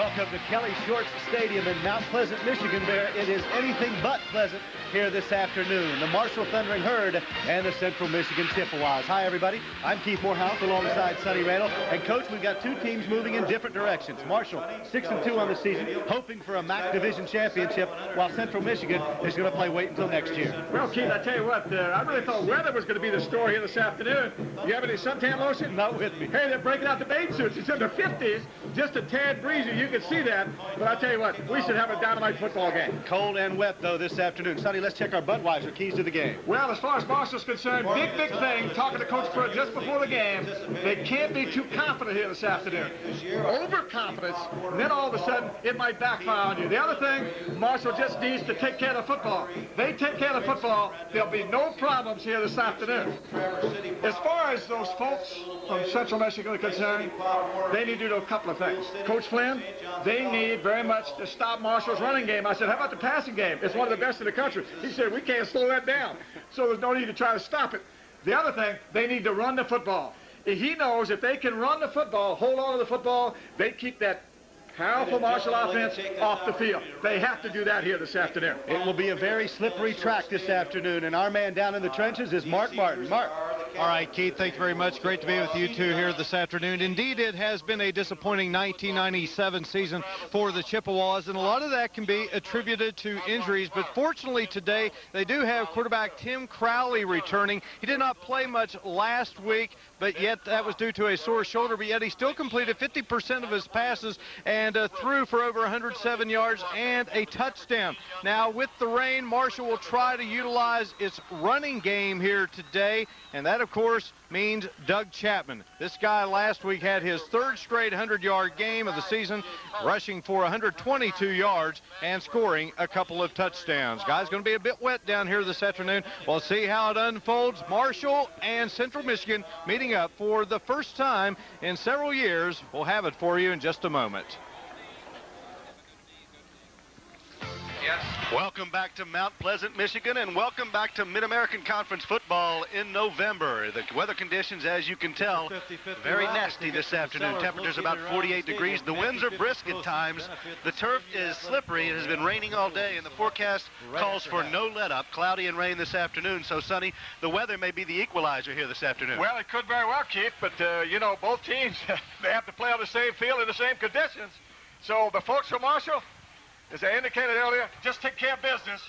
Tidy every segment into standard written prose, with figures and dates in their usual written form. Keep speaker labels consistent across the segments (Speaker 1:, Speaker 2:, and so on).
Speaker 1: Welcome to Kelly Shorts Stadium in Mount Pleasant, Michigan, where it is anything but pleasant here this afternoon. The Marshall Thundering Herd and the Central Michigan Chippewas. Hi, everybody. I'm Keith Morehouse alongside Sonny Randall. And, Coach, we've got two teams moving in different directions. Marshall, 6-2 on the season, hoping for a MAC Division championship, while Central Michigan is going to play wait until next year.
Speaker 2: Well, Keith, I tell you what, I really thought weather was going to be the story here this afternoon. You have any suntan lotion?
Speaker 1: Not with me.
Speaker 2: Hey, they're breaking out the bathing suits. It's in the 50s, just a tad breezy. You can see that. But I tell you what, we should have a dynamite football game.
Speaker 1: Cold and wet, though, this afternoon. Sonny, let's check our Budweiser keys to the game.
Speaker 2: Well, as far as Marshall's concerned, big thing, talking to Coach Pruitt just before the game, they can't be too confident here this afternoon. Overconfidence, and then all of a sudden, it might backfire on you. The other thing, Marshall just needs to take care of the football. They take care of the football, there'll be no problems here this afternoon. As far as those folks from Central Michigan are concerned, they need to do a couple of things. Coach Flynn, they need very much to stop Marshall's running game. I said, how about the passing game? It's one of the best in the country. He said, we can't slow that down. So there's no need to try to stop it. The other thing, they need to run the football. He knows if they can run the football, hold on to the football, they keep that powerful Marshall offense off the field. They have to do that here this afternoon.
Speaker 1: It will be a very slippery track this afternoon, and our man down in the trenches is Mark Martin. Mark.
Speaker 3: All right, Keith, thank you very much. Great to be with you two here this afternoon. Indeed, it has been a disappointing 1997 season for the Chippewas, and a lot of that can be attributed to injuries. But fortunately today, they do have quarterback Tim Crowley returning. He did not play much last week, but yet that was due to a sore shoulder, but yet he still completed 50% of his passes and threw for over 107 yards and a touchdown. Now, with the rain, Marshall will try to utilize its running game here today, and that, of course, means Doug Chapman. This guy last week had his third straight 100-yard game of the season, rushing for 122 yards and scoring a couple of touchdowns. Guys, going to be a bit wet down here this afternoon. We'll see how it unfolds. Marshall and Central Michigan meeting up for the first time in several years. We'll have it for you in just a moment.
Speaker 1: Welcome back to Mount Pleasant, Michigan, and welcome back to Mid-American Conference football in November. The weather conditions, as you can tell, very nasty this afternoon. Temperatures about 48 degrees. The winds are brisk at times. The turf is slippery. It has been raining all day, and the forecast calls for no let-up, cloudy and rain this afternoon. So, Sonny, the weather may be the equalizer here this afternoon.
Speaker 2: Well, it could very well, Keith, but, you know, both teams, they have to play on the same field in the same conditions. So the folks from Marshall, as I indicated earlier, just take care of business,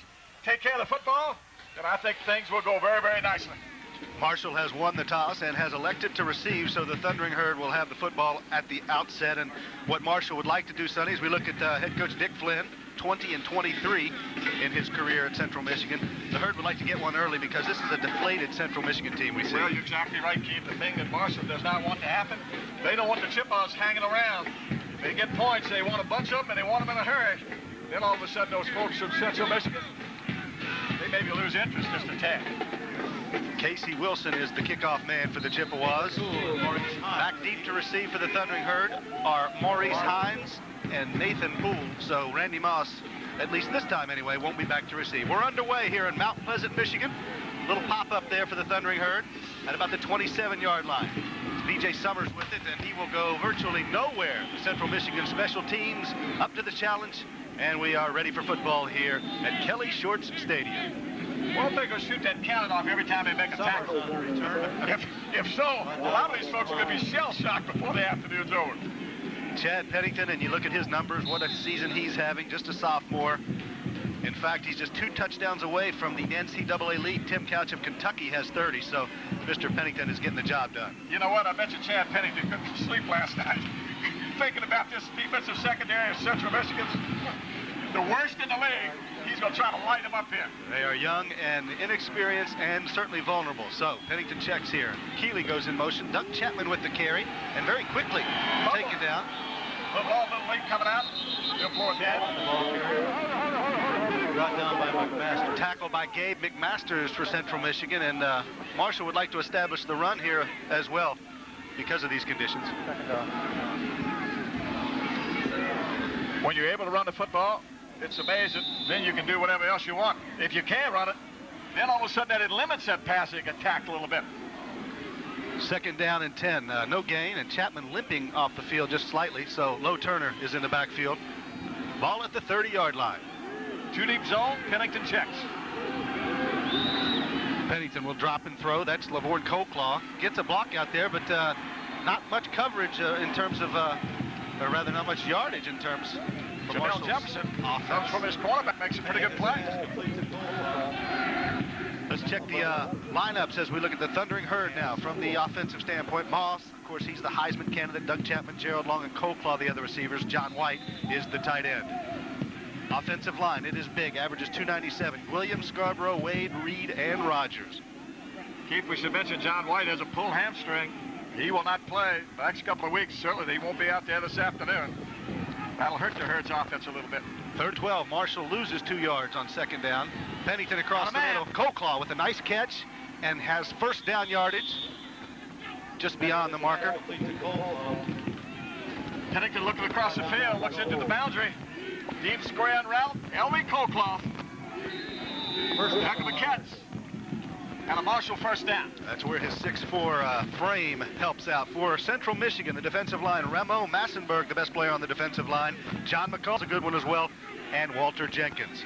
Speaker 2: take care of the football, and I think things will go very, very nicely.
Speaker 1: Marshall has won the toss and has elected to receive, so the Thundering Herd will have the football at the outset. And what Marshall would like to do, Sonny, is we look at head coach Dick Flynn, 20-23 in his career at Central Michigan. The Herd would like to get one early because this is a deflated Central Michigan team we see.
Speaker 2: Well, you're exactly right, Keith. The thing that Marshall does not want to happen, they don't want the Chippewas hanging around. They get points, they want a bunch of them, and they want them in a hurry. Then all of a sudden, those folks from Central Michigan, they maybe lose interest just a tad.
Speaker 1: Casey Wilson is the kickoff man for the Chippewas. Back deep to receive for the Thundering Herd are Maurice Hines and Nathan Poole. So Randy Moss, at least this time anyway, won't be back to receive. We're underway here in Mount Pleasant, Michigan. Little pop-up there for the Thundering Herd at about the 27-yard line. B.J. Summers with it, and he will go virtually nowhere. Central Michigan special teams up to the challenge, and we are ready for football here at Kelly Shorts Stadium.
Speaker 2: Won't they go shoot that cannon off every time they make a tackle? If so, a lot of these folks are going to be shell-shocked before the afternoon's over.
Speaker 1: Chad Pennington, and you look at his numbers, what a season he's having, just a sophomore. In fact, he's just 2 touchdowns away from the NCAA lead. Tim Couch of Kentucky has 30, so Mr. Pennington is getting the job done.
Speaker 2: You know what? I bet you Chad Pennington couldn't sleep last night. Thinking about this defensive secondary of Central Michigan's the worst in the league. He's going to try to light them up here.
Speaker 1: They are young and inexperienced and certainly vulnerable. So Pennington checks here. Keeley goes in motion. Doug Chapman with the carry, and very quickly taken down.
Speaker 2: Little ball, little late coming out. He'll pour it down.
Speaker 1: Brought down by McMaster. Tackle by Gabe McMasters for Central Michigan, and Marshall would like to establish the run here as well because of these conditions.
Speaker 2: When you're able to run the football, it's amazing. Then you can do whatever else you want. If you can't run it, then all of a sudden that it limits that passing attack a little bit.
Speaker 1: Second down and 10. No gain, and Chapman limping off the field just slightly, so Low Turner is in the backfield. Ball at the 30-yard line.
Speaker 2: 2 deep zone. Pennington checks.
Speaker 1: Pennington will drop and throw. That's Lavorne Coleclaw. Gets a block out there, but not much coverage in terms of, or rather not much yardage in terms of
Speaker 2: Jamel Jefferson comes from his quarterback, makes a pretty good play.
Speaker 1: Let's check the lineups as we look at the Thundering Herd now from the offensive standpoint. Moss, of course, he's the Heisman candidate. Doug Chapman, Gerald Long, and Coleclaw, the other receivers. John White is the tight end. Offensive line, it is big, averages 297. Williams, Scarborough, Wade, Reed, and Rogers.
Speaker 2: Keith, we should mention John White has a pulled hamstring. He will not play the next couple of weeks. Certainly, he won't be out there this afternoon. That'll hurt the Herd's offense a little bit.
Speaker 1: 3rd 12. Marshall loses 2 yards on second down. Pennington across the middle. Coleclaw with a nice catch and has first down yardage just beyond the marker.
Speaker 2: Pennington looking across the field, looks into the boundary. Deep square and route. L.B. Coleclaw. First back of the catch. And a Marshall first down.
Speaker 1: That's where his 6'4" frame helps out. For Central Michigan, the defensive line, Remo Massenberg, the best player on the defensive line. John McCall's a good one as well. And Walter Jenkins.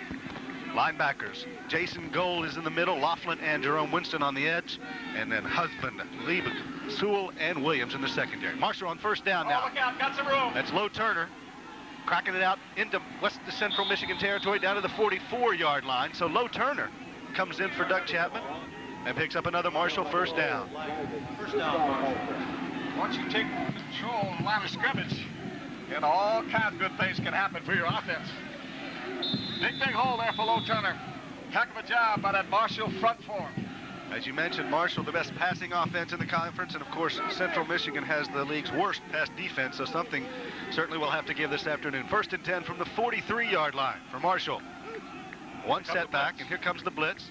Speaker 1: Linebackers, Jason Gold is in the middle, Laughlin and Jerome Winston on the edge, and then Husband, Lieb, Sewell, and Williams in the secondary. Marshall on first down now.
Speaker 2: Oh, look out, got some room.
Speaker 1: That's Low Turner, cracking it out into west of Central Michigan territory down to the 44-yard line. So Low Turner comes in for Doug Chapman and picks up another Marshall first down.
Speaker 2: First down, Marshall. Once you take control of the line of scrimmage, and all kinds of good things can happen for your offense. Big hole there for Low Turner. Heck of a job by that Marshall front four.
Speaker 1: As you mentioned, Marshall, the best passing offense in the conference, and of course, Central Michigan has the league's worst pass defense, so something certainly we'll have to give this afternoon. 1st and 10 from the 43-yard line for Marshall. One setback, and here comes the blitz.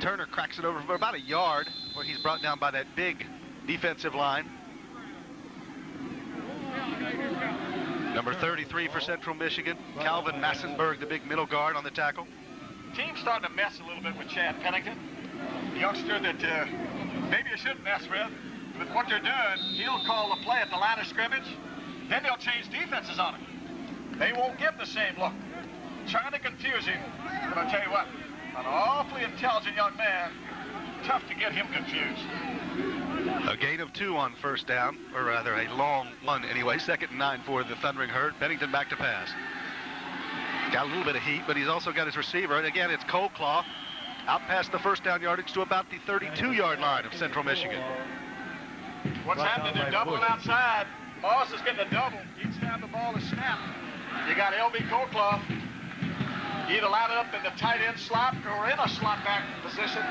Speaker 1: Turner cracks it over for about a yard, where he's brought down by that big defensive line. Number 33 for Central Michigan, Calvin Massenberg, the big middle guard on the tackle.
Speaker 2: Team's starting to mess a little bit with Chad Pennington. The youngster that maybe you shouldn't mess with what they're doing. He'll call the play at the line of scrimmage. Then they'll change defenses on him. They won't give the same look. Trying to confuse him. But I'll tell you what, an awfully intelligent young man. Tough to get him confused.
Speaker 1: A gain of 2 on first down, or rather a long one anyway. 2nd and 9 for the Thundering Herd. Pennington back to pass. Got a little bit of heat, but he's also got his receiver. And again, it's Coleclaw out past the first down yardage to about the 32-yard line of Central Michigan.
Speaker 2: What's happening? They're doubling outside. Moss is getting a double. Each time the ball is snapped. You got L.B. Coleclaw. Either line it up in the tight end slot or in a slot back position.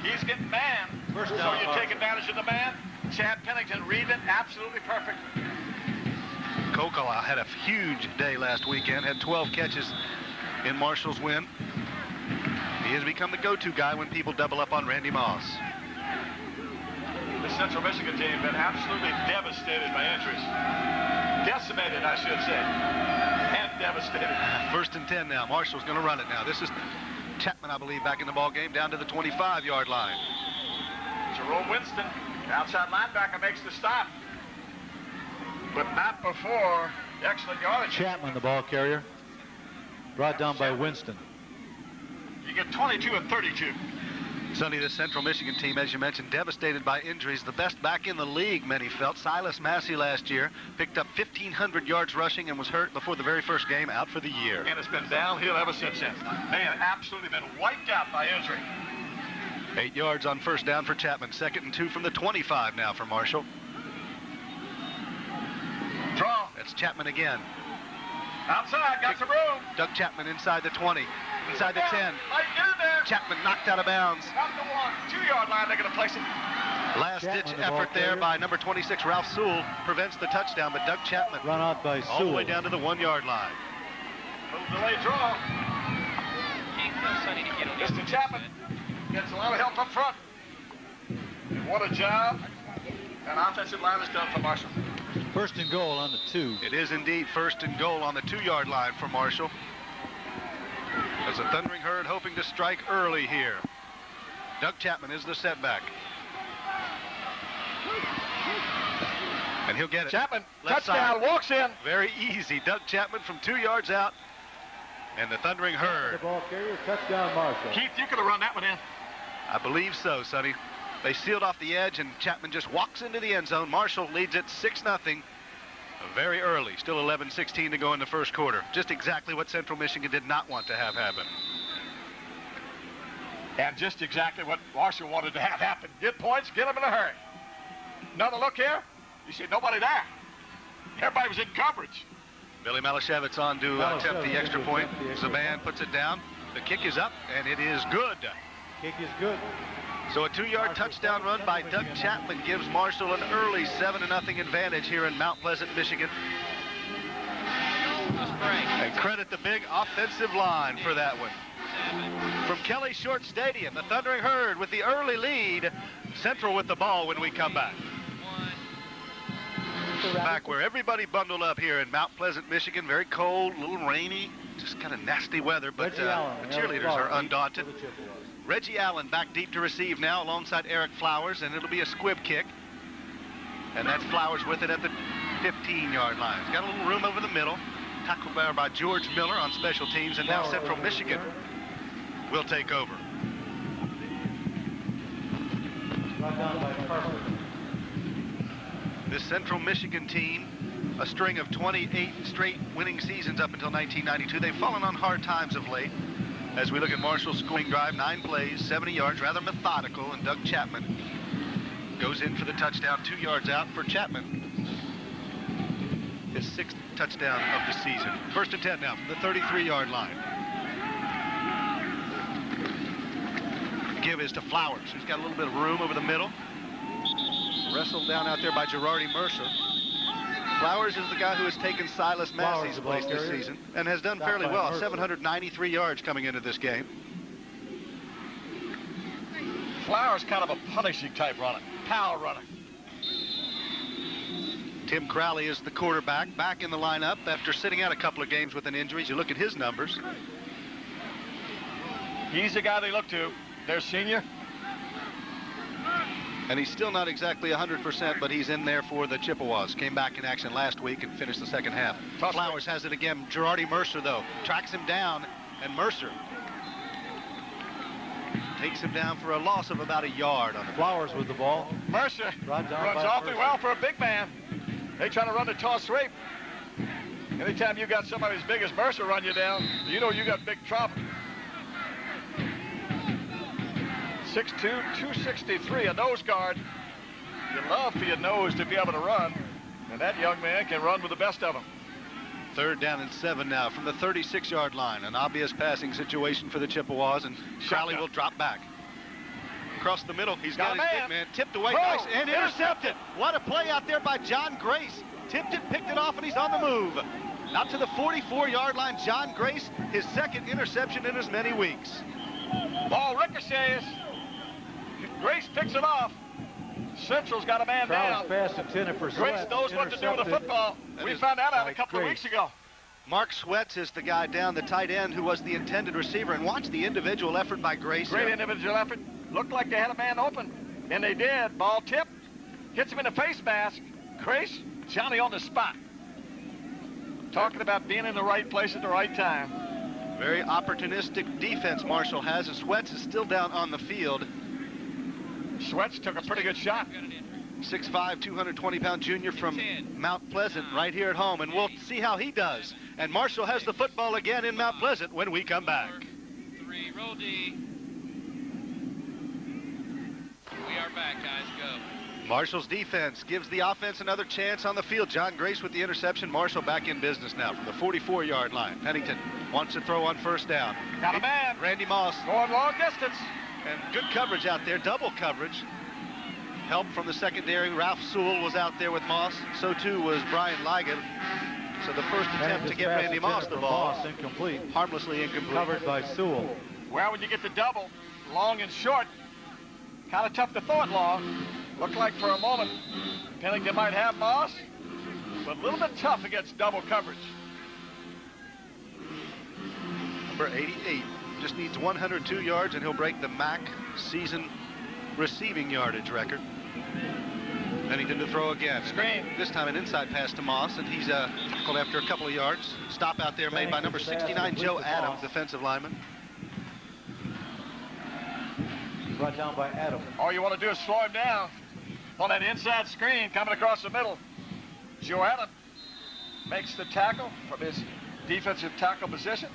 Speaker 2: He's getting man. So you take advantage of the man. Chad Pennington reading absolutely perfect.
Speaker 1: Coleclaw had a huge day last weekend, had 12 catches in Marshall's win. He has become the go-to guy when people double up on Randy Moss.
Speaker 2: The Central Michigan team been absolutely devastated by injuries. Decimated, I should say. And devastated.
Speaker 1: 1st and 10 now. Marshall's going to run it now. This is Chapman, I believe, back in the ball game, down to the 25-yard line.
Speaker 2: Jerome Winston, outside linebacker, makes the stop. But not before excellent yardage.
Speaker 4: Chapman, the ball carrier, brought down by Winston.
Speaker 2: You get 22 and 32.
Speaker 1: Sonny, the Central Michigan team, as you mentioned, devastated by injuries. The best back in the league, many felt. Silas Massey last year picked up 1,500 yards rushing and was hurt before the very first game, out for the year.
Speaker 2: And it's been downhill ever since then. They have absolutely been wiped out by injury.
Speaker 1: 8 yards on first down for Chapman. 2nd and 2 from the 25 now for Marshall.
Speaker 2: Draw.
Speaker 1: That's Chapman again.
Speaker 2: Outside, got some room.
Speaker 1: Doug Chapman inside the 20, inside the 10.
Speaker 2: Right there.
Speaker 1: Chapman knocked out of bounds.
Speaker 2: Up the 2-yard line, they're going to place it.
Speaker 1: Last-ditch effort there by number 26, Ralph Sewell, prevents the touchdown, but Doug Chapman
Speaker 4: run out by
Speaker 1: all the way down to the 1-yard line.
Speaker 2: Little delayed draw. Mr. Chapman gets a lot of help up front. And what a job an offensive line has done for Marshall.
Speaker 4: 1st and goal on the 2.
Speaker 1: It is indeed 1st and goal on the 2-yard line for Marshall. As the Thundering Herd hoping to strike early here. Doug Chapman is the setback. And he'll get it.
Speaker 2: Chapman,
Speaker 1: Left
Speaker 2: touchdown,
Speaker 1: side.
Speaker 2: walks in.
Speaker 1: Very easy. Doug Chapman from 2 yards out. And the Thundering Herd.
Speaker 4: The ball carrier, touchdown Marshall.
Speaker 2: Keith, you could have run that one in.
Speaker 1: I believe so, Sonny. They sealed off the edge, and Chapman just walks into the end zone. Marshall leads it 6-0 very early. Still 11:16 to go in the first quarter. Just exactly what Central Michigan did not want to have happen.
Speaker 2: And just exactly what Marshall wanted to have happen. Get points, get them in a hurry. Another look here. You see nobody there. Everybody was in coverage.
Speaker 1: Billy Malashevitz on to attempt the extra point. Zaban puts it down. The kick is up, and it is good.
Speaker 4: Kick is good.
Speaker 1: So a 2-yard touchdown run by Doug Chapman gives Marshall an early 7-0 advantage here in Mount Pleasant, Michigan. And credit the big offensive line for that one. From Kelly Short Stadium, the Thundering Herd with the early lead. Central with the ball when we come back. Back where everybody bundled up here in Mount Pleasant, Michigan. Very cold, a little rainy, just kind of nasty weather, but the cheerleaders are undaunted. Reggie Allen back deep to receive now alongside Eric Flowers, and it'll be a squib kick. And that's Flowers with it at the 15-yard line. He's got a little room over the middle. Tackled there by George Miller on special teams, and now Central Michigan will take over. This Central Michigan team, a string of 28 straight winning seasons up until 1992. They've fallen on hard times of late. As we look at Marshall's scoring drive, 9 plays, 70 yards, rather methodical, and Doug Chapman goes in for the touchdown, 2 yards out for Chapman. His 6th touchdown of the season. 1st and 10 now from the 33-yard line. The give is to Flowers, who's got a little bit of room over the middle. Wrestled down out there by Girardi Mercer. Flowers is the guy who has taken Silas Massey's place this season and has done fairly well. 793 yards coming into this game.
Speaker 2: Flowers kind of a punishing type runner, power runner.
Speaker 1: Tim Crowley is the quarterback, back in the lineup after sitting out a couple of games with an injury. You look at his numbers.
Speaker 2: He's the guy they look to, their senior.
Speaker 1: And he's still not exactly 100%, but he's in there for the Chippewas. Came back in action last week and finished the second half. Flowers has it again. Girardi Mercer, though, tracks him down, and Mercer takes him down for a loss of about a yard on the
Speaker 4: Flowers with the ball.
Speaker 2: Mercer runs awfully well for a big man. They try to run the toss sweep. Anytime you got somebody as big as Mercer run you down, you know you got big trouble. 6'2", 263, a nose guard. You love for your nose to be able to run, and that young man can run with the best of them.
Speaker 1: 3rd down and 7 now from the 36-yard line. An obvious passing situation for the Chippewas, and Crowley will drop back. Across the middle, he's got his big man tipped away, nice, and intercepted. What a play out there by John Grace. Tipped it, picked it off, and he's on the move. Out to the 44-yard line, John Grace, his 2nd interception in as many weeks.
Speaker 2: Ball ricochets. Grace picks it off. Central's got a man down.
Speaker 4: Pass intended for
Speaker 2: Grace knows what to do with the football. We found that out a couple of weeks ago.
Speaker 1: Mark Sweats is the guy down, the tight end, who was the intended receiver. And watch the individual effort by Grace.
Speaker 2: Great individual effort. Looked like they had a man open. And they did. Ball tipped. Hits him in the face mask. Grace, Johnny on the spot. Talking about being in the right place at the right time.
Speaker 1: Very opportunistic defense Marshall has, and Sweats is still down on the field.
Speaker 2: Sweats took a pretty good shot.
Speaker 1: 6'5", 220-pound junior from Mount Pleasant right here at home, and we'll see how he does. And Marshall has the football again in Mount Pleasant when we come back.
Speaker 5: 3, roll D. We are back, guys, go.
Speaker 1: Marshall's defense gives the offense another chance on the field. John Grace with the interception. Marshall back in business now from the 44-yard line. Pennington wants to throw on 1st down.
Speaker 2: Got a man.
Speaker 1: Randy Moss.
Speaker 2: Going long distance.
Speaker 1: And good coverage out there, double coverage. Help from the secondary. Ralph Sewell was out there with Moss. So too was Brian Ligon. So the first attempt to get Randy Moss the ball.
Speaker 4: Moss incomplete.
Speaker 1: Harmlessly incomplete.
Speaker 4: Covered by Sewell.
Speaker 2: Well, when you get the double, long and short, kind of tough to throw it long. Looked like for a moment Pennington might have Moss, but a little bit tough against double coverage.
Speaker 1: Number 88. Just needs 102 yards, and he'll break the MAC season receiving yardage record. Bennington to throw again.
Speaker 2: Screen.
Speaker 1: This time an inside pass to Moss, and he's tackled after a couple of yards. Stop out there made by number 69, Joe Adams, defensive lineman.
Speaker 4: Brought down by Adams.
Speaker 2: All you want to do is slow him down on that inside screen coming across the middle. Joe Adams makes the tackle from his defensive tackle position.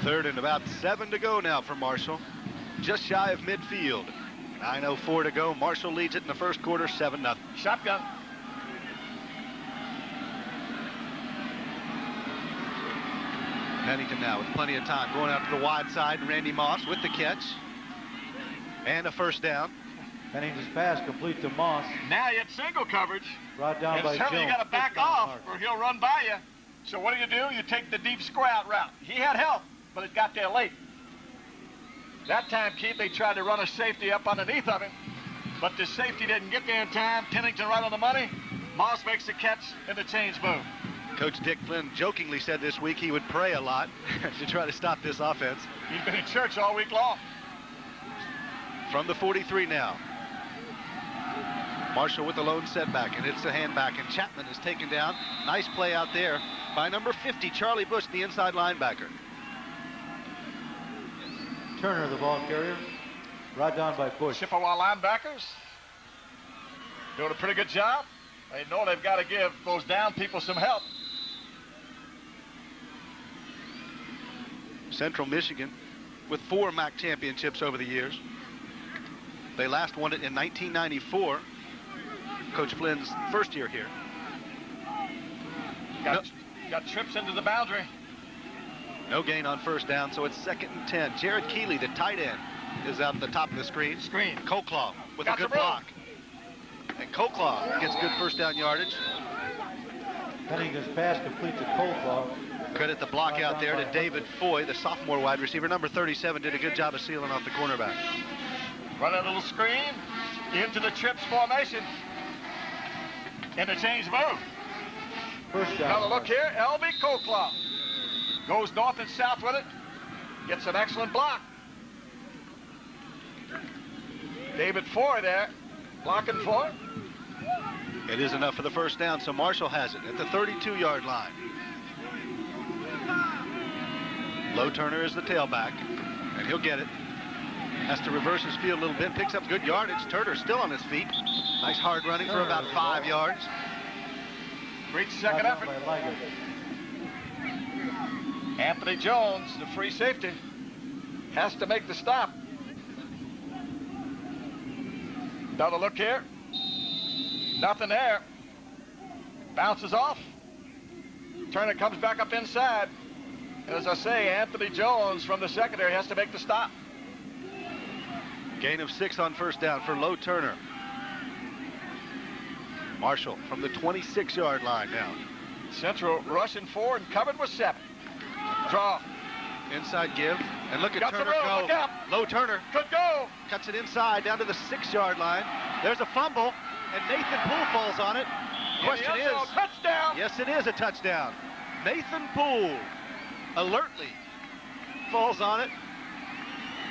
Speaker 1: 3rd and about 7 to go now for Marshall. Just shy of midfield. 9:04 to go. Marshall leads it in the first quarter, 7-0.
Speaker 2: Shotgun.
Speaker 1: Bennington now with plenty of time going out to the wide side. Randy Moss with the catch. And a first down.
Speaker 4: Bennington's pass complete to Moss.
Speaker 2: Now you had single coverage.
Speaker 4: Brought down by
Speaker 2: certainly
Speaker 4: Jones.
Speaker 2: You got to back off or he'll run by you. So what do? You take the deep square out route. He had help, but it got there late. That time, Keith, they tried to run a safety up underneath of him, but the safety didn't get there in time. Pennington right on the money. Moss makes the catch and the chains move.
Speaker 1: Coach Dick Flynn jokingly said this week he would pray a lot to try to stop this offense.
Speaker 2: He's been in church all week long.
Speaker 1: From the 43 now. Marshall with the lone setback, and it's a handback, and Chapman is taken down. Nice play out there by number 50, Charlie Bush, the inside linebacker.
Speaker 4: Turner, the ball carrier. Brought down by Bush.
Speaker 2: Chippewa linebackers doing a pretty good job. They know they've got to give those down people some help.
Speaker 1: Central Michigan with 4 MAC championships over the years. They last won it in 1994. Coach Flynn's first year here.
Speaker 2: Got trips into the boundary.
Speaker 1: No gain on first down, so it's 2nd and 10. Jared Keeley, the tight end, is out at the top of the screen. Colclaw with a good block. And Colclaw gets good first down yardage.
Speaker 4: Bennington's pass complete to Colclaw.
Speaker 1: Credit the block out there to David Foy, the sophomore wide receiver. Number 37 did a good job of sealing off the cornerback.
Speaker 2: Run a little screen into the trips formation. And the change move.
Speaker 4: First down.
Speaker 2: Now look here, L.B. Colclaw goes north and south with it. Gets an excellent block. David Foy there, blocking for it.
Speaker 1: It is enough for the first down, so Marshall has it at the 32-yard line. Low Turner is the tailback, and he'll get it. Has to reverse his field a little bit, picks up good yardage. Turner still on his feet. Nice hard running for about 5 yards.
Speaker 2: Great second effort. Anthony Jones, the free safety, has to make the stop. Another look here. Nothing there. Bounces off. Turner comes back up inside. And as I say, Anthony Jones from the secondary has to make the stop.
Speaker 1: Gain of 6 on first down for Low Turner. Marshall from the 26-yard line now.
Speaker 2: Central rushing forward and covered with 7. Draw.
Speaker 1: Inside give. And look at
Speaker 2: Got
Speaker 1: Turner
Speaker 2: go.
Speaker 1: go. Low Turner.
Speaker 2: Could go.
Speaker 1: Cuts it inside down to the 6-yard line. There's a fumble, and Nathan Poole falls on it. Question is,
Speaker 2: touchdown.
Speaker 1: Yes, it is a touchdown. Nathan Poole alertly falls on it.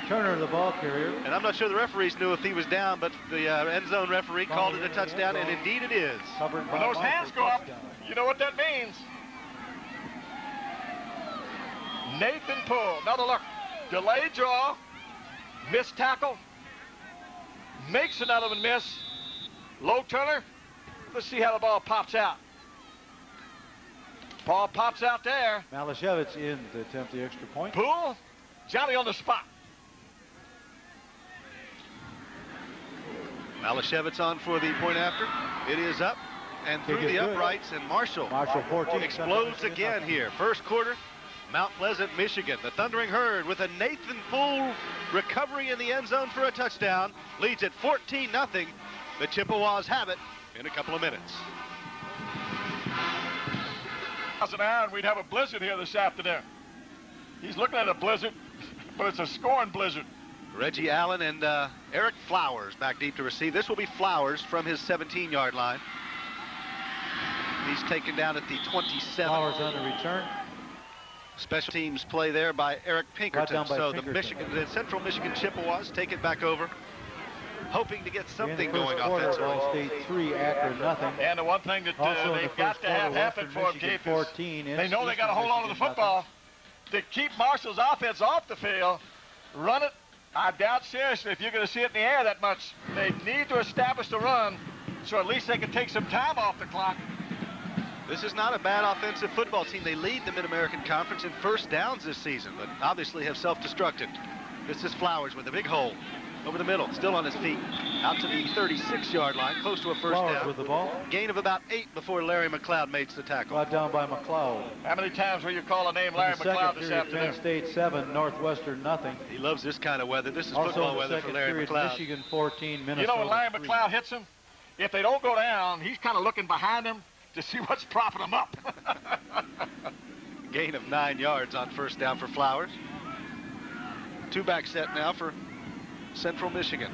Speaker 4: Turner, the ball carrier.
Speaker 1: And I'm not sure the referees knew if he was down, but the end zone referee called it a touchdown, and indeed it is.
Speaker 2: When those hands go up, you know what that means. Nathan Poole, another look. Delayed draw, missed tackle, makes another one miss. Low Turner, let's see how the ball pops out. Ball pops out there.
Speaker 4: Malashevitz in to attempt the extra point.
Speaker 2: Poole, Johnny on the spot.
Speaker 1: Malashevitz on for the point after. It is up and through the uprights, and Marshall
Speaker 4: 14
Speaker 1: explodes again here. First quarter, Mount Pleasant, Michigan. The Thundering Herd with a Nathan Poole recovery in the end zone for a touchdown. Leads at 14-0. The Chippewas have it in a couple of minutes.
Speaker 2: And we'd have a blizzard here this afternoon. He's looking at a blizzard, but it's a scoring blizzard.
Speaker 1: Reggie Allen and Eric Flowers back deep to receive. This will be Flowers from his 17-yard line. He's taken down at the 27.
Speaker 4: Flowers on the return.
Speaker 1: Special teams play there by Eric Pinkerton.
Speaker 4: By
Speaker 1: so
Speaker 4: Pinkerton.
Speaker 1: the Central Michigan Chippewas take it back over. hoping to get
Speaker 4: In
Speaker 1: something
Speaker 4: the first
Speaker 1: going
Speaker 4: quarter,
Speaker 1: offensively.
Speaker 4: Ball State 3, Akron nothing.
Speaker 6: And the one thing that
Speaker 4: Also in the
Speaker 6: they've
Speaker 4: first
Speaker 6: got to have
Speaker 4: quarter,
Speaker 6: happen
Speaker 4: Western
Speaker 6: for them,
Speaker 4: Michigan
Speaker 6: Keith,
Speaker 4: 14,
Speaker 6: is they know they got to
Speaker 4: Eastern
Speaker 6: hold on to the
Speaker 4: Michigan
Speaker 6: football to keep Marshall's offense off the field, run it. I doubt seriously if you're going to see it in the air that much. They need to establish the run so at least they can take some time off the clock.
Speaker 1: This is not a bad offensive football team. They lead the Mid-American Conference in first downs this season, but obviously have self-destructed. This is Flowers with a big hole over the middle, still on his feet, out to the 36-yard line, close to a first
Speaker 4: Flowers
Speaker 1: down.
Speaker 4: with the ball.
Speaker 1: Gain of about 8 before Larry McLeod makes the tackle.
Speaker 4: Brought down by McLeod.
Speaker 6: How many times will you call a name Larry
Speaker 4: In the
Speaker 6: McLeod
Speaker 4: second
Speaker 6: this
Speaker 4: period,
Speaker 6: afternoon?
Speaker 4: Penn State 7, Northwestern nothing.
Speaker 1: He loves this kind of weather. This is
Speaker 4: Also
Speaker 1: football
Speaker 4: in the
Speaker 1: weather for
Speaker 4: second
Speaker 1: Larry
Speaker 4: period,
Speaker 1: McLeod.
Speaker 4: Michigan 14, Minnesota
Speaker 6: You know when Larry
Speaker 4: 3.
Speaker 6: McLeod hits him, if they don't go down, he's kind of looking behind him to see what's propping them up.
Speaker 1: Gain of 9 yards on first down for Flowers. Two-back set now for Central Michigan.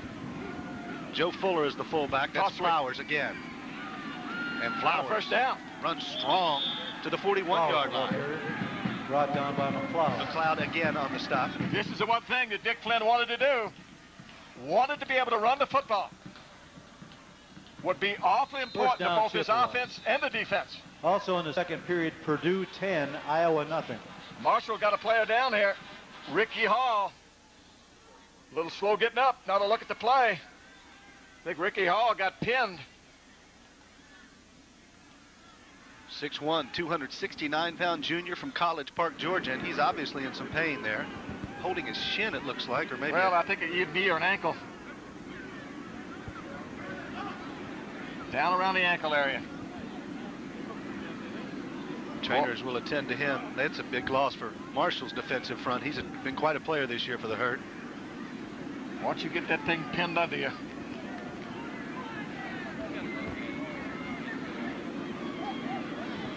Speaker 1: Joe Fuller is the fullback. That's Flowers again. And Flowers
Speaker 6: First down.
Speaker 1: runs strong to the 41-yard line.
Speaker 4: Brought down by McLeod.
Speaker 1: McLeod again on the stop.
Speaker 6: This is the one thing that Dick Flynn wanted to do. Wanted to be able to run the football. Would be awfully important to
Speaker 4: down,
Speaker 6: both his
Speaker 4: Chippewas.
Speaker 6: offense and the defense.
Speaker 4: Also in the second period, Purdue 10, Iowa nothing.
Speaker 6: Marshall got a player down here. Ricky Hall. A little slow getting up. Now to look at the play. I think Ricky Hall got pinned.
Speaker 1: 6'1", 269-pound junior from College Park, Georgia, and he's obviously in some pain there. Holding his shin, it looks like, or maybe...
Speaker 6: Well, I think a knee or an ankle. Down around the ankle area.
Speaker 1: Trainers will attend to him. That's a big loss for Marshall's defensive front. He's been quite a player this year for the Herd.
Speaker 6: Once you get that thing pinned under you.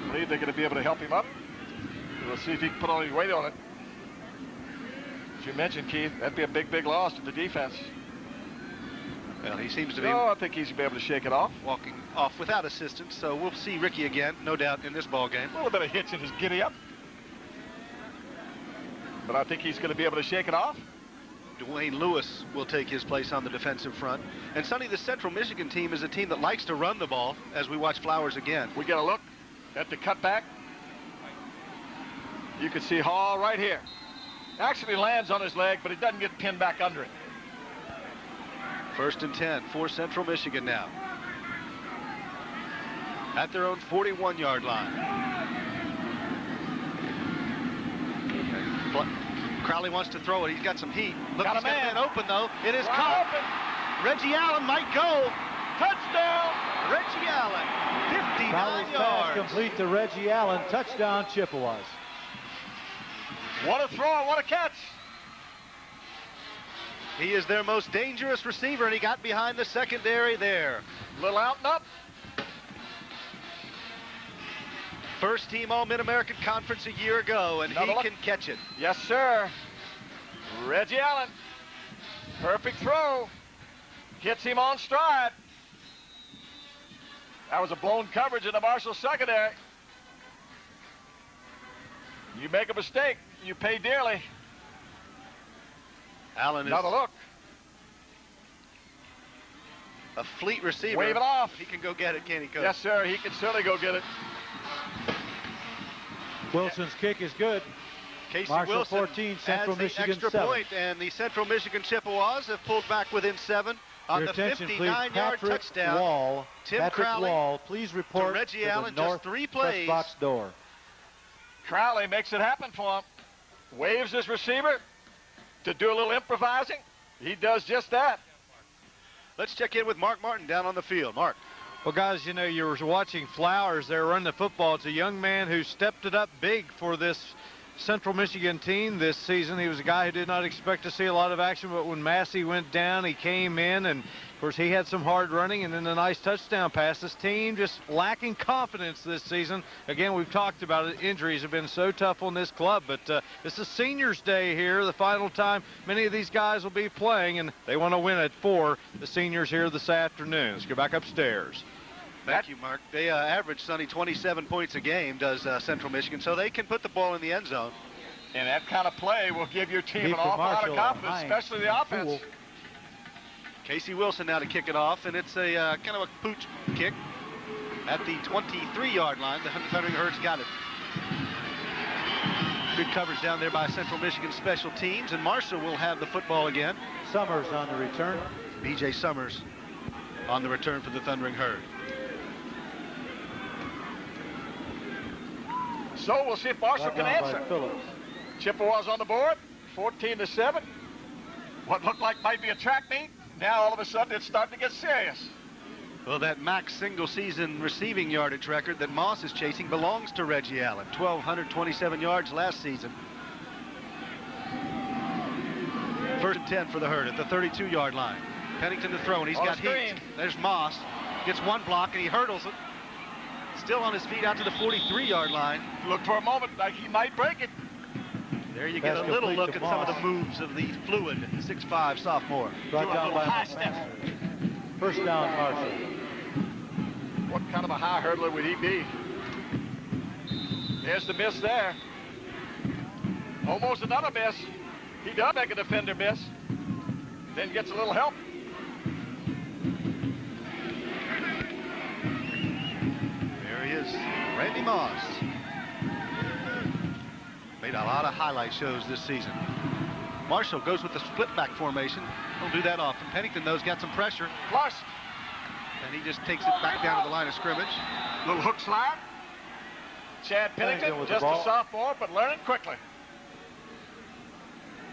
Speaker 6: I believe they're going to be able to help him up. We'll see if he can put all his weight on it. As you mentioned, Keith, that'd be a big, big loss to the defense.
Speaker 1: Well, he seems to be
Speaker 6: No, I think he's going to be able to shake it off.
Speaker 1: walking off without assistance, so we'll see Ricky again, no doubt, in this ball game.
Speaker 6: A little bit of hitch in his giddy up. But I think he's going to be able to shake it off.
Speaker 1: Dwayne Lewis will take his place on the defensive front. And Sonny, the Central Michigan team is a team that likes to run the ball, as we watch Flowers again.
Speaker 6: We get a look at the cutback. You can see Hall right here. Actually lands on his leg, but he doesn't get pinned back under it.
Speaker 1: 1st and 10 for Central Michigan now. At their own 41-yard line. Crowley wants to throw it. He's got some heat. Look,
Speaker 6: Got a
Speaker 1: he's got a
Speaker 6: man.
Speaker 1: man open, though. It is
Speaker 6: Wide
Speaker 1: caught.
Speaker 6: open.
Speaker 1: Reggie Allen might go.
Speaker 6: Touchdown.
Speaker 1: Reggie Allen, 59
Speaker 4: Crowley's pass
Speaker 1: yards.
Speaker 4: complete to Reggie Allen. Touchdown, Chippewas.
Speaker 6: What a throw, what a catch.
Speaker 1: He is their most dangerous receiver, and he got behind the secondary there.
Speaker 6: Little out and up.
Speaker 1: First team All-Mid-American Conference a year ago, and
Speaker 6: Another
Speaker 1: he
Speaker 6: look.
Speaker 1: can catch it.
Speaker 6: Yes, sir. Reggie Allen. Perfect throw. Gets him on stride. That was a blown coverage in the Marshall secondary. You make a mistake, you pay dearly.
Speaker 1: Allen is
Speaker 6: Another look.
Speaker 1: a fleet receiver.
Speaker 6: Wave it off.
Speaker 1: He can go get it, can't he, Coach?
Speaker 6: Yes, sir. He can certainly go get it.
Speaker 4: Wilson's kick is good.
Speaker 1: Casey
Speaker 4: Marshall
Speaker 1: Wilson
Speaker 4: 14, Central
Speaker 1: adds the
Speaker 4: Michigan
Speaker 1: extra
Speaker 4: 7.
Speaker 1: point, and the Central Michigan Chippewas have pulled back within 7 on
Speaker 4: Your
Speaker 1: the
Speaker 4: attention, please.
Speaker 1: 59-yard
Speaker 4: Patrick
Speaker 1: touchdown.
Speaker 4: Wall.
Speaker 1: Tim
Speaker 4: Patrick
Speaker 1: Crowley
Speaker 4: Wall, please report
Speaker 1: to Reggie
Speaker 4: the
Speaker 1: Allen,
Speaker 4: north
Speaker 1: just 3
Speaker 4: press
Speaker 1: plays.
Speaker 4: box door.
Speaker 6: Crowley makes it happen for him. Waves his receiver to do a little improvising. He does just that.
Speaker 1: Let's check in with Mark Martin down on the field. Mark.
Speaker 3: Well, guys, you know, you were watching Flowers there run the football. It's a young man who stepped it up big for this Central Michigan team this season. He was a guy who did not expect to see a lot of action, but when Massey went down, he came in, and of course he had some hard running and then a nice touchdown pass. This team just lacking confidence this season. Again, we've talked about it. Injuries have been so tough on this club, but this is Seniors Day here, the final time many of these guys will be playing, and they want to win it for the seniors here this afternoon. Let's go back upstairs.
Speaker 1: Thank you, Mark. They average, Sonny, 27 points a game, does Central Michigan, so they can put the ball in the end zone.
Speaker 6: And that kind of play will give your team
Speaker 4: Deep
Speaker 6: an
Speaker 4: for
Speaker 6: awful lot of
Speaker 4: Marshall,
Speaker 6: confidence,
Speaker 4: Hines,
Speaker 6: especially the
Speaker 4: and
Speaker 6: offense.
Speaker 4: Poole.
Speaker 1: Casey Wilson now to kick it off, and it's a kind of a pooch kick at the 23-yard line. The Thundering Herds got it. Good coverage down there by Central Michigan Special Teams, and Marshall will have the football again.
Speaker 4: Summers on the return.
Speaker 1: B.J. Summers on the return for the Thundering Herd.
Speaker 6: So we'll see if Marshall can answer. Chippewas on the board, 14-7. What looked like might be a track meet, now all of a sudden it's starting to get serious.
Speaker 1: Well, that max single-season receiving yardage record that Moss is chasing belongs to Reggie Allen. 1,227 yards last season. 1st and 10 for the Herd at the 32-yard line. Pennington to throw, and he's got heat. There's Moss. Gets one block, and he hurdles it. Still on his feet out to the 43-yard line.
Speaker 6: Look for a moment like he might break it.
Speaker 1: There you get a little look at some of the moves of the fluid 6'5" sophomore.
Speaker 4: Brought down by
Speaker 6: high step.
Speaker 4: First down, Marshall.
Speaker 6: What kind of a high hurdler would he be? There's the miss there. Almost another miss. He does make a defender miss. Then gets a little help.
Speaker 1: There he is, Randy Moss. Made a lot of highlight shows this season. Marshall goes with the split back formation. Don't do that often. Pennington, though, has got some pressure.
Speaker 6: Flush.
Speaker 1: And he just takes it back down to the line of scrimmage.
Speaker 6: Little hook slide. Chad Pennington, just a sophomore, but learning quickly.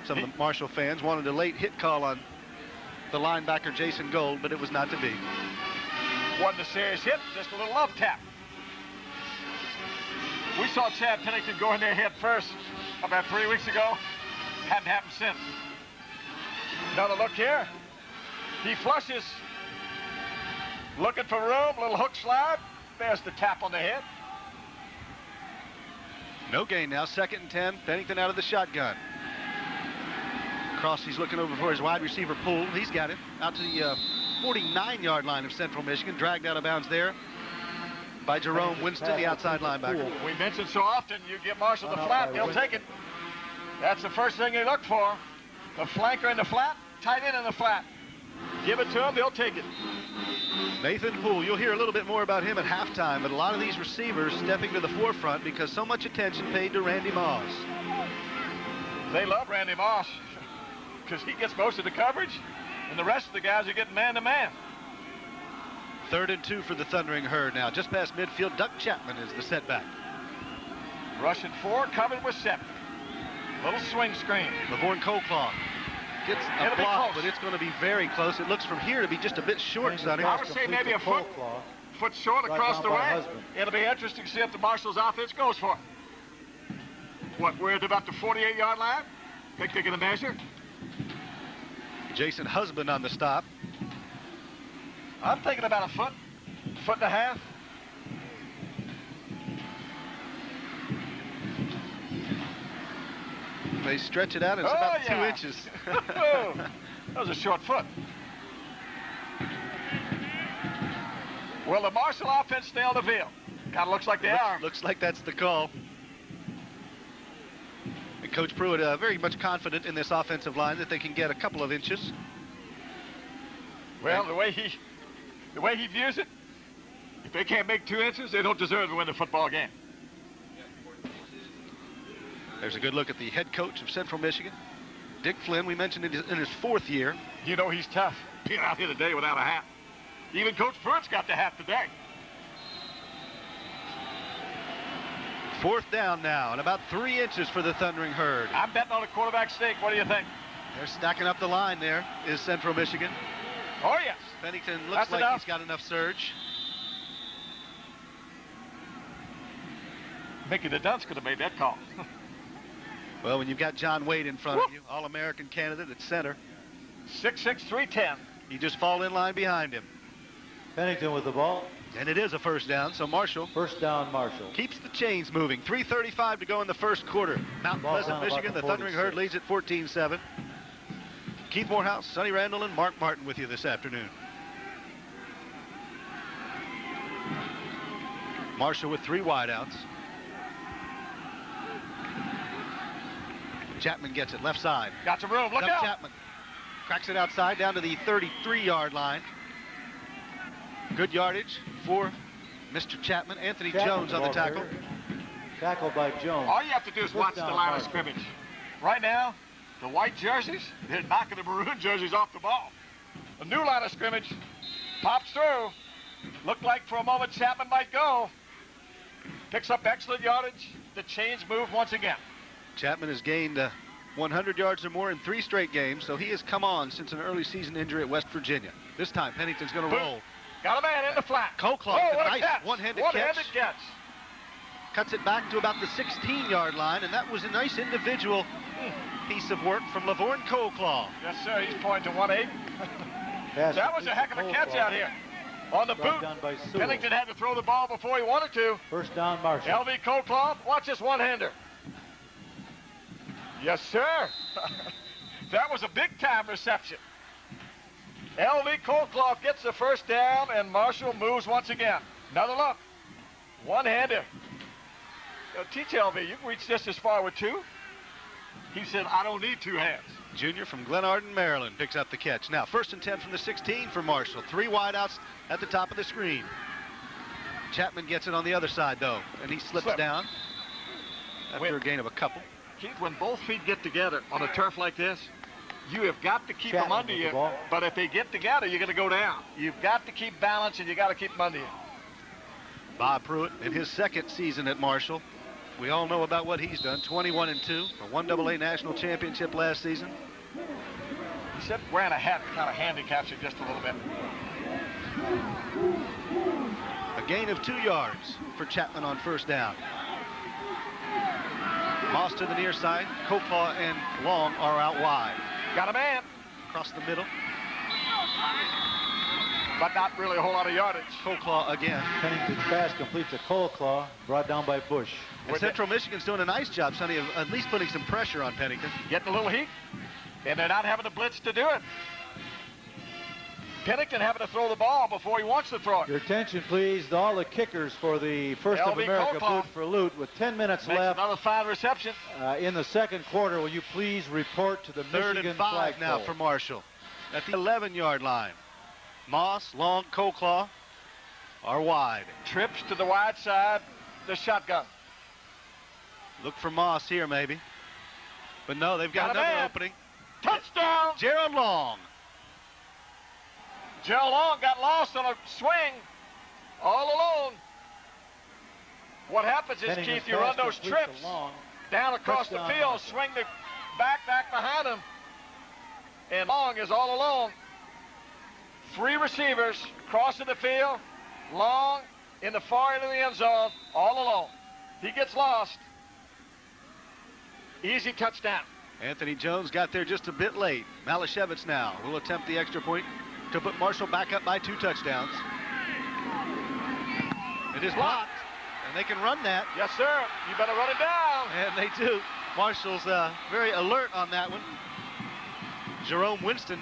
Speaker 1: Some of the Marshall fans wanted a late hit call on the linebacker Jason Gold, but it was not to be.
Speaker 6: Wasn't a serious hit, just a little love tap. We saw Chad Pennington go in there head first about 3 weeks ago. Hadn't happened since. Another look here. He flushes. Looking for room, little hook slide. There's the tap on the head.
Speaker 1: No gain now, 2nd and 10. Pennington out of the shotgun. Cross, he's looking over for his wide receiver Poole. He's got it out to the 49-yard line of Central Michigan. Dragged out of bounds there by Jerome Winston, the outside linebacker.
Speaker 6: We mentioned so often, you give Marshall the flat, they'll take it. That's the first thing they look for. The flanker in the flat, tight end in the flat. Give it to them, they'll take it.
Speaker 1: Nathan Poole, you'll hear a little bit more about him at halftime, but a lot of these receivers stepping to the forefront because so much attention paid to Randy Moss.
Speaker 6: They love Randy Moss because he gets most of the coverage, and the rest of the guys are getting man-to-man.
Speaker 1: 3rd and 2 for the Thundering Herd now. Just past midfield, Duck Chapman is the setback.
Speaker 6: Rushing 4, covered with 7. Little swing screen.
Speaker 1: Lavorne Coleclaw gets a block, but it's going to be very close. It looks from here to be just a bit short, Sonny.
Speaker 6: I would say maybe a foot short across the way. It'll be interesting to see if the Marshall's offense goes for it. What, we're at about the 48-yard line? Think they're going to measure?
Speaker 1: Jason Husband on the stop.
Speaker 6: I'm thinking about a foot and a half.
Speaker 1: They stretch it out, and it's about 2 inches.
Speaker 6: That was a short foot. Will the Marshall offense stay on the field? Kind of looks like they are.
Speaker 1: Looks like that's the call. And Coach Pruitt very much confident in this offensive line that they can get a couple of inches.
Speaker 6: Well, the way he views it, if they can't make 2 inches, they don't deserve to win the football game.
Speaker 1: There's a good look at the head coach of Central Michigan, Dick Flynn. We mentioned it in his 4th year.
Speaker 6: You know he's tough, being out here today without a hat. Even Coach Pruitt's got the hat today.
Speaker 1: 4th down now, and about 3 inches for the Thundering Herd.
Speaker 6: I'm betting on a quarterback sneak. What do you think?
Speaker 1: They're stacking up the line there, is Central Michigan.
Speaker 6: Oh, yes.
Speaker 1: Pennington looks like he's got enough surge.
Speaker 6: Mickey the Dunce could have made that call.
Speaker 1: Well, when you've got John Wade in front of you, All-American candidate at center.
Speaker 6: 6'6", 310.
Speaker 1: You just fall in line behind him.
Speaker 4: Pennington with the ball.
Speaker 1: And it is a 1st down, so Marshall.
Speaker 4: 1st down, Marshall.
Speaker 1: Keeps the chains moving. 3:35 to go in the 1st quarter. Mount Pleasant, Michigan, the Thundering Herd leads at 14-7. Keith Morehouse, Sonny Randall, and Mark Martin with you this afternoon. Marshall with 3 wideouts. Chapman gets it left side.
Speaker 6: Got some room. Look out.
Speaker 1: Chapman Cracks it outside down to the 33-yard line. Good yardage for Mr. Chapman. Anthony Jones on the tackle.
Speaker 4: Tackled by Jones.
Speaker 6: All you have to do is watch the line of scrimmage. Right now, the white jerseys, they're knocking the maroon jerseys off the ball. A new line of scrimmage pops through. Looked like for a moment Chapman might go. Picks up excellent yardage. The chains move once again.
Speaker 1: Chapman has gained 100 yards or more in 3 straight games, so he has come on since an early season injury at West Virginia. This time, Pennington's going to roll.
Speaker 6: Got a man in the flat.
Speaker 1: Colclough, nice one-handed catch.
Speaker 6: catch.
Speaker 1: Cuts it back to about the 16-yard line, and that was a nice individual piece of work from Lavorne Colclough.
Speaker 6: Yes, sir. He's pointing to 1-8. That was a heck of a catch out here. On the boot, Pennington had to throw the ball before he wanted to.
Speaker 4: First down, Marshall.
Speaker 6: L.V. Colclough, watch this one-hander. Yes, sir. That was a big-time reception. L.V. Colclough gets the first down, and Marshall moves once again. Another look. One-hander. Teach L.V., you can reach just as far with 2. He said, I don't need 2 hands.
Speaker 1: Junior from Glenarden, Maryland, picks up the catch. Now, 1st and 10 from the 16 for Marshall. 3 wideouts at the top of the screen. Chapman gets it on the other side, though, and he slips down after a gain of a couple.
Speaker 6: Keith, when both feet get together on a turf like this, you have got to keep them under you, but if they get together, you're going to go down. You've got to keep balance, and you got to keep them under you.
Speaker 1: Bob Pruitt, in his 2nd season at Marshall, we all know about what he's done. 21-2, a 1AA national championship last season.
Speaker 6: He said wearing a hat kind of handicaps you just a little bit.
Speaker 1: A gain of 2 yards for Chapman on 1st down. Moss to the near side. Colclough and Long are out wide.
Speaker 6: Got a man.
Speaker 1: Across the middle.
Speaker 6: But not really a whole lot of yardage.
Speaker 1: Colclough again.
Speaker 4: Pennington's pass complete to Colclough, brought down by Bush.
Speaker 1: And Central Michigan's doing a nice job, Sonny, of at least putting some pressure on Pennington.
Speaker 6: Getting a little heat, and they're not having to blitz to do it. Pennington having to throw the ball before he wants to throw it.
Speaker 4: Your attention, please, to all the kickers for the First of America Boot for Loot. With 10 minutes left.
Speaker 6: Another fine reception.
Speaker 4: In the 2nd quarter, will you please report to the
Speaker 1: 3rd
Speaker 4: Michigan
Speaker 1: and 5
Speaker 4: flagpole
Speaker 1: now for Marshall. At the 11-yard line. Moss, Long, Colclough are wide.
Speaker 6: Trips to the wide side, the shotgun.
Speaker 1: Look for Moss here, maybe. But no, they've got another opening.
Speaker 6: Touchdown!
Speaker 1: Gerald Long.
Speaker 6: Gerald Long got lost on a swing all alone. What happens is, Keith, you run those trips down across the field, swing the back behind him, and Long is all alone. 3 receivers crossing the field. Long in the far end of the end zone, all alone. He gets lost. Easy touchdown. Anthony Jones got there just a bit late. Malashevitz now will attempt the extra point to put Marshall back up by 2 touchdowns. It is blocked, and they can run that. Yes, sir. You better run it down. And they do. Marshall's very alert on that one. Jerome Winston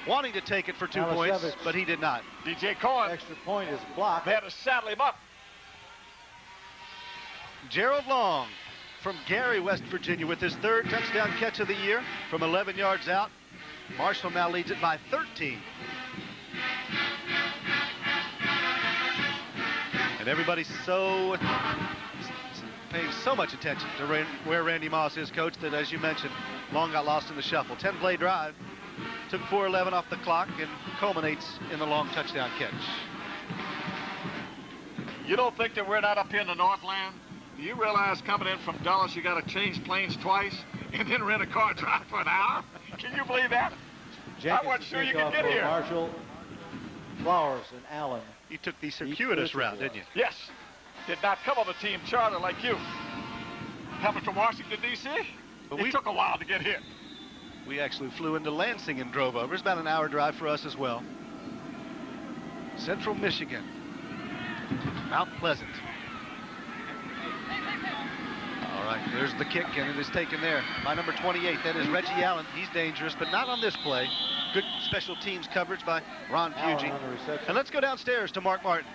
Speaker 6: wanting to take it for 2 points, but he did not. DJ Cohen.
Speaker 4: Extra point is blocked.
Speaker 6: They had to saddle him up. Gerald Long from Gary, West Virginia, with his 3rd touchdown catch of the year from 11 yards out. Marshall now leads it by 13. And everybody's paying so much attention to where Randy Moss is, Coach, that, as you mentioned, Long got lost in the shuffle. 10-play drive. Took 4:11 off the clock and culminates in the Long touchdown catch. You don't think that we're not up here in the Northland? Do you realize coming in from Dulles, you got to change planes twice and then rent a car drive for an hour? Can you believe that? I wasn't sure you could get here.
Speaker 4: Marshall, Flowers, and Allen.
Speaker 1: You took the circuitous route, didn't you?
Speaker 6: Yes. Did not come on the team charter like you. Coming from Washington, D.C., it took a while to get here. We actually flew into Lansing and drove over. It's about an hour drive for us as well. Central Michigan. Mount Pleasant. All right, there's the kick, and it is taken there by number 28. That is Reggie Allen. He's dangerous, but not on this play. Good special teams coverage by Ron Puggy. And let's go downstairs to Mark Martin.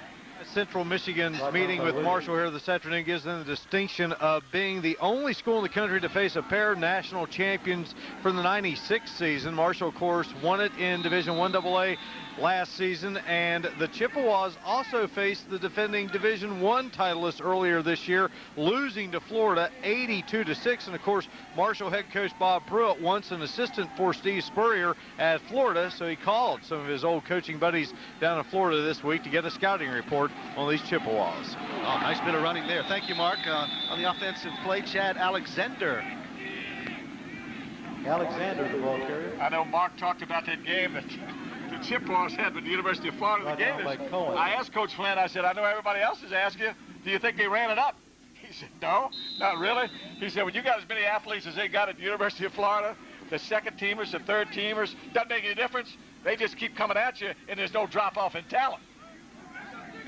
Speaker 3: Central Michigan's meeting with Marshall here this afternoon gives them the distinction of being the only school in the country to face a pair of national champions from the '96 season. Marshall, of course, won it in Division I AA last season, and the Chippewas also faced the defending Division I titleist earlier this year, losing to Florida 82-6. And of course, Marshall head coach Bob Pruitt, once an assistant for Steve Spurrier at Florida, so he called some of his old coaching buddies down in Florida this week to get a scouting report on these Chippewas.
Speaker 1: Oh, nice bit of running there. Thank you, Mark. On the offensive play, Chad Alexander.
Speaker 4: Alexander, the ball carrier.
Speaker 6: I know Mark talked about that game that the Chippewas had with the University of Florida. The game is, I asked Coach Flynn, I said, I know everybody else is asking you, do you think they ran it up? He said, no, not really. He said, when you got as many athletes as they got at the University of Florida, the second teamers, the third teamers, doesn't make any difference. They just keep coming at you, and there's no drop off in talent.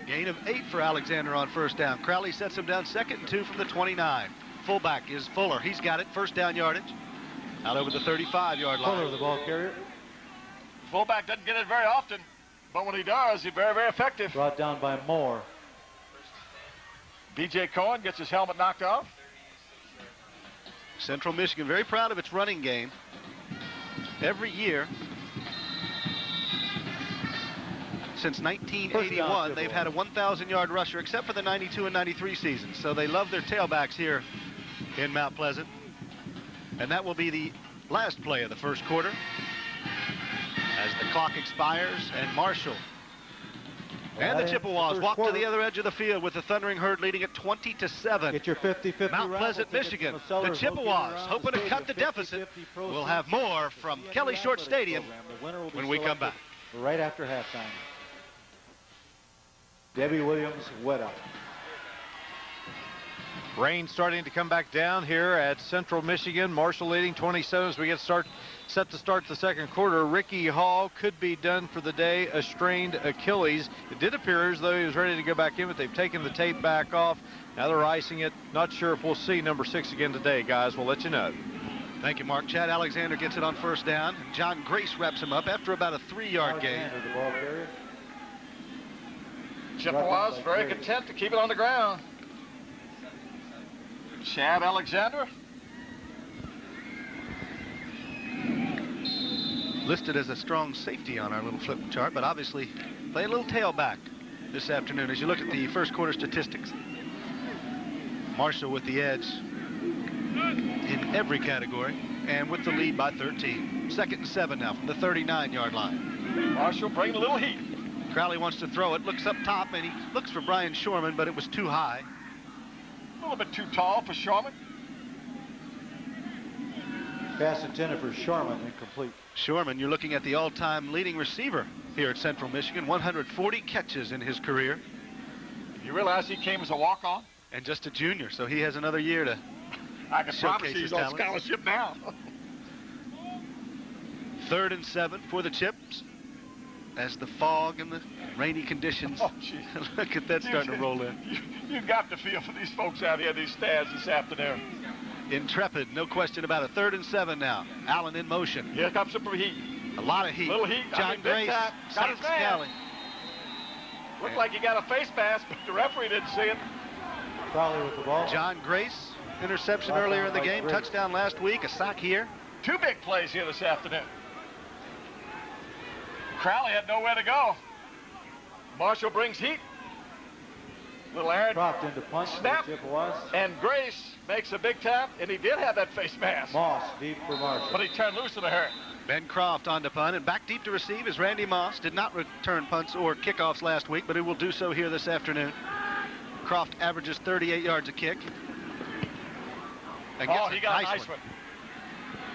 Speaker 1: Gain of 8 for Alexander on first down. Crowley sets him down 2nd and 2 from the 29. Fullback is Fuller. He's got it. First down yardage. Out over the 35-yard line.
Speaker 4: Fuller, the ball carrier.
Speaker 6: Fullback doesn't get it very often, but when he does, he's very, very effective.
Speaker 4: Brought down by Moore.
Speaker 6: B.J. Cohen gets his helmet knocked off.
Speaker 1: Central Michigan very proud of its running game. Every year since 1981, they've had a 1,000-yard rusher, except for the 92 and 93 seasons. So they love their tailbacks here in Mount Pleasant. And that will be the last play of the first quarter as the clock expires, and Marshall and the Chippewas walk to the other edge of the field with the Thundering Herd leading at 20-7.
Speaker 4: Get your 50-50
Speaker 1: Mount Pleasant, Michigan. The Chippewas, hoping to cut the deficit. We'll have more from Kelly Short Stadium when we come back.
Speaker 4: Right after halftime. Debbie Williams, wet up.
Speaker 3: Rain starting to come back down here at Central Michigan. Marshall leading 27 as we get set to start the second quarter. Ricky Hall could be done for the day, a strained Achilles. It did appear as though he was ready to go back in, but they've taken the tape back off. Now they're icing it. Not sure if we'll see number 6 again today, guys. We'll let you know.
Speaker 1: Thank you, Mark. Chad Alexander gets it on first down. John Grace wraps him up after about a 3-yard gain.
Speaker 4: The ball carrier.
Speaker 6: Chippewas very content to keep it on the ground. Chad Alexander.
Speaker 1: Listed as a strong safety on our little flip chart, but obviously playing a little tailback this afternoon as you look at the first quarter statistics. Marshall with the edge in every category and with the lead by 13. 2nd and 7 now from the 39-yard line.
Speaker 6: Marshall bringing a little heat.
Speaker 1: Crowley wants to throw it, looks up top, and he looks for Brian Shorman, but it was too high.
Speaker 6: A little bit too tall for Shorman.
Speaker 4: Pass intended for Shorman, incomplete.
Speaker 1: Shorman, you're looking at the all-time leading receiver here at Central Michigan, 140 catches in his career.
Speaker 6: You realize he came as a walk-on?
Speaker 1: And just a junior, so he has another year to
Speaker 6: I can promise
Speaker 1: showcase
Speaker 6: you
Speaker 1: his
Speaker 6: he's on
Speaker 1: talent.
Speaker 6: scholarship now.
Speaker 1: 3rd and 7 for the Chips as the fog and the rainy conditions.
Speaker 6: Oh, gee.
Speaker 1: Look at that starting to roll in.
Speaker 6: You got to feel for these folks out here in these stands this afternoon.
Speaker 1: Intrepid, no question about it. 3rd and 7 now. Allen in motion.
Speaker 6: Here comes some heat.
Speaker 1: A lot of heat.
Speaker 6: Little heat.
Speaker 1: John Grace,
Speaker 6: got his man.
Speaker 1: Scally.
Speaker 6: Looked like he got a face mask, but the referee didn't see it.
Speaker 4: Crowley with the ball.
Speaker 1: John Grace, interception earlier in the game, touchdown last week, a sack here.
Speaker 6: 2 big plays here this afternoon. Crowley had nowhere to go. Marshall brings heat. Little Aaron
Speaker 4: Dropped into punch.
Speaker 6: snap,
Speaker 4: Chippewas.
Speaker 6: and Grace makes a big tap, and he did have that face mask.
Speaker 4: Moss deep for Marshall.
Speaker 6: But he turned loose in a hurry.
Speaker 1: Ben Croft on to punt, and back deep to receive is Randy Moss. Did not return punts or kickoffs last week, but he will do so here this afternoon. Croft averages 38 yards a kick. And
Speaker 6: Oh, he got a nice one.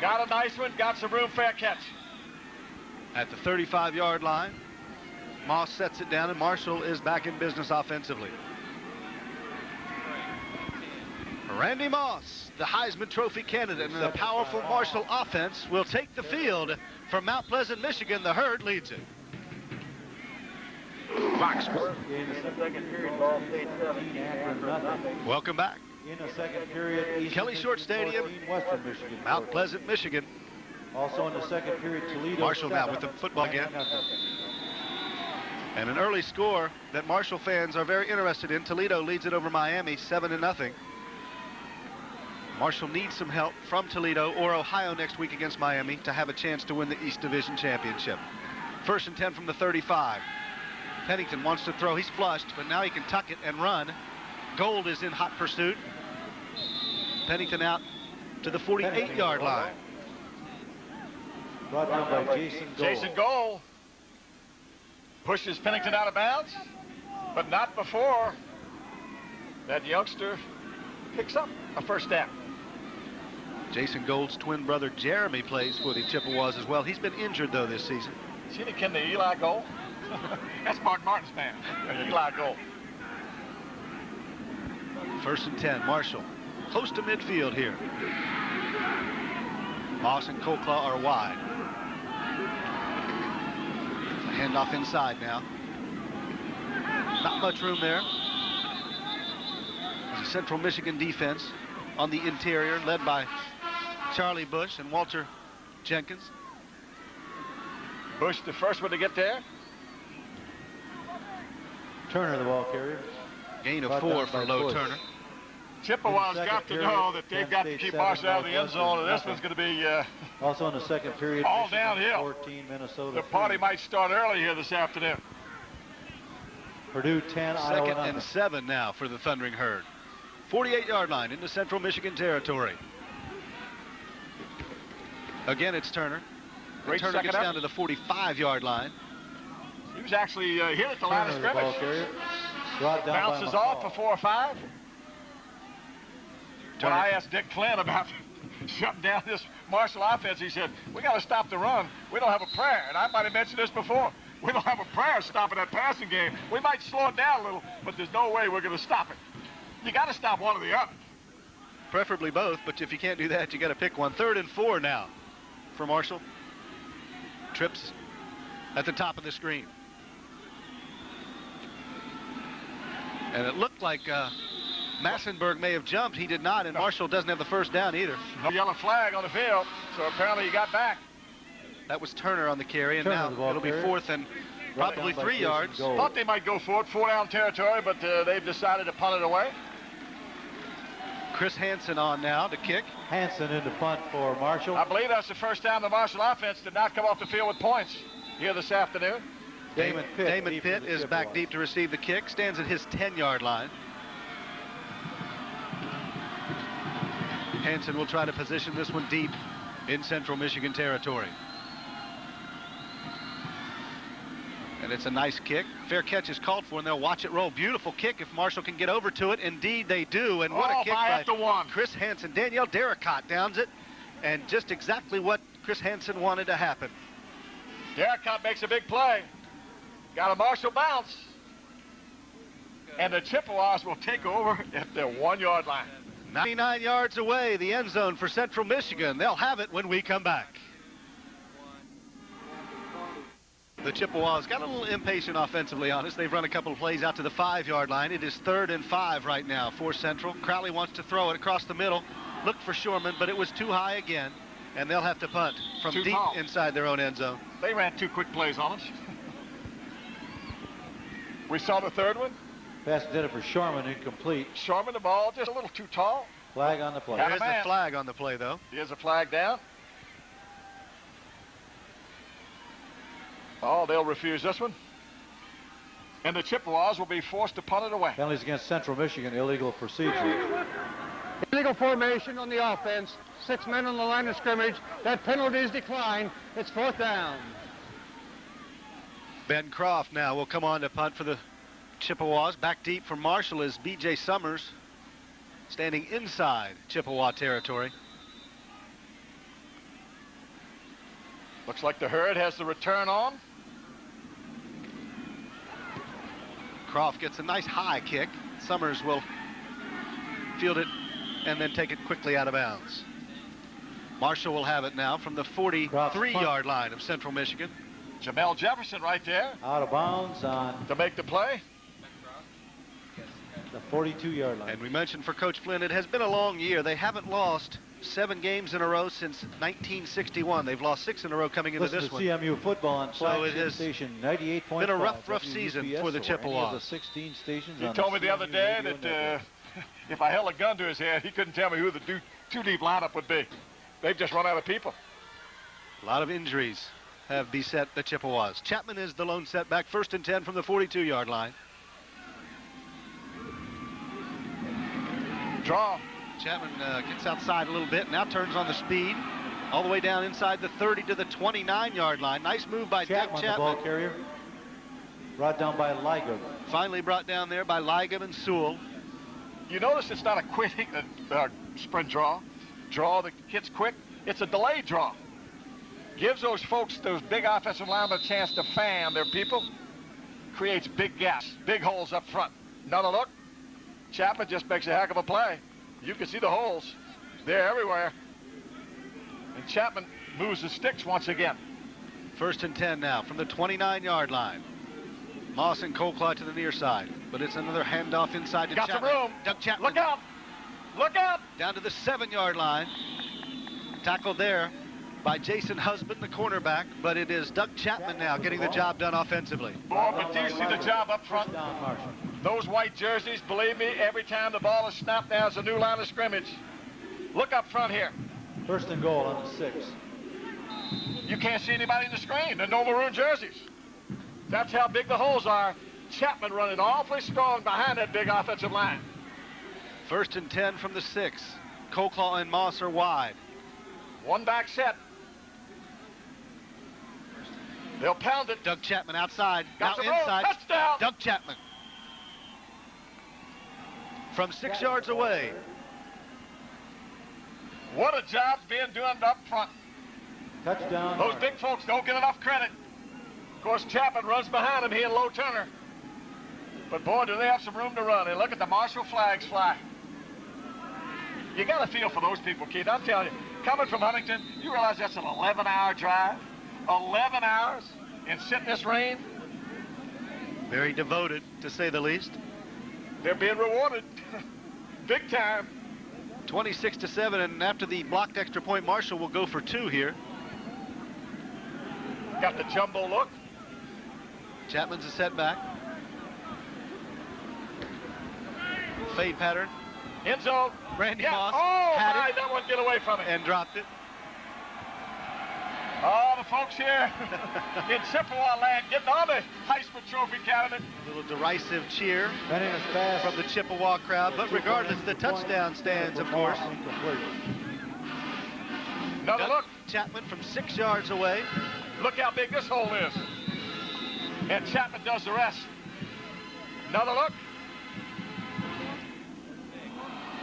Speaker 6: Got a nice one, got some room, fair catch.
Speaker 1: At the 35-yard line, Moss sets it down, and Marshall is back in business offensively. Randy Moss, the Heisman Trophy candidate, and the powerful Marshall offense will take the field from Mount Pleasant, Michigan. The Herd leads it. Fox. Welcome back.
Speaker 4: In the second period,
Speaker 1: Kelly Short Stadium,
Speaker 4: Western Michigan.
Speaker 1: Mount Pleasant, Michigan.
Speaker 4: Also in the second period, Toledo.
Speaker 1: Marshall now with the football again. And an early score that Marshall fans are very interested in. Toledo leads it over Miami 7-0. Marshall needs some help from Toledo or Ohio next week against Miami to have a chance to win the East Division Championship. 1st and 10 from the 35. Pennington wants to throw. He's flushed, but now he can tuck it and run. Gold is in hot pursuit. Pennington out to the 48-yard line.
Speaker 4: Brought down by Jason Gold.
Speaker 6: Jason Gold pushes Pennington out of bounds, but not before that youngster picks up a first down.
Speaker 1: Jason Gold's twin brother Jeremy plays for the Chippewas as well. He's been injured, though, this season.
Speaker 6: Is he the kin to Eli Gold? That's Mark Martin's man, Eli Gold.
Speaker 1: 1st and 10, Marshall. Close to midfield here. Moss and Colclaw are wide. A handoff inside now. Not much room there. There's a Central Michigan defense on the interior, led by Charlie Bush and Walter Jenkins.
Speaker 6: Bush, the first one to get there.
Speaker 4: Turner, the ball carrier.
Speaker 1: Gain of 4 for Low Turner.
Speaker 6: Chippewas got to know that they've got to keep Marshall out of the end zone, and this one's going to be
Speaker 4: also in the second period.
Speaker 6: all
Speaker 4: Michigan
Speaker 6: downhill.
Speaker 4: 14, Minnesota.
Speaker 6: The party might start early here this afternoon.
Speaker 4: Purdue 10, Iowa
Speaker 1: 2nd
Speaker 4: nothing.
Speaker 1: and 7 now for the Thundering Herd. 48-yard line into Central Michigan territory. Again, it's Turner.
Speaker 6: Great
Speaker 1: Turner
Speaker 6: second
Speaker 1: gets
Speaker 6: up.
Speaker 1: down to the 45-yard line.
Speaker 6: He was actually hit at the line of
Speaker 4: Turner, the ball
Speaker 6: scrimmage.
Speaker 4: carrier. Brought down
Speaker 6: Bounces
Speaker 4: by
Speaker 6: off
Speaker 4: McCall.
Speaker 6: for 4 or 5. When
Speaker 1: Turner.
Speaker 6: I asked Dick Flynn about shutting down this Marshall offense, he said, we got to stop the run. We don't have a prayer. And I might have mentioned this before. We don't have a prayer stopping that passing game. We might slow it down a little, but there's no way we're going to stop it. You got to stop one or the other.
Speaker 1: Preferably both, but if you can't do that, you got to pick one. 3rd and 4 now for Marshall. Trips at the top of the screen. And it looked like Massenberg may have jumped. He did not, and Marshall doesn't have the first down either.
Speaker 6: No yellow flag on the field, so apparently he got back.
Speaker 1: That was Turner on the carry, and
Speaker 4: Turner, the
Speaker 1: now
Speaker 4: ball
Speaker 1: it'll be
Speaker 4: carrier.
Speaker 1: 4th and probably
Speaker 4: down by
Speaker 1: 3
Speaker 4: Jason
Speaker 1: yards.
Speaker 4: Gold.
Speaker 6: Thought they might go for it, 4 down territory, but they've decided to punt it away.
Speaker 1: Chris Hansen on now to kick.
Speaker 4: Hansen into punt for Marshall.
Speaker 6: I believe that's the first time the Marshall offense did not come off the field with points here this afternoon.
Speaker 4: Damon Pitt,
Speaker 1: Damon
Speaker 4: deep
Speaker 1: Pitt
Speaker 4: for the
Speaker 1: is back
Speaker 4: Chippewas.
Speaker 1: deep to receive the kick. Stands at his 10-yard line. Hansen will try to position this one deep in Central Michigan territory. And it's a nice kick. Fair catch is called for, and they'll watch it roll. Beautiful kick if Marshall can get over to it. Indeed, they do. And what a kick by Chris Hansen. Danielle Derricott downs it, and just exactly what Chris Hansen wanted to happen.
Speaker 6: Derricott makes a big play. Got a Marshall bounce. And the Chippewas will take over at their 1-yard line.
Speaker 1: 99 yards away, the end zone for Central Michigan. They'll have it when we come back. The Chippewas got a little impatient offensively on us. They've run a couple of plays out to the 5-yard line. It is 3rd and 5 right now for Central. Crowley wants to throw it across the middle. Looked for Shorman, but it was too high again. And they'll have to punt from
Speaker 6: Too
Speaker 1: deep
Speaker 6: tall.
Speaker 1: inside their own end zone.
Speaker 6: They ran 2 quick plays on us. We saw the 3rd one.
Speaker 4: Pass intended for Shorman, incomplete.
Speaker 6: Sharman, the ball just a little too tall.
Speaker 4: Flag on the play.
Speaker 6: Got
Speaker 1: There's
Speaker 6: a
Speaker 1: the
Speaker 6: man.
Speaker 1: flag on the play, though.
Speaker 6: Here's a flag down. Oh, they'll refuse this one. And the Chippewas will be forced to punt it away.
Speaker 4: Penalties against Central Michigan, illegal procedure.
Speaker 2: Illegal formation on the offense. 6 men on the line of scrimmage. That penalty is declined. It's 4th down.
Speaker 1: Ben Croft now will come on to punt for the Chippewas. Back deep for Marshall is B.J. Summers, standing inside Chippewa territory.
Speaker 6: Looks like the Herd has the return on.
Speaker 1: Croft gets a nice high kick. Summers will field it and then take it quickly out of bounds. Marshall will have it now from the 43-yard line of Central Michigan.
Speaker 6: Jamel Jefferson right there
Speaker 4: Out of bounds on
Speaker 6: to make the play.
Speaker 4: the 42-yard line.
Speaker 1: And we mentioned for Coach Flynn, it has been a long year. They haven't lost 7 games in a row since 1961. They've lost 6 in a row coming into this one.
Speaker 4: CMU football on
Speaker 1: So it has
Speaker 4: station 98.5.
Speaker 1: been a rough season for the Chippewas.
Speaker 4: The 16 stations.
Speaker 6: He told me the other day that if I held a gun to his head, he couldn't tell me who the two-deep lineup would be. They've just run out of people.
Speaker 1: A lot of injuries have beset the Chippewas. Chapman is the lone setback. 1st and 10 from the 42-yard line.
Speaker 6: Draw.
Speaker 1: Chapman gets outside a little bit, now turns on the speed, all the way down inside the 30 to the 29-yard line. Nice move by Doug Chapman.
Speaker 4: The ball carrier. Brought down by Liga.
Speaker 1: Finally brought down there by Liga and Sewell.
Speaker 6: You notice it's not a quick sprint draw that hits quick. It's a delayed draw. Gives those folks, those big offensive linemen, a chance to fan their people. Creates big gaps, big holes up front. Another look. Chapman just makes a heck of a play. You can see the holes. They're everywhere. And Chapman moves the sticks once again.
Speaker 1: 1st and 10 now from the 29-yard line. Moss and Colclaw to the near side, but it's another handoff inside to Chapman.
Speaker 6: Got some room.
Speaker 1: Doug Chapman.
Speaker 6: Look out. Look out.
Speaker 1: Down to the 7-yard line. Tackled there by Jason Husband, the cornerback, but it is Doug Chapman now getting the job done offensively.
Speaker 6: Boy, but do you see the job up front? Those white jerseys, believe me, every time the ball is snapped, now it's a new line of scrimmage. Look up front here.
Speaker 4: 1st and goal on the 6.
Speaker 6: You can't see anybody in the screen. There are no maroon jerseys. That's how big the holes are. Chapman running awfully strong behind that big offensive line.
Speaker 1: 1st and 10 from the 6. Colclaw and Moss are wide.
Speaker 6: One back set. They'll pound it.
Speaker 1: Doug Chapman outside.
Speaker 6: Got
Speaker 1: now
Speaker 6: some room.
Speaker 1: inside.
Speaker 6: Touchdown.
Speaker 1: Doug Chapman. From 6 yards away.
Speaker 6: What a job's being done up front.
Speaker 4: Touchdown.
Speaker 6: Those big folks don't get enough credit. Of course, Chapman runs behind him, he and Low Turner. But boy, do they have some room to run. And look at the Marshall flags fly. You got to feel for those people, Keith. I'm telling you, coming from Huntington, you realize that's an 11-hour drive? 11 hours and sit in this rain?
Speaker 1: Very devoted, to say the least.
Speaker 6: They're being rewarded big time.
Speaker 1: 26-7, and after the blocked extra point, Marshall will go for 2 here.
Speaker 6: Got the jumbo look.
Speaker 1: Chapman's a setback. Fade pattern.
Speaker 6: End zone.
Speaker 1: Randy
Speaker 6: yeah.
Speaker 1: Moss
Speaker 6: Oh,
Speaker 1: had
Speaker 6: my,
Speaker 1: it
Speaker 6: that one get away from it.
Speaker 1: and dropped it.
Speaker 6: Oh, the folks here in Chippewa land getting on the Heisman Trophy candidate.
Speaker 1: A little derisive cheer
Speaker 4: Fast
Speaker 1: from the Chippewa crowd, but regardless, the touchdown stands, of course.
Speaker 6: Another look.
Speaker 1: Chapman from 6 yards away.
Speaker 6: Look how big this hole is. And Chapman does the rest. Another look.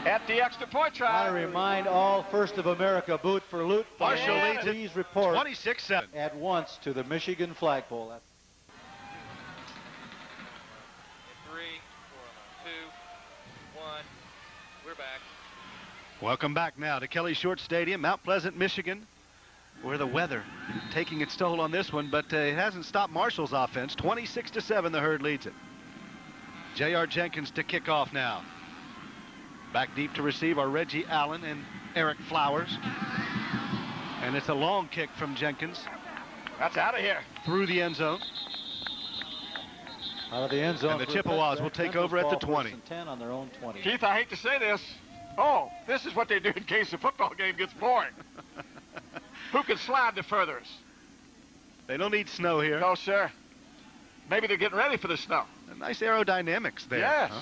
Speaker 6: At the extra point try.
Speaker 4: I remind all First of America boot for loot.
Speaker 1: Marshall leads it
Speaker 4: Please report
Speaker 1: 26-7.
Speaker 4: at once to the Michigan flagpole.
Speaker 5: 3, 2, 1. We're back.
Speaker 1: Welcome back now to Kelly Short Stadium, Mount Pleasant, Michigan, where the weather taking its toll on this one, but it hasn't stopped Marshall's offense. 26-7, the Herd leads it. J.R. Jenkins to kick off now. Back deep to receive are Reggie Allen and Eric Flowers. And it's a long kick from Jenkins.
Speaker 6: That's out of here.
Speaker 1: Through the end zone.
Speaker 4: Out of the end zone.
Speaker 1: And the Chippewas will take over at the 20.
Speaker 4: 10 on their own 20.
Speaker 6: Keith, I hate to say this. Oh, this is what they do in case the football game gets boring. Who can slide the furthest?
Speaker 1: They don't need snow here.
Speaker 6: No, sir. Maybe they're getting ready for the snow.
Speaker 1: Nice aerodynamics there.
Speaker 6: Yes.
Speaker 1: Huh?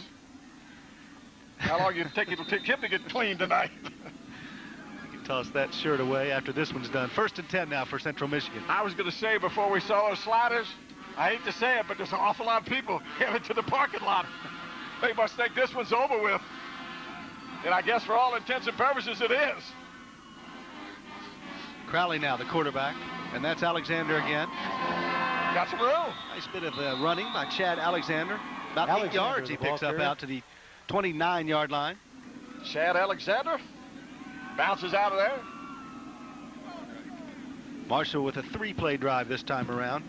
Speaker 6: How long it'll take him to get clean tonight?
Speaker 1: You can toss that shirt away after this one's done. 1st and 10 now for Central Michigan.
Speaker 6: I was going to say before we saw those sliders, I hate to say it, but there's an awful lot of people headed to the parking lot. They must think this one's over with. And I guess for all intents and purposes it is.
Speaker 1: Crowley now, the quarterback. And that's Alexander again.
Speaker 6: Got some room.
Speaker 1: Nice bit of running by Chad Alexander. About 8 yards he picks up out to the 29-yard line.
Speaker 6: Chad Alexander bounces out of there.
Speaker 1: Marshall with a 3-play drive this time around.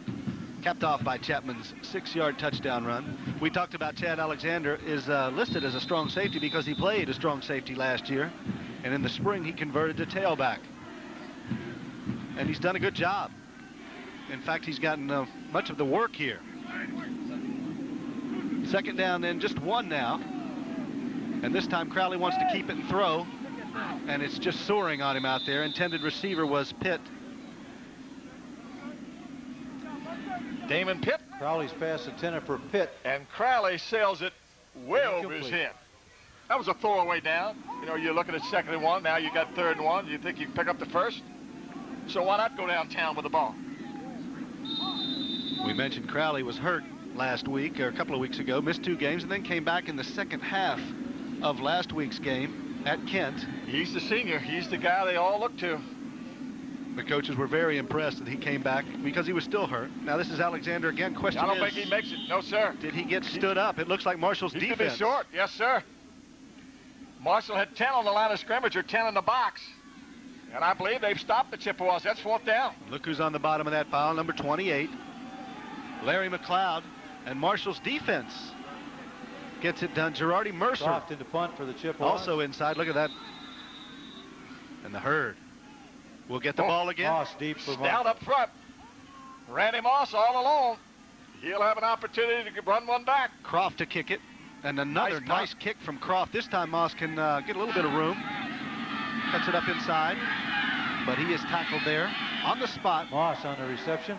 Speaker 1: capped off by Chapman's 6-yard touchdown run. We talked about Chad Alexander is listed as a strong safety because he played a strong safety last year, and in the spring he converted to tailback. And he's done a good job. In fact, he's gotten much of the work here. Second down then, just one now. And this time Crowley wants to keep it and throw, and it's just soaring on him out there. Intended receiver was Pitt.
Speaker 6: Damon Pitt.
Speaker 4: Crowley's pass intended for Pitt.
Speaker 6: And Crowley sails it way over his head. That was a throwaway down. You know, you're looking at 2nd and 1. Now you got 3rd and 1. You think you can pick up the first? So why not go downtown with the ball?
Speaker 1: We mentioned Crowley was hurt last week, or a couple of weeks ago, missed 2 games, and then came back in the second half of last week's game at Kent.
Speaker 6: He's the senior. He's the guy they all look to.
Speaker 1: The coaches were very impressed that he came back because he was still hurt. Now this is Alexander again. Question
Speaker 6: I don't
Speaker 1: is,
Speaker 6: think he makes it. No, sir.
Speaker 1: Did he get stood up? It looks like Marshall's
Speaker 6: He
Speaker 1: defense.
Speaker 6: could be short. Yes, sir. Marshall had 10 on the line of scrimmage, or 10 in the box. And I believe they've stopped the Chippewas. That's 4th down.
Speaker 1: Look who's on the bottom of that pile, number 28. Larry McLeod. And Marshall's defense gets it done. Girardi Mercer.
Speaker 4: Soft into punt for the Chippewas.
Speaker 1: Also inside. Look at that. And the Herd will get the ball again.
Speaker 4: Moss deep for
Speaker 6: Down up front. Randy Moss all alone. He'll have an opportunity to run one back.
Speaker 1: Croft to kick it. And another nice kick from Croft. This time Moss can get a little bit of room. Cuts it up inside. But he is tackled there on the spot.
Speaker 4: Moss on the reception.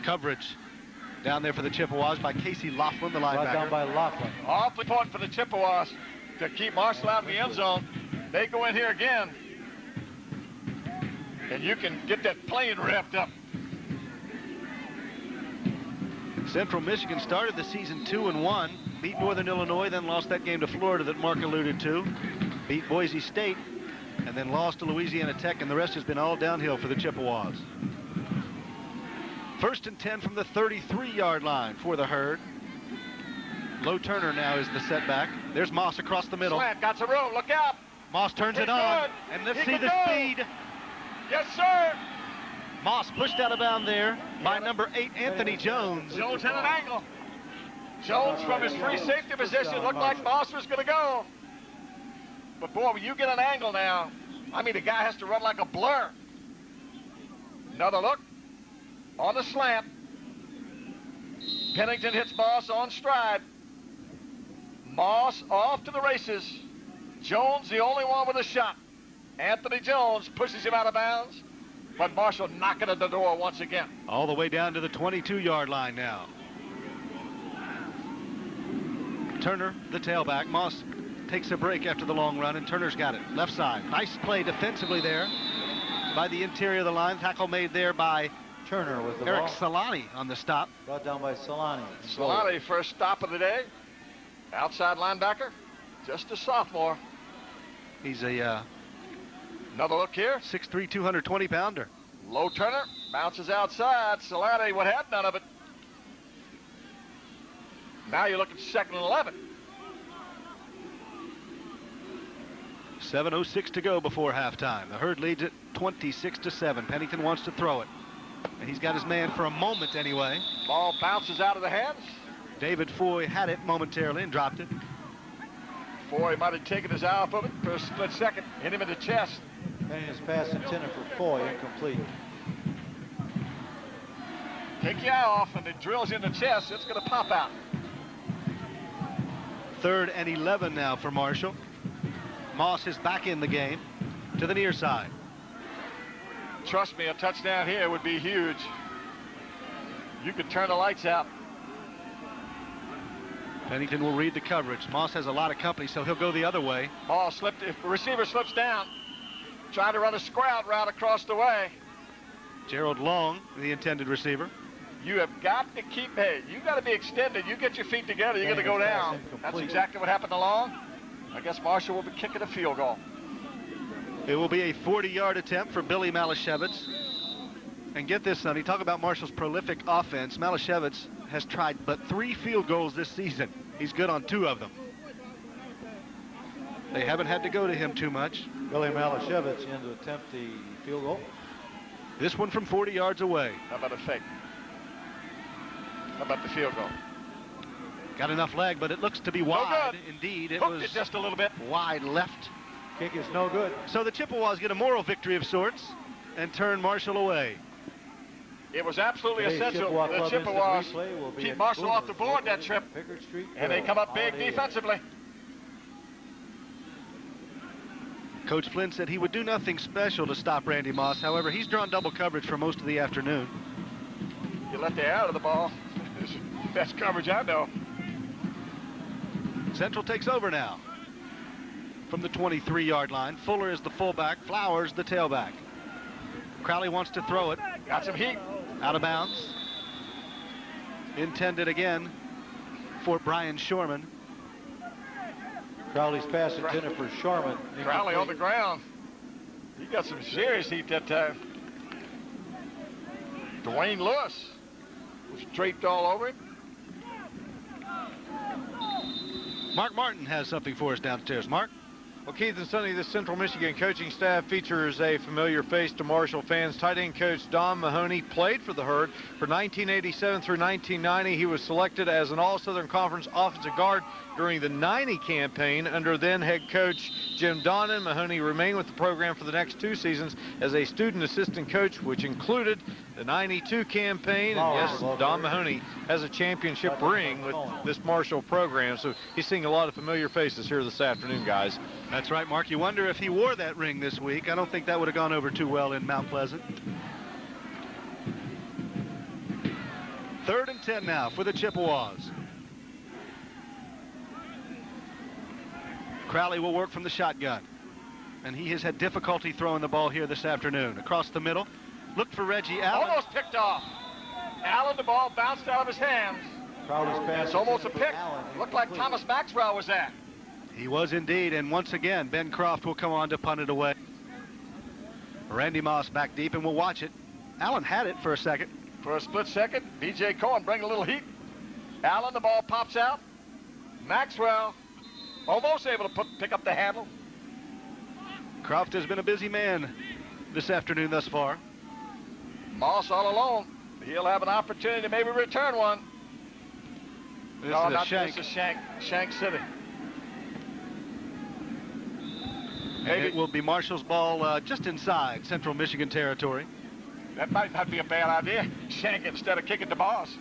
Speaker 1: Coverage down there for the Chippewas by Casey Laughlin, the linebacker.
Speaker 4: Brought down by Laughlin.
Speaker 6: Awfully important for the Chippewas to keep Marshall out of the end zone. They go in here again, and you can get that plane revved up.
Speaker 1: Central Michigan started the season 2-1, beat Northern Illinois, then lost that game to Florida that Mark alluded to, beat Boise State, and then lost to Louisiana Tech, and the rest has been all downhill for the Chippewas. 1st and 10 from the 33-yard line for the Herd. Low Turner now is the setback. There's Moss across the middle.
Speaker 6: Slant, got some room, look out.
Speaker 1: Moss turns it on, and let's see the speed.
Speaker 6: Yes, sir.
Speaker 1: Moss pushed out of bounds there by number 8, Anthony Jones.
Speaker 6: Jones had an angle. Jones from his free safety position looked like Moss was going to go. But boy, when you get an angle now, I mean, the guy has to run like a blur. Another look on the slant. Pennington hits Moss on stride. Moss off to the races. Jones the only one with a shot. Anthony Jones pushes him out of bounds, but Marshall knocking at the door once again.
Speaker 1: All the way down to the 22-yard line now. Turner, the tailback. Moss takes a break after the long run, and Turner's got it. Left side. Nice play defensively there by the interior of the line. Tackle made there by
Speaker 4: Turner with the
Speaker 1: Eric
Speaker 4: ball.
Speaker 1: Solani on the stop.
Speaker 4: Brought down by Solani.
Speaker 6: Solani, first stop of the day. Outside linebacker, just a sophomore.
Speaker 1: He's a
Speaker 6: Another look here.
Speaker 1: 6'3", 220-pounder.
Speaker 6: Low Turner bounces outside. Solani would have none of it. Now you're looking 2nd and 11.
Speaker 1: 7:06 to go before halftime. The Herd leads it 26-7. Pennington wants to throw it, and he's got his man for a moment anyway.
Speaker 6: Ball bounces out of the hands.
Speaker 1: David Foy had it momentarily and dropped it.
Speaker 6: Foy might have taken his eye off of it for a split second. Hit him in the chest.
Speaker 4: And his pass intended for Foy, incomplete.
Speaker 6: Take your eye off and it drills in the chest. It's going to pop out.
Speaker 1: 3rd and 11 now for Marshall. Moss is back in the game to the near side.
Speaker 6: Trust me, a touchdown here would be huge. You could turn the lights out.
Speaker 1: Pennington will read the coverage. Moss has a lot of company, so he'll go the other way.
Speaker 6: Ball slipped. If the receiver slips down, trying to run a square route across the way.
Speaker 1: Gerald Long, the intended receiver.
Speaker 6: You have got to keep, hey, you got to be extended. You get your feet together, you're going to go down. That's exactly what happened to Long. I guess Marshall will be kicking a field goal.
Speaker 1: It will be a 40-yard attempt for Billy Malashevitz. And get this, Sonny, talk about Marshall's prolific offense. Malashevitz has tried but 3 field goals this season. He's good on 2 of them. They haven't had to go to him too much.
Speaker 4: Billy Malashevitz in to attempt the field goal.
Speaker 1: This one from 40 yards away.
Speaker 6: How about a fake? How about the field goal?
Speaker 1: Got enough leg, but it looks to be wide. Indeed, it was
Speaker 6: just a little bit
Speaker 1: wide left.
Speaker 4: Kick is no good.
Speaker 1: So the Chippewas get a moral victory of sorts and turn Marshall away.
Speaker 6: It was absolutely essential. The Chippewas keep Marshall off the board that trip, and they come up big defensively.
Speaker 1: Coach Flynn said he would do nothing special to stop Randy Moss. However, he's drawn double coverage for most of the afternoon.
Speaker 6: You let the air out of the ball. Best coverage I know.
Speaker 1: Central takes over now from the 23-yard line. Fuller is the fullback, Flowers the tailback. Crowley wants to throw it.
Speaker 6: Got some heat.
Speaker 1: Out of bounds. Intended again for Brian Shorman.
Speaker 4: Crowley's pass intended for Shorman.
Speaker 6: Crowley on the ground. He got some serious heat that time. Dwayne Lewis was draped all over him.
Speaker 1: Mark Martin has something for us downstairs. Mark?
Speaker 3: Well, Keith and Sonny, the Central Michigan coaching staff features a familiar face to Marshall fans. Tight end coach Don Mahoney played for the Herd for 1987 through 1990. He was selected as an All-Southern Conference offensive guard during the 90 campaign under then head coach Jim Donnan. Mahoney remained with the program for the next 2 seasons as a student assistant coach, which included the 92 campaign. And yes, Don Mahoney has a championship ring with this Marshall program, so he's seeing a lot of familiar faces here this afternoon, guys.
Speaker 1: That's right, Mark. You wonder if he wore that ring this week. I don't think that would have gone over too well in Mount Pleasant. 3rd and 10 now for the Chippewas. Crowley will work from the shotgun, and he has had difficulty throwing the ball here this afternoon. Across the middle, looked for Reggie Allen.
Speaker 6: Almost picked off. Allen, the ball bounced out of his hands.
Speaker 4: Crowley's pass.
Speaker 6: It's almost a pick. Looked like Thomas Maxwell was that.
Speaker 1: He was indeed, and once again, Ben Croft will come on to punt it away. Randy Moss back deep, and we'll watch it. Allen had it for a second.
Speaker 6: For a split second, B.J. Cohen bring a little heat. Allen, the ball pops out. Maxwell almost able to pick up the handle.
Speaker 1: Croft has been a busy man this afternoon thus far.
Speaker 6: Moss all alone. He'll have an opportunity to maybe return one.
Speaker 1: This
Speaker 6: No,
Speaker 1: is
Speaker 6: not
Speaker 1: Shank.
Speaker 6: this is Shank City.
Speaker 1: And it will be Marshall's ball just inside Central Michigan territory.
Speaker 6: That might not be a bad idea. Shank instead of kicking the balls.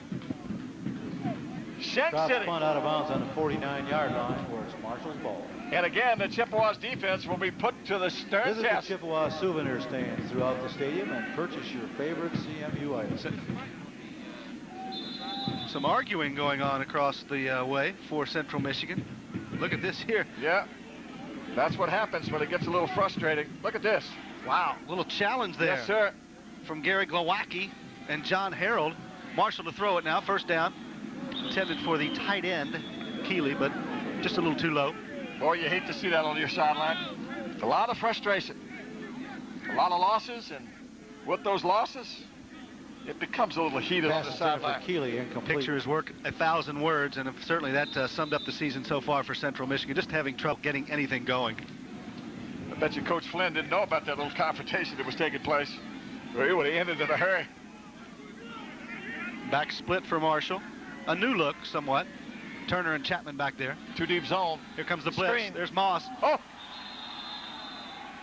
Speaker 6: Shank
Speaker 4: Drop
Speaker 6: City.
Speaker 4: punt out of bounds on the 49-yard line where it's Marshall's ball.
Speaker 6: And again, the Chippewas defense will be put to the stern
Speaker 4: Visit
Speaker 6: test.
Speaker 4: the Chippewa souvenir stands throughout the stadium and purchase your favorite CMU items.
Speaker 1: Some arguing going on across the way for Central Michigan. Look at this here.
Speaker 6: Yeah, that's what happens when it gets a little frustrating. Look at this.
Speaker 1: Wow, little challenge there.
Speaker 6: Yes, sir.
Speaker 1: From Gary Glowacki and John Harold. Marshall to throw it now, first down. Intended for the tight end, Keeley, but just a little too low.
Speaker 6: Boy, you hate to see that on your sideline. A lot of frustration. A lot of losses, and with those losses, it becomes a little heated on the sideline.
Speaker 4: Keeley, incomplete.
Speaker 1: Pictures work 1,000 words, and certainly that summed up the season so far for Central Michigan, just having trouble getting anything going.
Speaker 6: I bet you Coach Flynn didn't know about that little confrontation that was taking place, or he would have ended in a hurry.
Speaker 1: Back split for Marshall. A new look, somewhat. Turner and Chapman back there.
Speaker 6: Too deep zone.
Speaker 1: Here comes the blitz.
Speaker 6: Screen.
Speaker 1: There's Moss.
Speaker 6: Oh!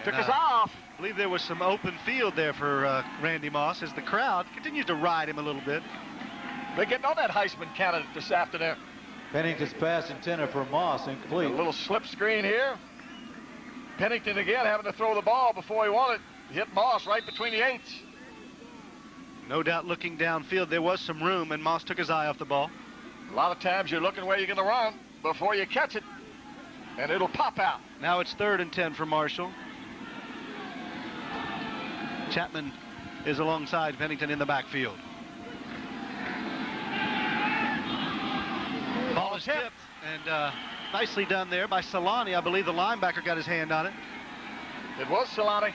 Speaker 6: Took his eye off.
Speaker 1: I believe there was some open field there for Randy Moss as the crowd continues to ride him a little bit.
Speaker 6: They're getting on that Heisman candidate this afternoon.
Speaker 4: Pennington's pass intended for Moss, incomplete.
Speaker 6: A little slip screen here. Pennington again having to throw the ball before he wanted. Hit Moss right between the eights.
Speaker 1: No doubt looking downfield, there was some room, and Moss took his eye off the ball.
Speaker 6: A lot of times you're looking where you're going to run before you catch it, and it'll pop out.
Speaker 1: Now it's 3rd and 10 for Marshall. Chapman is alongside Pennington in the backfield. Ball is tipped, and nicely done there by Solani. I believe the linebacker got his hand on it.
Speaker 6: It was Solani,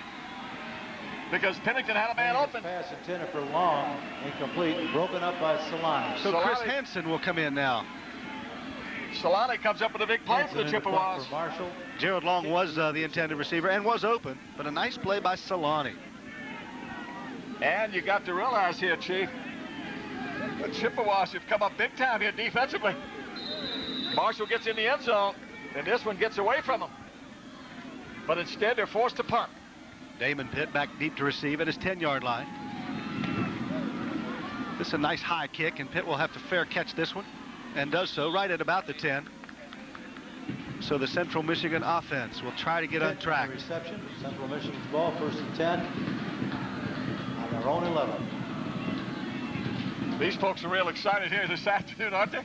Speaker 6: because Pennington had a man open.
Speaker 4: Pass intended for Long, incomplete, broken up by Solani.
Speaker 1: So Chris Hansen will come in now.
Speaker 6: Solani comes up with a big play for the Chippewas.
Speaker 4: For Marshall.
Speaker 1: Gerald Long was the intended receiver and was open, but a nice play by Solani.
Speaker 6: And you got to realize here, Chief, the Chippewas have come up big time here defensively. Marshall gets in the end zone, and this one gets away from them. But instead, they're forced to punt.
Speaker 1: Damon Pitt back deep to receive at his 10-yard line. This is a nice high kick, and Pitt will have to fair catch this one, and does so right at about the 10. So the Central Michigan offense will try to get on track.
Speaker 4: Reception, Central Michigan's ball, 1st and 10 on their own 11.
Speaker 6: These folks are real excited here this afternoon, aren't they?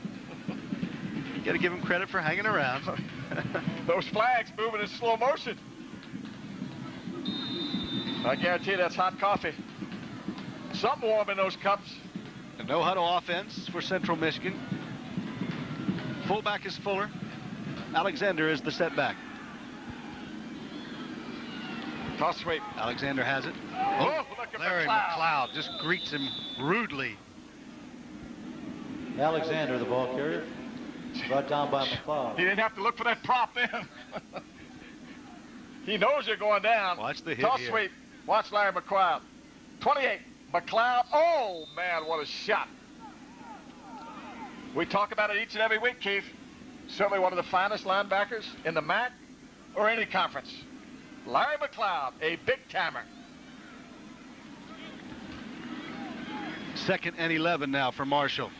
Speaker 1: You got to give them credit for hanging around.
Speaker 6: Those flags moving in slow motion. I guarantee that's hot coffee. Something warm in those cups.
Speaker 1: A no-huddle offense for Central Michigan. Fullback is Fuller. Alexander is the setback.
Speaker 6: Toss sweep.
Speaker 1: Alexander has it.
Speaker 6: Oh, look at
Speaker 1: Larry McLeod just greets him rudely.
Speaker 4: Alexander, the ball carrier, brought down by McLeod.
Speaker 6: He didn't have to look for that prop then. He knows you're going down.
Speaker 1: Watch the hit
Speaker 6: Toss
Speaker 1: here.
Speaker 6: sweep. Watch Larry McLeod. 28. McLeod. Oh, man, what a shot. We talk about it each and every week, Keith. Certainly one of the finest linebackers in the MAC or any conference. Larry McLeod, a big-timer.
Speaker 1: 2nd and 11 now for Marshall.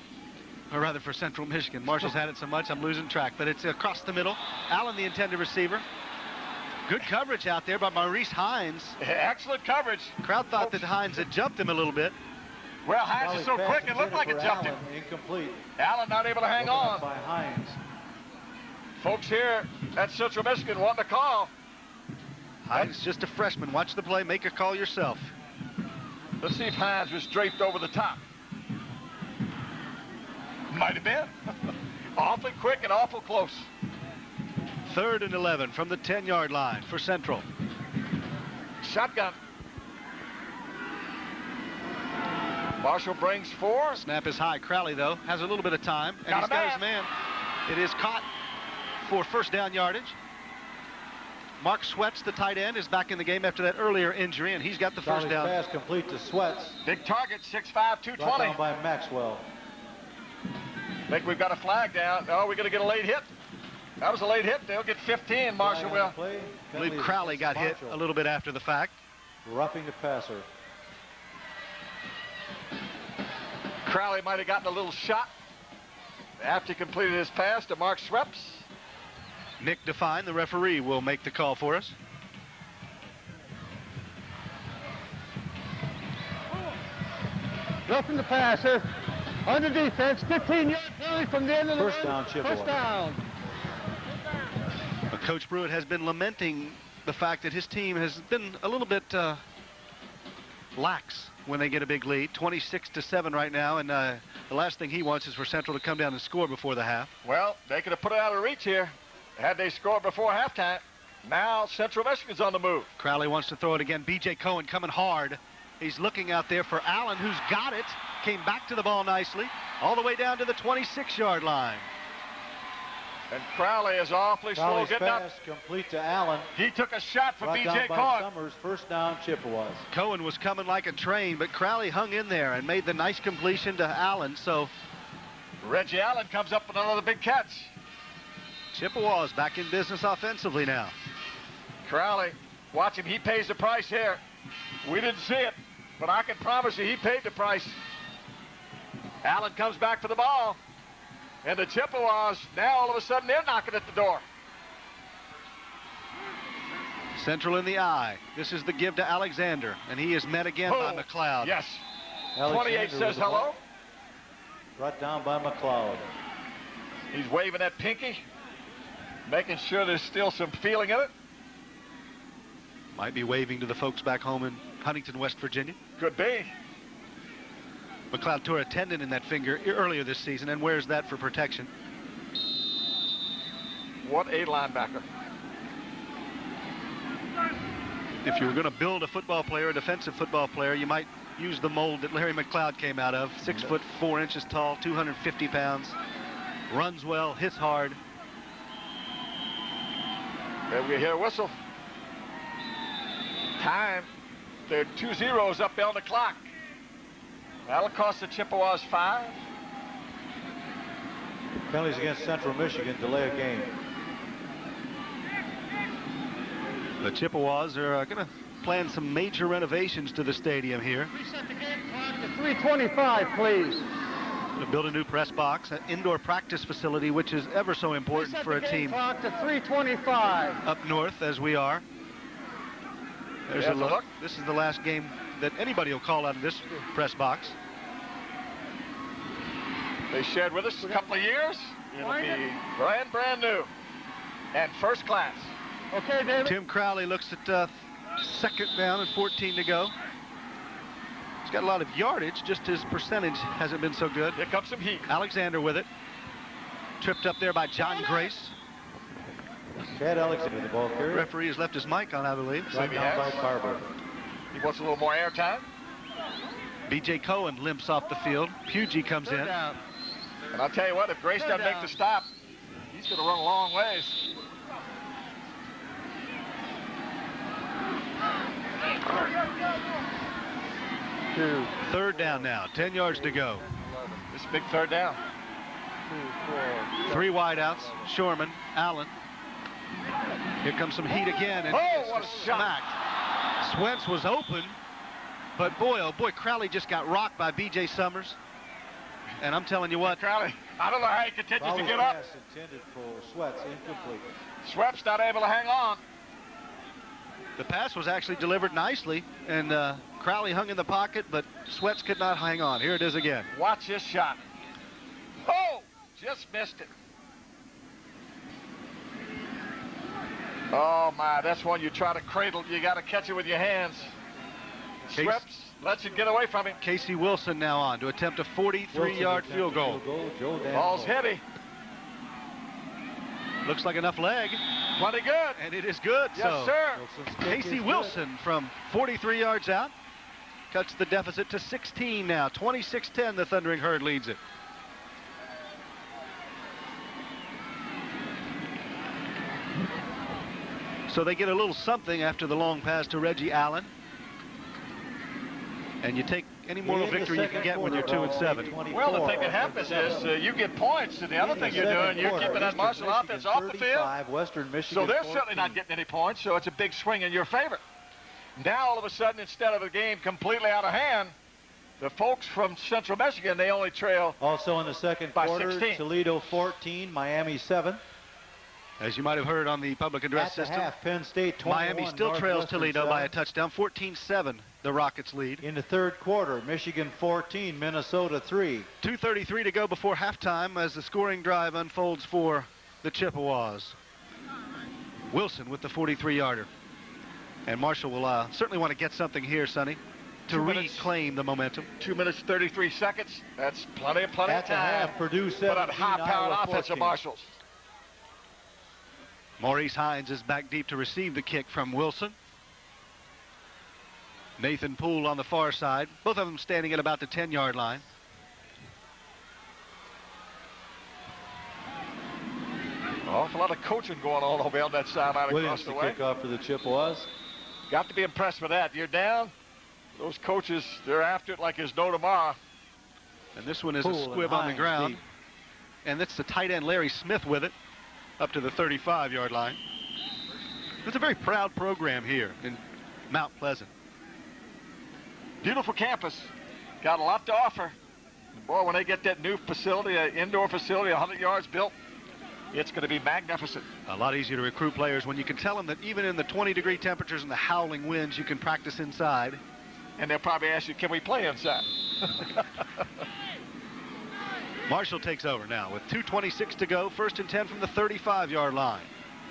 Speaker 1: Or rather for Central Michigan. Marshall's had it so much I'm losing track, but it's across the middle. Allen, the intended receiver. Good coverage out there by Maurice Hines.
Speaker 6: Excellent coverage.
Speaker 1: Crowd thought that Hines had jumped him a little bit.
Speaker 6: Well, Hines is so quick, it looked like it jumped him.
Speaker 4: Incomplete.
Speaker 6: Allen not able to hang on.
Speaker 4: By Hines.
Speaker 6: Folks here at Central Michigan want to call.
Speaker 1: Hines just a freshman. Watch the play. Make a call yourself.
Speaker 6: Let's see if Hines was draped over the top. Might have been. Awfully quick and awful close.
Speaker 1: 3rd and 11 from the 10-yard line for Central.
Speaker 6: Shotgun. Marshall brings 4.
Speaker 1: Snap is high. Crowley, though, has a little bit of time. And
Speaker 6: Got
Speaker 1: he's got his man. It is caught for 1st down yardage. Mark Sweats, the tight end, is back in the game after that earlier injury, and he's got the 1st down.
Speaker 4: Pass complete to Sweats.
Speaker 6: Big target, 6'5", 220.
Speaker 4: Brought down by Maxwell.
Speaker 6: I think we've got a flag down. Oh, we're going to get a late hit. That was a late hit. They'll get 15, Marshall will.
Speaker 1: I believe Crowley got hit a little bit after the fact.
Speaker 4: Roughing the passer.
Speaker 6: Crowley might have gotten a little shot after he completed his pass to Mark Sweats.
Speaker 1: Nick Define, the referee, will make the call for us.
Speaker 2: Roughing the passer. Under defense, 15-yard penalty from the end of the
Speaker 4: First down, Chippewa.
Speaker 2: First down.
Speaker 1: But Coach Pruitt has been lamenting the fact that his team has been a little bit lax when they get a big lead. 26-7 right now, and the last thing he wants is for Central to come down and score before the half.
Speaker 6: Well, they could have put it out of reach here had they scored before halftime. Now Central Michigan's on the move.
Speaker 1: Crowley wants to throw it again. B.J. Cohen coming hard. He's looking out there for Allen, who's got it. Came back to the ball nicely, all the way down to the 26-yard line.
Speaker 6: And Crowley is awfully slow getting
Speaker 4: pass
Speaker 6: up.
Speaker 4: Complete to Allen.
Speaker 6: He took a shot for B.J.
Speaker 4: Cohen.
Speaker 6: Cohen.
Speaker 4: Summers, 1st down, Chippewas.
Speaker 1: Cohen was coming like a train, but Crowley hung in there and made the nice completion to Allen. So
Speaker 6: Reggie Allen comes up with another big catch.
Speaker 1: Chippewas back in business offensively now.
Speaker 6: Crowley, watch him. He pays the price here. We didn't see it, but I can promise you he paid the price. Allen comes back for the ball. And the Chippewas, now all of a sudden, they're knocking at the door.
Speaker 1: Central in the eye. This is the give to Alexander, and he is met again by McLeod.
Speaker 6: Yes.
Speaker 4: Alexander
Speaker 6: 28 says hello.
Speaker 4: Brought down by McLeod.
Speaker 6: He's waving that pinky, making sure there's still some feeling in it.
Speaker 1: Might be waving to the folks back home in Huntington, West Virginia.
Speaker 6: Could be.
Speaker 1: McLeod tore a tendon in that finger earlier this season and wears that for protection.
Speaker 6: What a linebacker.
Speaker 1: If you were going to build a football player, a defensive football player, you might use the mold that Larry McLeod came out of. 6 foot 4 inches tall, 250 pounds, runs well, hits hard.
Speaker 6: And we hear a whistle. Time. There are 2 zeros up there on the clock. That'll cost the Chippewas 5.
Speaker 4: Penalties against Central Michigan, delay a game.
Speaker 1: The Chippewas are going to plan some major renovations to the stadium here.
Speaker 2: Reset the game clock to 3:25, please.
Speaker 1: To build a new press box, an indoor practice facility, which is ever so important
Speaker 2: Reset
Speaker 1: for a
Speaker 2: the game
Speaker 1: team
Speaker 2: clock to 3:25.
Speaker 1: up north as we are. There's a look. This is the last game that anybody will call out of this press box.
Speaker 6: They shared with us a couple of years. It'll be brand new and first class.
Speaker 2: Okay, David.
Speaker 1: Tim Crowley looks at second down and 14 to go. He's got a lot of yardage, just his percentage hasn't been so good.
Speaker 6: Here comes some heat.
Speaker 1: Alexander with it. Tripped up there by John Grace.
Speaker 4: Chad Alexander, the ball carrier.
Speaker 1: Referee has left his mic on, I believe.
Speaker 4: Right down by Barber.
Speaker 6: He wants a little more air time.
Speaker 1: B.J. Cohen limps off the field. Pugy comes in.
Speaker 2: Down.
Speaker 6: And I'll tell you what, if Grace doesn't make the stop, he's going to run a long ways.
Speaker 1: Third down now, 10 yards to go.
Speaker 6: This big third down.
Speaker 1: 3 wideouts, Shorman, Allen. Here comes some heat again, and
Speaker 6: what a shot.
Speaker 1: smacked. Swentz was open, but boy, oh boy, Crowley just got rocked by B.J. Summers. And I'm telling you what.
Speaker 6: Crowley, I don't know how he continues to get up.
Speaker 4: Pass intended for Sweats, incomplete.
Speaker 6: Sweat's not able to hang on.
Speaker 1: The pass was actually delivered nicely, and Crowley hung in the pocket, but Sweats could not hang on. Here it is again.
Speaker 6: Watch this shot. Oh, just missed it. Oh, my, that's one you try to cradle. You got to catch it with your hands. Sweats lets it get away from him.
Speaker 1: Casey Wilson now on to attempt a 43-yard field goal.
Speaker 6: Ball's heavy.
Speaker 1: Looks like enough leg.
Speaker 6: Plenty good.
Speaker 1: And it is good.
Speaker 6: Yes,
Speaker 1: so
Speaker 6: sir.
Speaker 1: Casey Wilson from 43 yards out cuts the deficit to 16 now. 26-10, the Thundering Herd leads it. So they get a little something after the long pass to Reggie Allen. And you take any moral victory you can get when you're 2-7.
Speaker 6: Well, the thing that happens is you get points, and the other thing you're doing, you're keeping that Marshall offense off the field.
Speaker 4: Western Michigan,
Speaker 6: so they're certainly not getting any points, so it's a big swing in your favor. Now, all of a sudden, instead of the game completely out of hand, the folks from Central Michigan, they only trail
Speaker 4: also in the second
Speaker 6: by
Speaker 4: quarter,
Speaker 6: 16.
Speaker 4: Toledo 14, Miami 7.
Speaker 1: As you might have heard on the public address
Speaker 4: At the
Speaker 1: system,
Speaker 4: half, Penn State 21,
Speaker 1: Miami still trails Toledo
Speaker 4: 7.
Speaker 1: by a touchdown. 14-7, the Rockets lead.
Speaker 4: In the third quarter, Michigan 14, Minnesota 3.
Speaker 1: 2:33 to go before halftime as the scoring drive unfolds for the Chippewas. Wilson with the 43-yarder. And Marshall will certainly want to get something here, Sonny, to reclaim the momentum.
Speaker 6: 2 minutes, 33 seconds. That's plenty of time.
Speaker 4: At the half, Purdue 17,
Speaker 6: But a high-powered
Speaker 4: Iowa
Speaker 6: offense of
Speaker 4: 14.
Speaker 6: Marshall's.
Speaker 1: Maurice Hines is back deep to receive the kick from Wilson. Nathan Poole on the far side. Both of them standing at about the 10-yard line.
Speaker 6: An awful lot of coaching going on over on that sideline
Speaker 4: Williams
Speaker 6: across the
Speaker 4: to
Speaker 6: way.
Speaker 4: kick off for the Chippewas.
Speaker 6: Got to be impressed with that. You're down. Those coaches, they're after it like there's no tomorrow.
Speaker 1: And this one is
Speaker 4: Poole
Speaker 1: a
Speaker 4: and
Speaker 1: squib on the
Speaker 4: Hines
Speaker 1: ground.
Speaker 4: deep.
Speaker 1: And that's the tight end Larry Smith with it up to the 35-yard line. It's a very proud program here in Mount Pleasant.
Speaker 6: Beautiful campus. Got a lot to offer. Boy, when they get that new facility, an indoor facility, 100 yards built, it's going to be magnificent.
Speaker 1: A lot easier to recruit players when you can tell them that even in the 20-degree temperatures and the howling winds, you can practice inside.
Speaker 6: And they'll probably ask you, can we play inside?
Speaker 1: Marshall takes over now with 2:26 to go. 1st and 10 from the 35-yard line.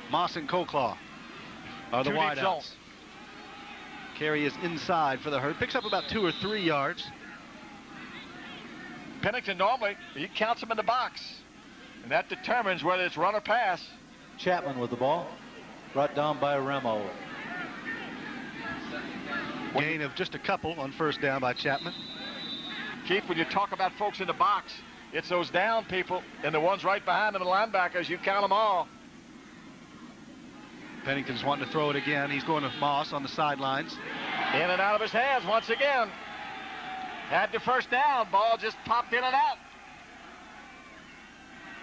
Speaker 1: Moss and Colclaw are the wideouts. Carey is inside for the Herd. Picks up about 2 or 3 yards.
Speaker 6: Pennington normally, he counts them in the box. And that determines whether it's run or pass.
Speaker 4: Chapman with the ball. Brought down by Remo.
Speaker 1: Gain of just a couple on 1st down by Chapman.
Speaker 6: Keith, when you talk about folks in the box, it's those down people and the ones right behind them, the linebackers. You count them all.
Speaker 1: Pennington's wanting to throw it again. He's going to Moss on the sidelines.
Speaker 6: In and out of his hands once again. Had the first down. Ball just popped in and out.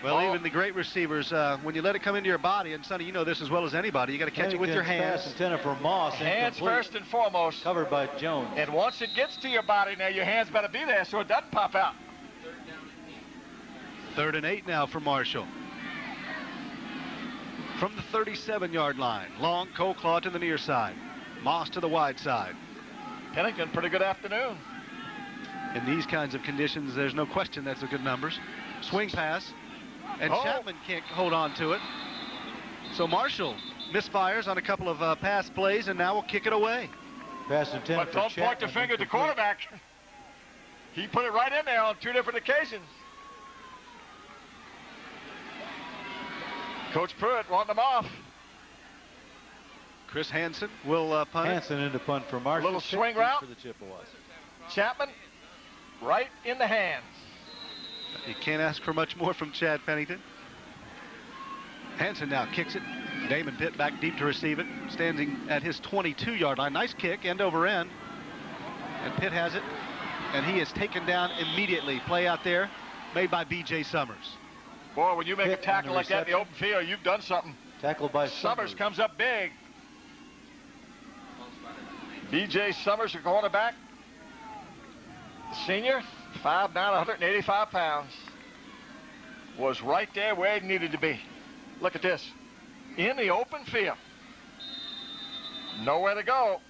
Speaker 1: Well, even the great receivers, when you let it come into your body, and Sonny, you know this as well as anybody, you got to catch it with your hands.
Speaker 4: Pass intended for Moss.
Speaker 6: Hands first and foremost.
Speaker 4: Covered by Jones.
Speaker 6: And once it gets to your body, now your hands better be there so it doesn't pop out.
Speaker 1: 3rd and 8 now for Marshall. From the 37-yard line, long cold claw to the near side. Moss to the wide side.
Speaker 6: Pennington, pretty good afternoon.
Speaker 1: In these kinds of conditions, there's no question that's a good numbers. Swing pass. And Chapman can't hold on to it. So Marshall misfires on a couple of pass plays, and now will kick it away.
Speaker 4: Pass intended
Speaker 6: but
Speaker 4: for
Speaker 6: don't
Speaker 4: Chapman.
Speaker 6: point the finger at the quarterback. He put it right in there on 2 different occasions. Coach Pruitt wanting them off.
Speaker 1: Chris Hansen will punt.
Speaker 4: Hansen into punt for Marshall.
Speaker 6: Little swing route
Speaker 4: for the Chippewas.
Speaker 6: Chapman right in the hands.
Speaker 1: You can't ask for much more from Chad Pennington. Hansen now kicks it. Damon Pitt back deep to receive it. Standing at his 22-yard line. Nice kick, end over end. And Pitt has it. And he is taken down immediately. Play out there made by B.J. Summers.
Speaker 6: Boy, when you make
Speaker 4: Pitt
Speaker 6: a tackle like that in the open field, you've done something.
Speaker 4: Tackled by
Speaker 6: Summers comes up big. B.J. Summers, the cornerback. The senior, 5'9", 185 pounds. Was right there where he needed to be. Look at this. In the open field. Nowhere to go.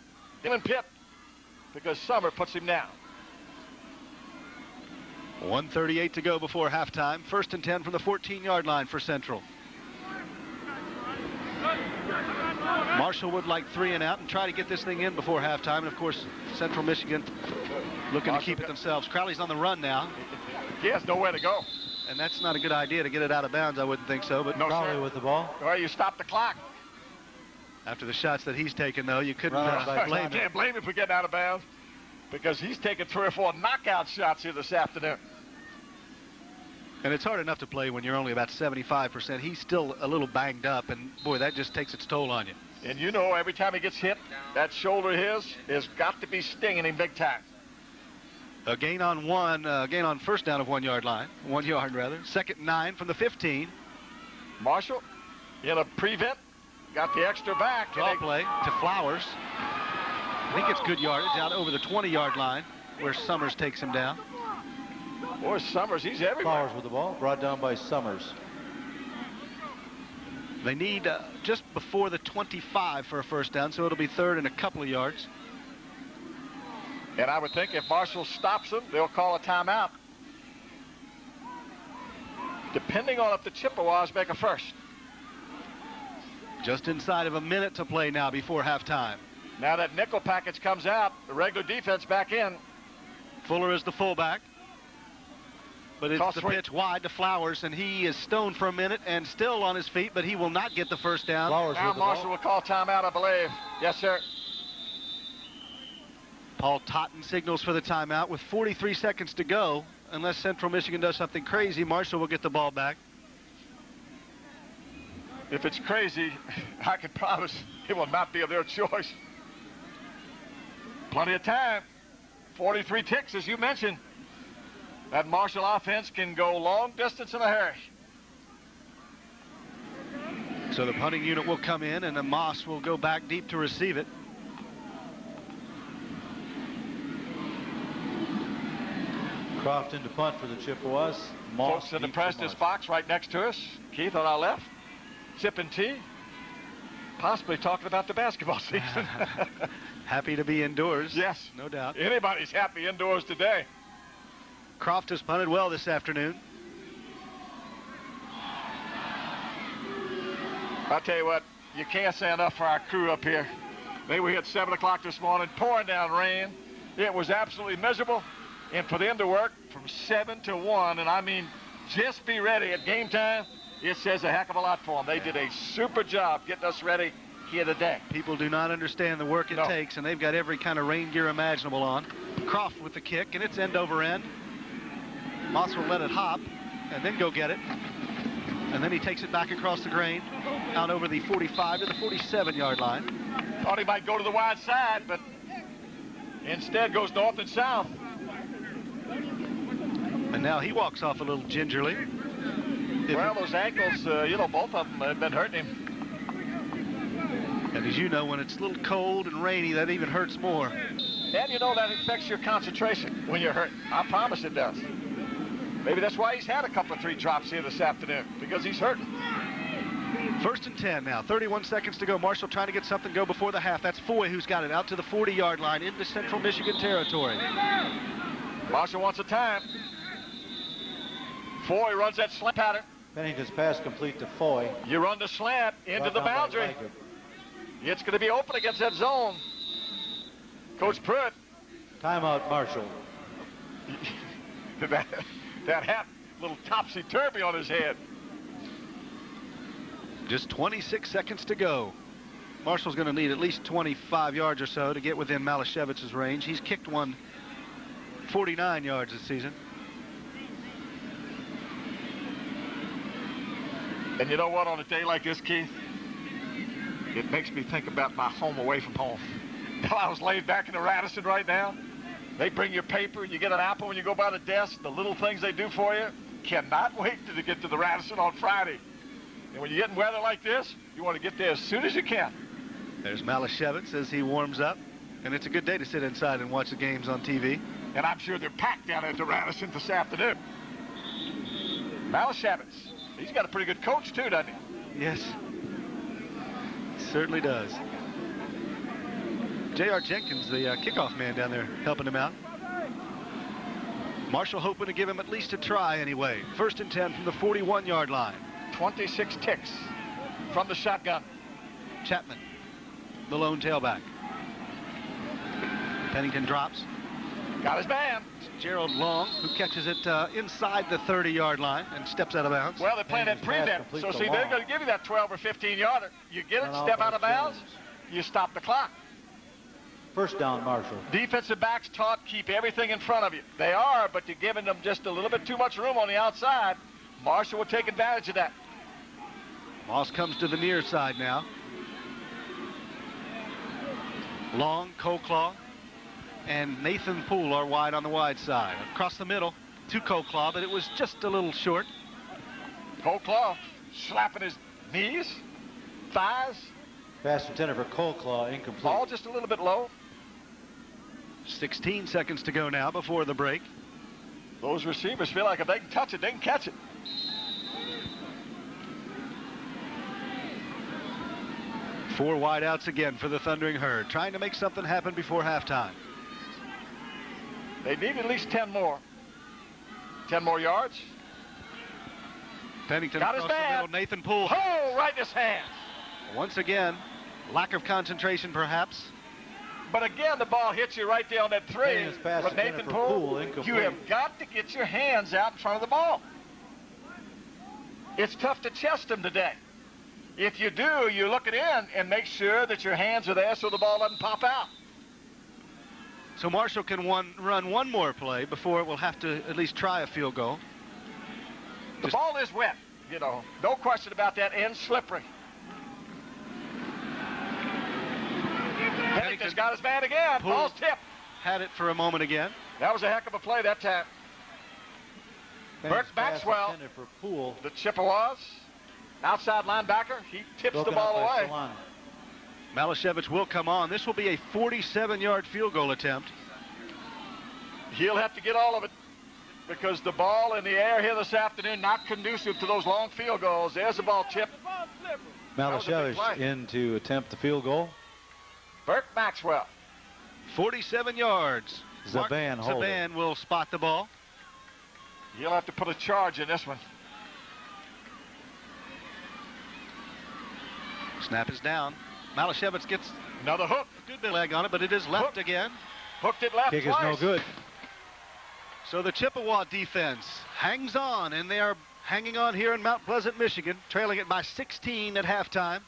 Speaker 6: Him and Pitt. Because Summer puts him down.
Speaker 1: 1:38 to go before halftime. 1st and 10 from the 14-yard line for Central. Marshall would like 3 and out and try to get this thing in before halftime. And, of course, Central Michigan looking to keep it themselves. Crowley's on the run now.
Speaker 6: He has nowhere to go.
Speaker 1: And that's not a good idea to get it out of bounds. I wouldn't think so. But
Speaker 6: No,
Speaker 4: Crowley
Speaker 6: sir.
Speaker 4: with the ball.
Speaker 6: Well, you stop the clock.
Speaker 1: After the shots that he's taken, though, you couldn't
Speaker 4: Right by
Speaker 1: blame
Speaker 6: You
Speaker 1: him.
Speaker 6: can't blame him for getting out of bounds. Because he's taken 3 or 4 knockout shots here this afternoon.
Speaker 1: And it's hard enough to play when you're only about 75%. He's still a little banged up, and boy, that just takes its toll on you.
Speaker 6: And you know, every time he gets hit, that shoulder of his has got to be stinging him big time.
Speaker 1: A gain on first down of 1 yard line. 1 yard rather. 2nd and 9 from the 15.
Speaker 6: Marshall in a prevent, got the extra back.
Speaker 1: Draw play to Flowers. I think it's good yardage out over the 20-yard line where Summers takes him down.
Speaker 6: Boy, Summers, he's everywhere.
Speaker 4: Flowers with the ball. Brought down by Summers.
Speaker 1: They need just before the 25 for a first down, so it'll be 3rd and a couple of yards.
Speaker 6: And I would think if Marshall stops them, they'll call a timeout. Depending on if the Chippewas make a first.
Speaker 1: Just inside of a minute to play now before halftime.
Speaker 6: Now that nickel package comes out, the regular defense back in.
Speaker 1: Fuller is the fullback. But it's
Speaker 6: Toss
Speaker 1: the
Speaker 6: swing.
Speaker 1: pitch wide to Flowers, and he is stoned for a minute and still on his feet, but he will not get the first down.
Speaker 4: Flowers
Speaker 6: Now
Speaker 4: with the
Speaker 6: Marshall
Speaker 4: ball.
Speaker 6: will call timeout, I believe. Yes, sir.
Speaker 1: Paul Totten signals for the timeout with 43 seconds to go. Unless Central Michigan does something crazy, Marshall will get the ball back.
Speaker 6: If it's crazy, I can promise it will not be of their choice. Plenty of time. 43 ticks, as you mentioned. That Marshall offense can go long distance in a hurry.
Speaker 1: So the punting unit will come in, and Moss will go back deep to receive it.
Speaker 4: Croft into punt for the Chippewas. Moss
Speaker 6: Folks in the
Speaker 4: deep for
Speaker 6: President's
Speaker 4: Moss.
Speaker 6: box right next to us. Keith on our left. Sipping tea. Possibly talking about the basketball season.
Speaker 1: Happy to be indoors.
Speaker 6: Yes.
Speaker 1: No doubt.
Speaker 6: Anybody's happy indoors today.
Speaker 1: Croft has punted well this afternoon.
Speaker 6: I'll tell you what, you can't say enough for our crew up here. They were here at 7 o'clock this morning, pouring down rain. It was absolutely miserable. And for them to work from 7 to 1, and I mean, just be ready at game time, it says a heck of a lot for them. They did a super job getting us ready here today.
Speaker 1: People do not understand the work it
Speaker 6: No.
Speaker 1: takes, and they've got every kind of rain gear imaginable on. Croft with the kick, and it's end over end. Moss will let it hop and then go get it. And then he takes it back across the grain out over the 45 to the 47-yard line.
Speaker 6: Thought he might go to the wide side, but instead goes north and south.
Speaker 1: And now he walks off a little gingerly.
Speaker 6: Well, those ankles, you know, both of them have been hurting him.
Speaker 1: And as you know, when it's a little cold and rainy, that even hurts more.
Speaker 6: And you know that affects your concentration when you're hurt. I promise it does. Maybe that's why he's had a couple of 3 drops here this afternoon, because he's hurting.
Speaker 1: 1st and 10 now, 31 seconds to go. Marshall trying to get something go before the half. That's Foy who's got it out to the 40-yard line into Central Michigan territory.
Speaker 6: Marshall wants a time. Foy runs that slant pattern.
Speaker 4: Pennington's pass complete to Foy.
Speaker 6: You run the slant into the boundary. It's going to be open against that zone. Coach Pruitt.
Speaker 4: Timeout, Marshall.
Speaker 6: that hat, little topsy-turvy on his head.
Speaker 1: Just 26 seconds to go. Marshall's going to need at least 25 yards or so to get within Malashevitz's range. He's kicked one 49 yards this season.
Speaker 6: And you know what, on a day like this, Keith, it makes me think about my home away from home. Now, I was laid back in the Radisson right now. They bring your paper, you get an apple when you go by the desk, the little things they do for you. Cannot wait to get to the Radisson on Friday. And when you get in weather like this, you want to get there as soon as you can.
Speaker 1: There's Malashevitz as he warms up. And it's a good day to sit inside and watch the games on TV.
Speaker 6: And I'm sure they're packed down at the Radisson this afternoon. Malashevitz, he's got a pretty good coach too, doesn't he?
Speaker 1: Yes, certainly does. J.R. Jenkins, the kickoff man down there, helping him out. Marshall hoping to give him at least a try anyway. 1st and 10 from the 41-yard line.
Speaker 6: 26 ticks from the shotgun.
Speaker 1: Chapman, the lone tailback. Pennington drops.
Speaker 6: Got his man.
Speaker 1: Gerald Long, who catches it inside the 30-yard line and steps out of bounds.
Speaker 6: Well, they're playing that prevent, so see, they're going to give you that 12 or 15-yarder. You get it, step out of bounds, you stop the clock.
Speaker 4: 1st down, Marshall.
Speaker 6: Defensive backs taught keep everything in front of you. They are, but you're giving them just a little bit too much room on the outside. Marshall will take advantage of that.
Speaker 1: Moss comes to the near side now. Long, Colclaw, and Nathan Poole are wide on the wide side. Across the middle to Colclaw, but it was just a little short.
Speaker 6: Colclaw slapping his knees, thighs.
Speaker 4: Pass intended for Colclaw, incomplete.
Speaker 6: Ball just a little bit low.
Speaker 1: 16 seconds to go now before the break.
Speaker 6: Those receivers feel like if they can touch it, they can catch it.
Speaker 1: Four wide outs again for the Thundering Herd, trying to make something happen before halftime.
Speaker 6: They need at least 10 more. 10 more yards.
Speaker 1: Pennington
Speaker 6: got his
Speaker 1: across the middle. Nathan Poole.
Speaker 6: Oh, right in his hand.
Speaker 1: Once again, lack of concentration perhaps.
Speaker 6: But again, the ball hits you right there on that 3 with Nathan Poole. You have got to get your hands out in front of the ball. It's tough to chest him today. If you do, you look it in and make sure that your hands are there so the ball doesn't pop out.
Speaker 1: So Marshall can run one more play before it will have to at least try a field goal.
Speaker 6: The ball is wet, you know. No question about that, and slippery. Pennington's got his man again.
Speaker 1: Poole
Speaker 6: Ball's tipped.
Speaker 1: Had it for a moment again.
Speaker 6: That was a heck of a play that time. Burt Maxwell,
Speaker 4: for Poole.
Speaker 6: The Chippewas, outside linebacker. He tips the ball away.
Speaker 1: Malashevitz will come on. This will be a 47-yard field goal attempt.
Speaker 6: He'll have to get all of it because the ball in the air here this afternoon not conducive to those long field goals. There's the ball tipped.
Speaker 4: Malashevitz in to attempt the field goal.
Speaker 6: Burt Maxwell.
Speaker 1: 47 yards. Zaban will spot the ball.
Speaker 6: He'll have to put a charge in this one.
Speaker 1: Snap is down. Malashevitz gets
Speaker 6: another hook.
Speaker 1: A good bit of leg on it, but it is left again.
Speaker 6: Hooked it left
Speaker 4: Kick
Speaker 6: twice.
Speaker 4: Is no good.
Speaker 1: So the Chippewa defense hangs on, and they are hanging on here in Mount Pleasant, Michigan, trailing it by 16 at halftime.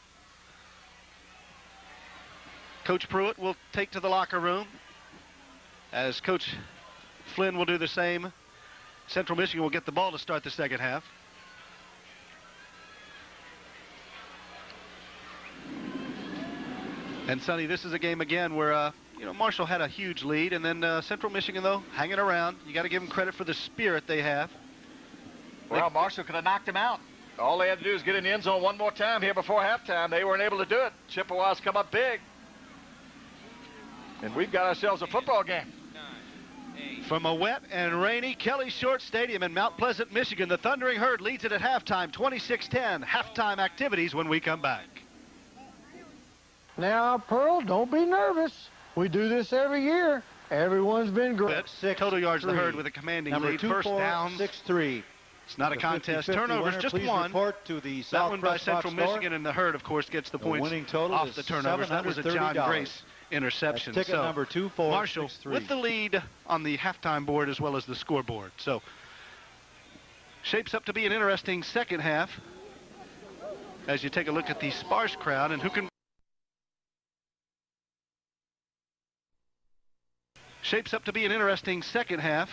Speaker 1: Coach Pruitt will take to the locker room, as Coach Flynn will do the same. Central Michigan will get the ball to start the second half. And Sonny, this is a game again where you know, Marshall had a huge lead, and then Central Michigan, though, hanging around. You got to give them credit for the spirit they have.
Speaker 6: Well, Marshall could have knocked him out. All they had to do is get in the end zone one more time here before halftime. They weren't able to do it. Chippewas come up big. And we've got ourselves a football game.
Speaker 1: From a wet and rainy Kelly Short Stadium in Mount Pleasant, Michigan, the Thundering Herd leads it at halftime, 26-10. Halftime activities when we come back.
Speaker 7: Now, Pearl, don't be nervous. We do this every year. Everyone's been great.
Speaker 1: Total yards of the Herd with a commanding lead. First down.
Speaker 4: 6-3.
Speaker 1: It's not a contest. Turnovers, just one.
Speaker 4: To the
Speaker 1: that one by Central Michigan, and the Herd, of course, gets the points
Speaker 4: winning total
Speaker 1: off the turnovers. That was a John Grace interception.
Speaker 4: That's ticket number 2463.
Speaker 1: Marshall with the lead on the halftime board as well as the scoreboard. So shapes up to be an interesting second half as you take a look at the sparse crowd and who can. Shapes up to be an interesting second half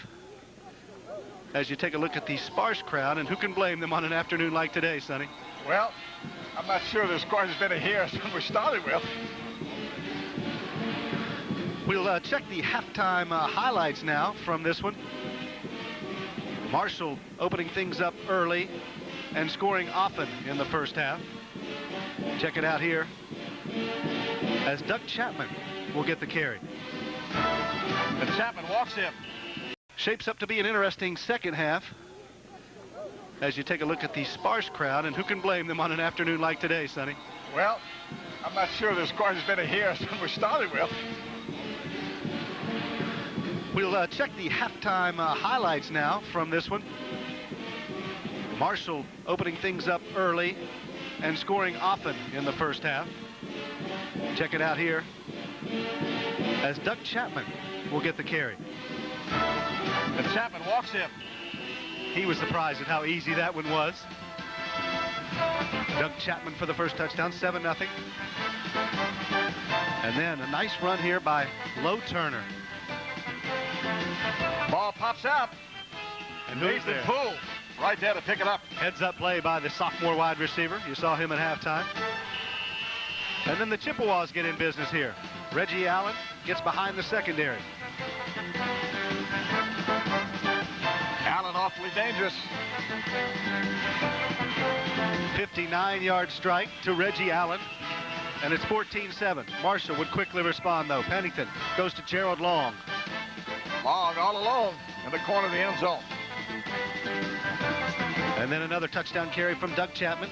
Speaker 1: as you take a look at the sparse crowd, and who can blame them on an afternoon like today, Sonny?
Speaker 6: Well, I'm not sure there's quite as many here as we started with.
Speaker 1: We'll check the halftime highlights now from this one. Marshall opening things up early and scoring often in the first half. Check it out here as Doug Chapman will get the carry.
Speaker 6: And Chapman walks in.
Speaker 1: Shapes up to be an interesting second half as you take a look at the sparse crowd, and who can blame them on an afternoon like today, Sonny?
Speaker 6: Well, I'm not sure there's quite as many here as we started with.
Speaker 1: We'll check the halftime highlights now from this one. Marshall opening things up early and scoring often in the first half. Check it out here as Doug Chapman will get the carry.
Speaker 6: And Chapman walks in.
Speaker 1: He was surprised at how easy that one was. Doug Chapman for the first touchdown, 7-0. And then a nice run here by Low Turner.
Speaker 6: Ball pops out.
Speaker 1: And
Speaker 6: Nathan Poole right there to pick it up.
Speaker 1: Heads up play by the sophomore wide receiver. You saw him at halftime. And then the Chippewas get in business here. Reggie Allen gets behind the secondary.
Speaker 6: Allen awfully dangerous.
Speaker 1: 59-yard strike to Reggie Allen. And it's 14-7. Marshall would quickly respond, though. Pennington goes to Gerald Long.
Speaker 6: Long all alone in the corner of the end zone.
Speaker 1: And then another touchdown carry from Doug Chapman.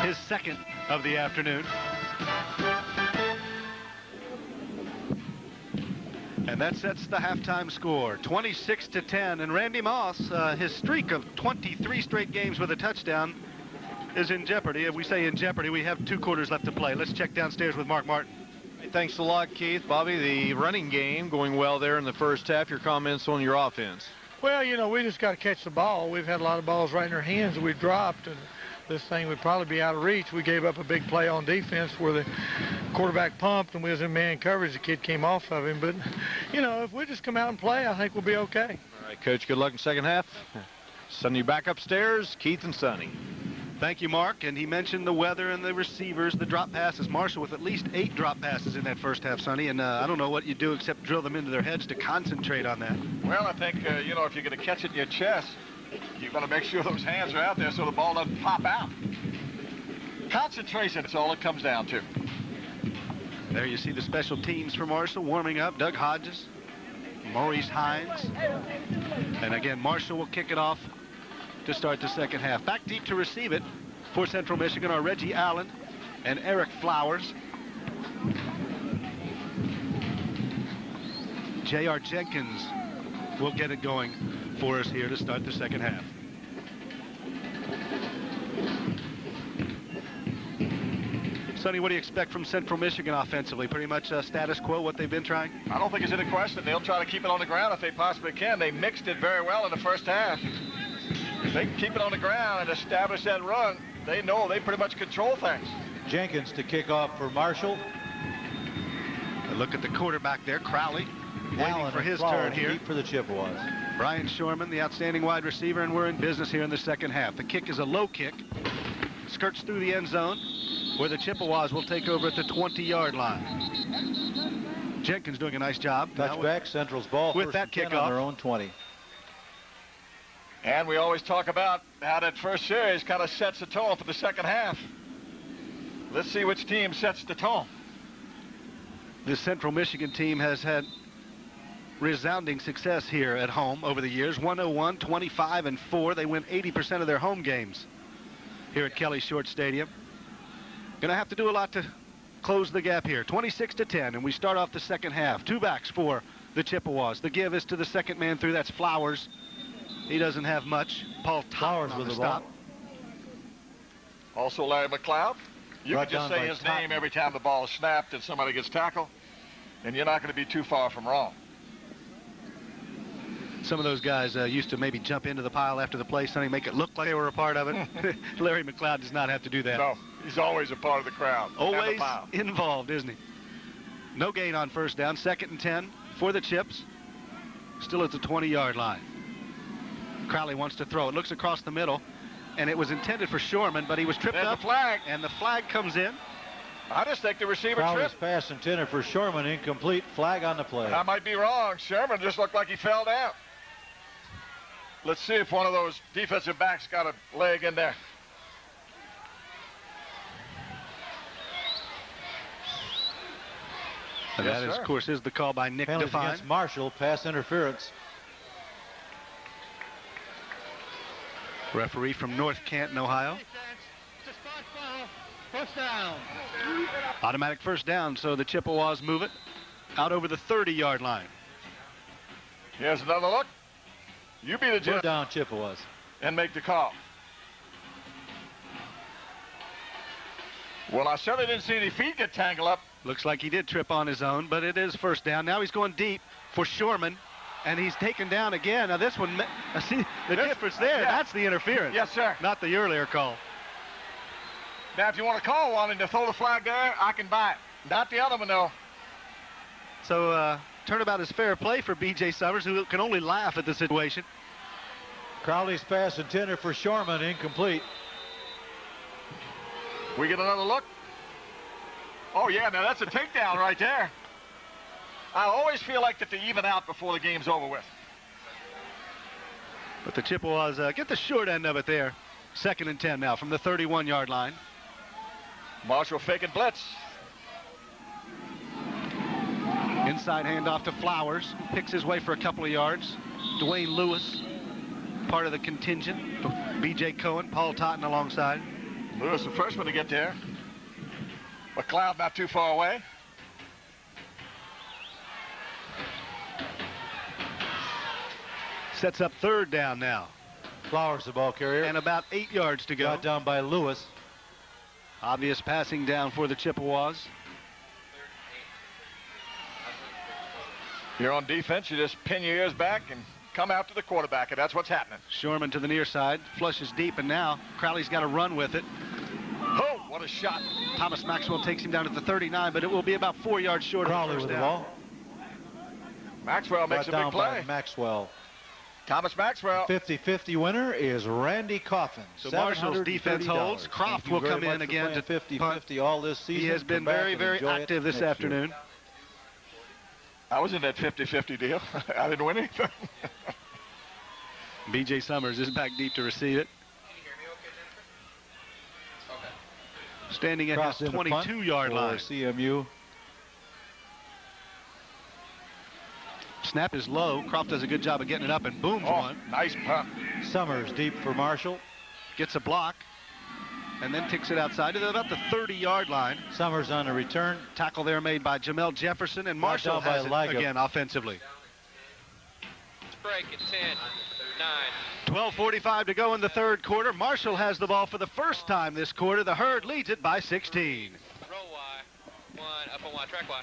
Speaker 1: His second of the afternoon. And that sets the halftime score, 26-10. And Randy Moss, his streak of 23 straight games with a touchdown is in jeopardy. If we say in jeopardy, we have 2 quarters left to play. Let's check downstairs with Mark Martin.
Speaker 3: Thanks a lot, Keith. Bobby, the running game going well there in the first half. Your comments on your offense?
Speaker 7: Well, you know, we just got to catch the ball. We've had a lot of balls right in our hands that we dropped, and this thing would probably be out of reach. We gave up a big play on defense where the quarterback pumped and we was in man coverage. The kid came off of him. But, you know, if we just come out and play, I think we'll be okay.
Speaker 3: All right, Coach, good luck in the second half. Send you back upstairs, Keith and Sonny.
Speaker 1: Thank you, Mark. And he mentioned the weather and the receivers, the drop passes. Marshall with at least 8 drop passes in that first half, Sonny. And I don't know what you do except drill them into their heads to concentrate on that.
Speaker 6: Well, I think, you know, if you're going to catch it in your chest, you've got to make sure those hands are out there so the ball doesn't pop out. Concentration, that's all it comes down to.
Speaker 1: There you see the special teams for Marshall warming up. Doug Hodges, Maurice Hines. And again, Marshall will kick it off to start the second half. Back deep to receive it for Central Michigan are Reggie Allen and Eric Flowers. J.R. Jenkins will get it going for us here to start the second half. Sonny, what do you expect from Central Michigan offensively? Pretty much status quo, what they've been trying?
Speaker 6: I don't think it's any question. They'll try to keep it on the ground if they possibly can. They mixed it very well in the first half. If they can keep it on the ground and establish that run, they know they pretty much control things.
Speaker 4: Jenkins to kick off for Marshall.
Speaker 1: A look at the quarterback there, Crowley, waiting
Speaker 4: Allen
Speaker 1: for his
Speaker 4: Flowers
Speaker 1: turn here.
Speaker 4: deep for the Chippewas.
Speaker 1: Brian Shorman, the outstanding wide receiver, and we're in business here in the second half. The kick is a low kick. skirts through the end zone, where the Chippewas will take over at the 20-yard line. Jenkins doing a nice job.
Speaker 4: Touchback, Central's ball
Speaker 1: with
Speaker 4: first
Speaker 1: that
Speaker 4: and 10
Speaker 1: kickoff
Speaker 4: on their own 20.
Speaker 6: And we always talk about how that first series kind of sets the tone for the second half. Let's see which team sets the tone.
Speaker 1: This Central Michigan team has had resounding success here at home over the years. 101, 25, and 4. They win 80% of their home games here at Kelly Short Stadium. Gonna have to do a lot to close the gap here. 26-10, and we start off the second half. 2 backs for the Chippewas. The give is to the second man through. That's Flowers. He doesn't have much. Paul Flowers with the stop.
Speaker 6: Also Larry McLeod. You can just say his name every time the ball is snapped and somebody gets tackled, and you're not going to be too far from wrong.
Speaker 1: Some of those guys used to maybe jump into the pile after the play, something make it look like they were a part of it. Larry McLeod does not have to do that.
Speaker 6: No, he's always a part of the crowd.
Speaker 1: Always involved, isn't he? No gain on first down. 2nd and 10 for the Chips. Still at the 20-yard line. Crowley wants to throw. It looks across the middle, and it was intended for Shorman, but he was tripped up.
Speaker 6: The flag.
Speaker 1: And the flag comes in.
Speaker 6: I just think the receiver
Speaker 4: Crowley's
Speaker 6: tripped.
Speaker 4: pass intended for Shorman, incomplete. Flag on the play.
Speaker 6: I might be wrong. Sherman just looked like he fell down. Let's see if one of those defensive backs got a leg in there.
Speaker 1: And
Speaker 6: yes,
Speaker 1: that, is, of course, is the call by Nick
Speaker 4: Penalties
Speaker 1: Define.
Speaker 4: against Marshall, pass interference.
Speaker 1: Referee from North Canton, Ohio.
Speaker 7: First down.
Speaker 1: Automatic first down, so the Chippewas move it out over the 30-yard line.
Speaker 6: Here's another look. You be the
Speaker 4: Put
Speaker 6: judge
Speaker 4: down Chippewas.
Speaker 6: and make the call. Well, I certainly didn't see any feet get tangled up.
Speaker 1: Looks like he did trip on his own, but it is first down. Now he's going deep for Shorman, and he's taken down again. Now this one, see the difference there.
Speaker 6: Yeah.
Speaker 1: That's the interference.
Speaker 6: Yes, sir.
Speaker 1: Not the earlier call.
Speaker 6: Now, if you want to call one and to throw the flag there, I can buy it. Not the other one, though.
Speaker 1: So turnabout is fair play for B.J. Summers, who can only laugh at the situation.
Speaker 4: Crowley's pass intended for Shorman, incomplete.
Speaker 6: We get another look. Oh, yeah, now that's a takedown right there. I always feel like that they even out before the game's over with.
Speaker 1: But the Chippewas get the short end of it there. 2nd and 10 now from the 31-yard line.
Speaker 6: Marshall faking blitz.
Speaker 1: Inside handoff to Flowers. Picks his way for a couple of yards. Dwayne Lewis, part of the contingent. B.J. Cohen, Paul Totten alongside.
Speaker 6: Lewis, the first one to get there. McLeod not too far away.
Speaker 1: Sets up 3rd down now.
Speaker 4: Flowers the ball carrier.
Speaker 1: And about 8 yards to go.
Speaker 4: Got down by Lewis.
Speaker 1: Obvious passing down for the Chippewas.
Speaker 6: You're on defense, you just pin your ears back and come after the quarterback, and that's what's happening.
Speaker 1: Shorman to the near side, flushes deep, and now Crowley's got to run with it.
Speaker 6: Oh, what a shot.
Speaker 1: Thomas Maxwell takes him down at the 39, but it will be about 4 yards short
Speaker 4: Crowley
Speaker 1: of the
Speaker 4: with
Speaker 1: first
Speaker 4: the
Speaker 1: down.
Speaker 4: ball.
Speaker 6: Maxwell makes a big play.
Speaker 4: By Maxwell.
Speaker 6: Thomas Maxwell.
Speaker 4: 50-50 winner is Randy Coffin.
Speaker 1: So Marshall's defense holds. Croft will come in again to
Speaker 4: 50-50 all this season.
Speaker 1: He has been very, very active this afternoon.
Speaker 4: Year.
Speaker 6: I was in that 50-50 deal. I didn't win anything.
Speaker 1: B.J. Summers is back deep to receive it. Standing at his 22-yard line.
Speaker 4: CMU.
Speaker 1: Snap is low. Croft does a good job of getting it up and booms one.
Speaker 6: Nice punt.
Speaker 4: Summers deep for Marshall.
Speaker 1: Gets a block and then kicks it outside to about the 30-yard line.
Speaker 4: Summers on a return.
Speaker 1: Tackle there made by Jamel Jefferson, and Marshall has it again offensively.
Speaker 5: Let's break at 10, 9.
Speaker 1: 12:45 to go in the 3rd quarter. Marshall has the ball for the first time this quarter. The Herd leads it by 16.
Speaker 5: Roll Y. 1, up on Y, track Y.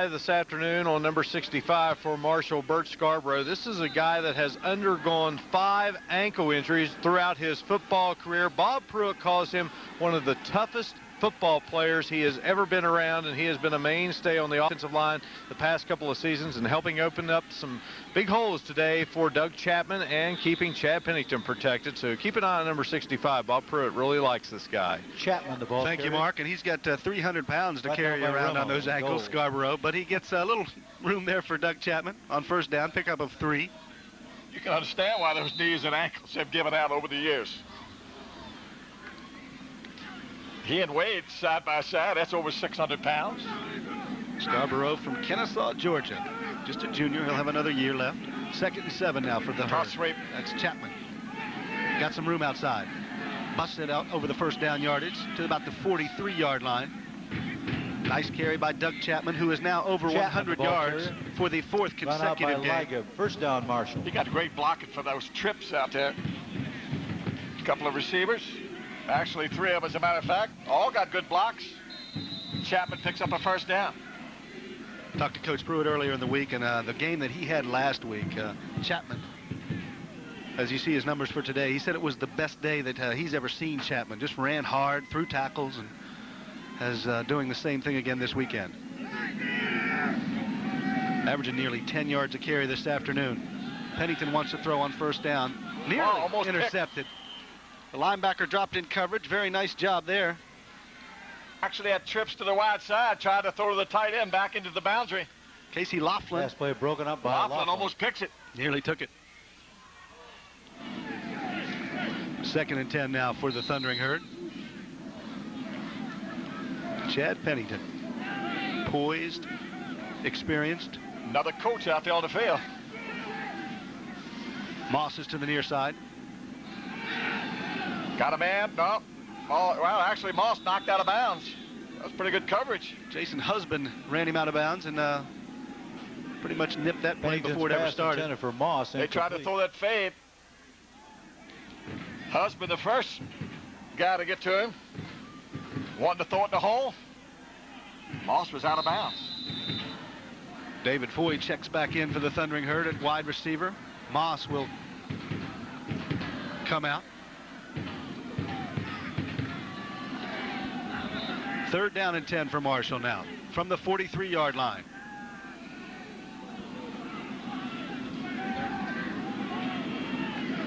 Speaker 3: This afternoon on number 65 for Marshall Burt Scarborough. This is a guy that has undergone 5 ankle injuries throughout his football career. Bob Pruitt calls him one of the toughest football players he has ever been around, and he has been a mainstay on the offensive line the past couple of seasons and helping open up some big holes today for Doug Chapman and keeping Chad Pennington protected. So keep an eye on number 65. Bob Pruitt really likes this guy.
Speaker 4: Chapman, the ball
Speaker 1: Thank you, Mark. And he's got 300 pounds to carry around on those ankles, Scarborough. But he gets a little room there for Doug Chapman on first down, pickup of 3.
Speaker 6: You can understand why those knees and ankles have given out over the years. He and Wade side by side, that's over 600 pounds.
Speaker 1: Scarborough from Kennesaw, Georgia. Just a junior, he'll have another year left. 2nd and 7 now for the
Speaker 6: Toss
Speaker 1: Herd.
Speaker 6: sweep.
Speaker 1: That's Chapman. Got some room outside. Busted out over the first down yardage to about the 43-yard line. Nice carry by Doug Chapman, who is now over 100 yards for the 4th consecutive game.
Speaker 4: First down, Marshall.
Speaker 6: He got great blocking for those trips out there. A couple of receivers. Actually, 3 of them, as a matter of fact. All got good blocks. Chapman picks up a first down.
Speaker 1: Talked to Coach Pruitt earlier in the week, and the game that he had last week, Chapman, as you see his numbers for today, he said it was the best day that he's ever seen Chapman. Just ran hard, threw tackles, and is doing the same thing again this weekend. Averaging nearly 10 yards a carry this afternoon. Pennington wants to throw on first down. Nearly
Speaker 6: almost
Speaker 1: intercepted. The linebacker dropped in coverage. Very nice job there.
Speaker 6: Actually had trips to the wide side, tried to throw the tight end back into the boundary.
Speaker 1: Casey Laughlin.
Speaker 4: Last play broken up by
Speaker 6: Laughlin almost picks it.
Speaker 1: Nearly took it. 2nd and 10 now for the Thundering Herd. Chad Pennington. Poised, experienced.
Speaker 6: Another coach out there on the field.
Speaker 1: Moss is to the near side.
Speaker 6: Got a man? No. Oh, well, actually, Moss knocked out of bounds. That was pretty good coverage.
Speaker 1: Jason Husband ran him out of bounds and pretty much nipped that play before it ever started.
Speaker 4: For Moss.
Speaker 6: They tried to throw that fade. Husband, the first guy to get to him, wanted to throw it in the hole. Moss was out of bounds.
Speaker 1: David Foy checks back in for the Thundering Herd at wide receiver. Moss will come out. 3rd down and 10 for Marshall now from the 43-yard line.